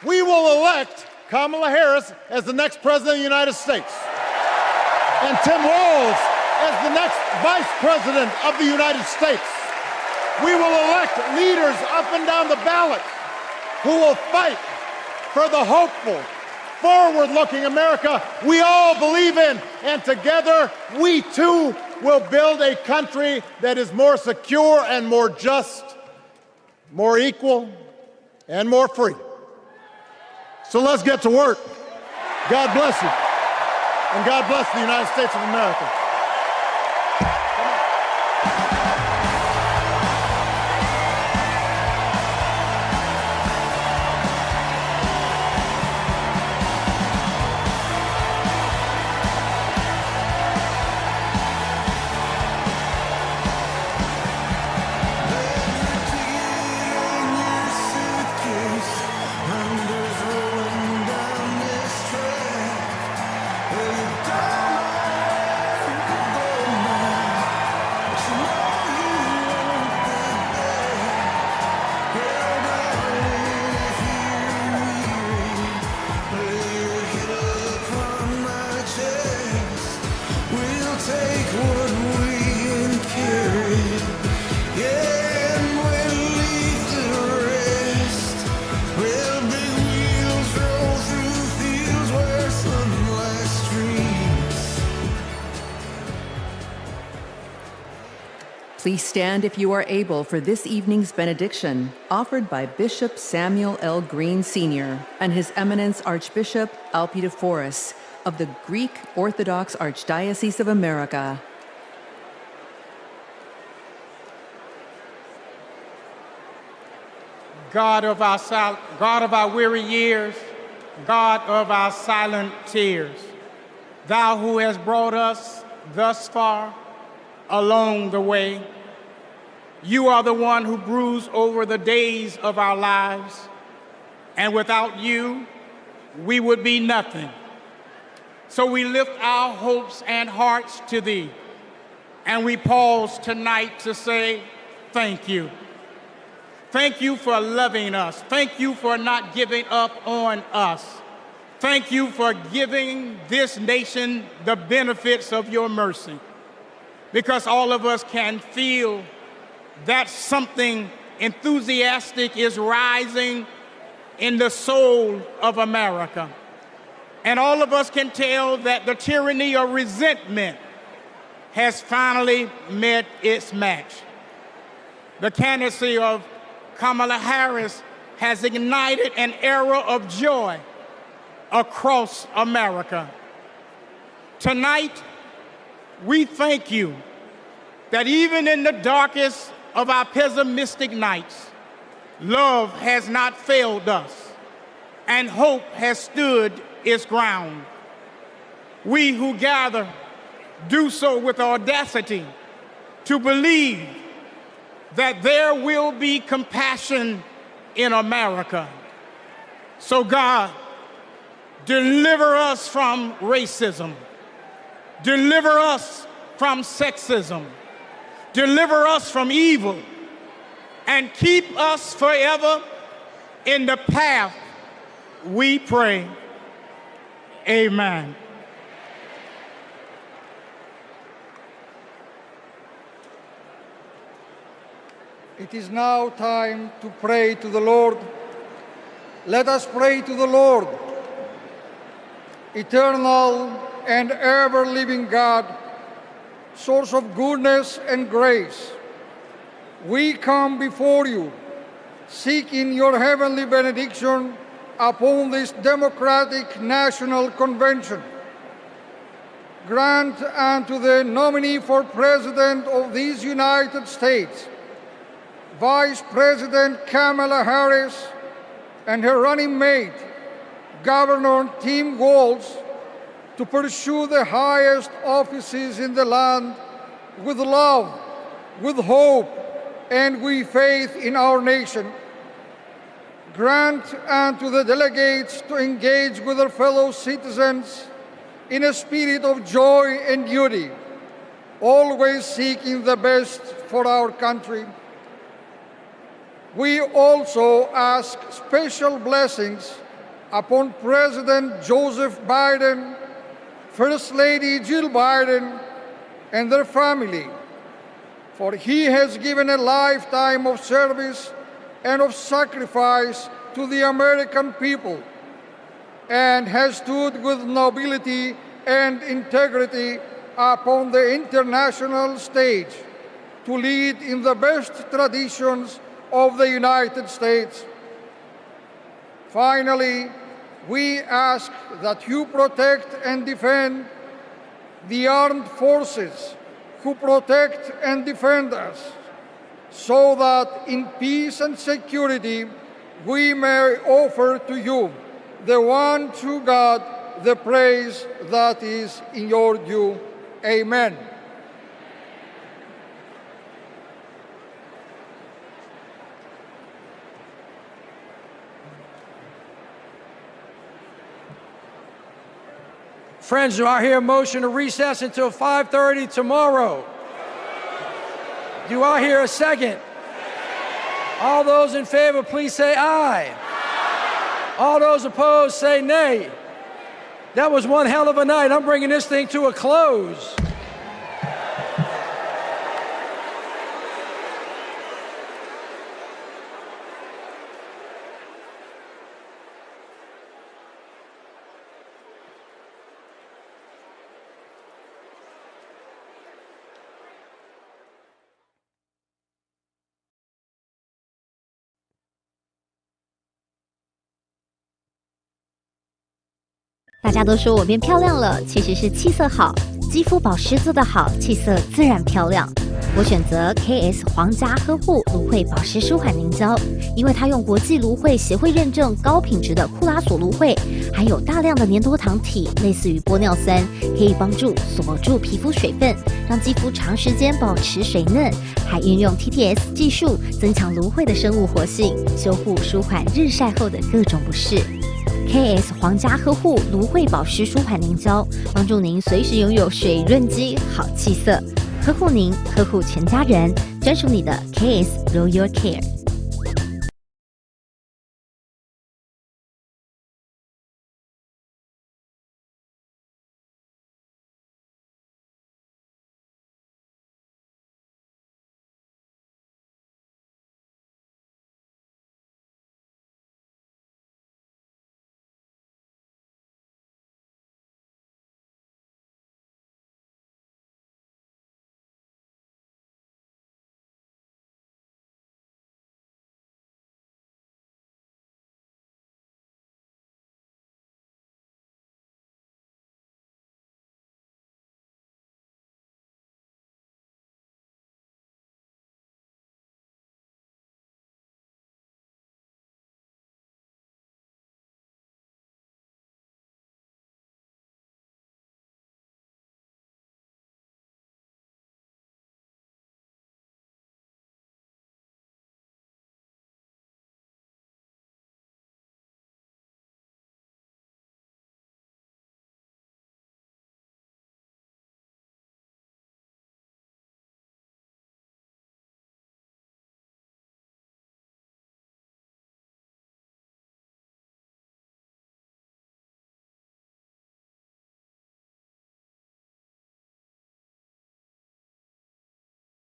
we will elect Kamala Harris as the next President of the United States, and Tim Walz as the next Vice President of the United States. We will elect leaders up and down the ballot who will fight for the hopeful, forward-looking America we all believe in, and together we too will build a country that is more secure and more just, more equal, and more free. So let's get to work. God bless you. And God bless the United States of America. Please stand if you are able for this evening's benediction, offered by Bishop Samuel L. Green Sr. and His Eminence Archbishop Alpidophoros of the Greek Orthodox Archdiocese of America. God of our weary years, God of our silent tears, Thou who hast brought us thus far along the way, You are the one who broods over the days of our lives, and without You, we would be nothing. So we lift our hopes and hearts to Thee, and we pause tonight to say thank You. Thank You for loving us. Thank You for not giving up on us. Thank You for giving this nation the benefits of Your mercy, because all of us can feel that something enthusiastic is rising in the soul of America. And all of us can tell that the tyranny of resentment has finally met its match. The candidacy of Kamala Harris has ignited an era of joy across America. Tonight, we thank You that even in the darkest of our pessimistic nights, love has not failed us, and hope has stood its ground. We who gather do so with audacity to believe that there will be compassion in America. So God, deliver us from racism, deliver us from sexism, deliver us from evil, and keep us forever in the path we pray. Amen. It is now time to pray to the Lord. Let us pray to the Lord. Eternal and ever-living God, source of goodness and grace, we come before You, seeking Your heavenly benediction upon this democratic national convention. Grant unto the nominee for President of these United States, Vice President Kamala Harris, and her running mate, Governor Tim Walz, to pursue the highest offices in the land with love, with hope, and with faith in our nation. Grant unto the delegates to engage with their fellow citizens in a spirit of joy and duty, always seeking the best for our country. We also ask special blessings upon President Joseph Biden, First Lady Jill Biden, and their family, for he has given a lifetime of service and of sacrifice to the American people, and has stood with nobility and integrity upon the international stage to lead in the best traditions of the United States. Finally, we ask that you protect and defend the armed forces who protect and defend us, so that in peace and security we may offer to you, the one true God, the praise that is in your due. Amen. Friends, do I hear a motion to recess until 5:30 tomorrow? Do I hear a second? All those in favor, please say aye. All those opposed, say nay. That was one hell of a night. I'm bringing this thing to a close.大家都说我变漂亮了，其实是气色好，肌肤保湿做得好，气色自然漂亮。我选择 KS 皇家呵护芦荟保湿舒缓凝胶，因为它用国际芦荟协会认证高品质的库拉索芦荟，含有大量的粘多糖体，类似于玻尿酸，可以帮助锁住皮肤水分，让肌肤长时间保持水嫩，还运用 TTS 技术增强芦荟的生物活性，修护舒缓日晒后的各种不适。KS 皇家呵护芦荟保湿舒缓凝胶，帮助您随时拥有水润肌、好气色，呵护您，呵护全家人，专属你的 KS Royal Care。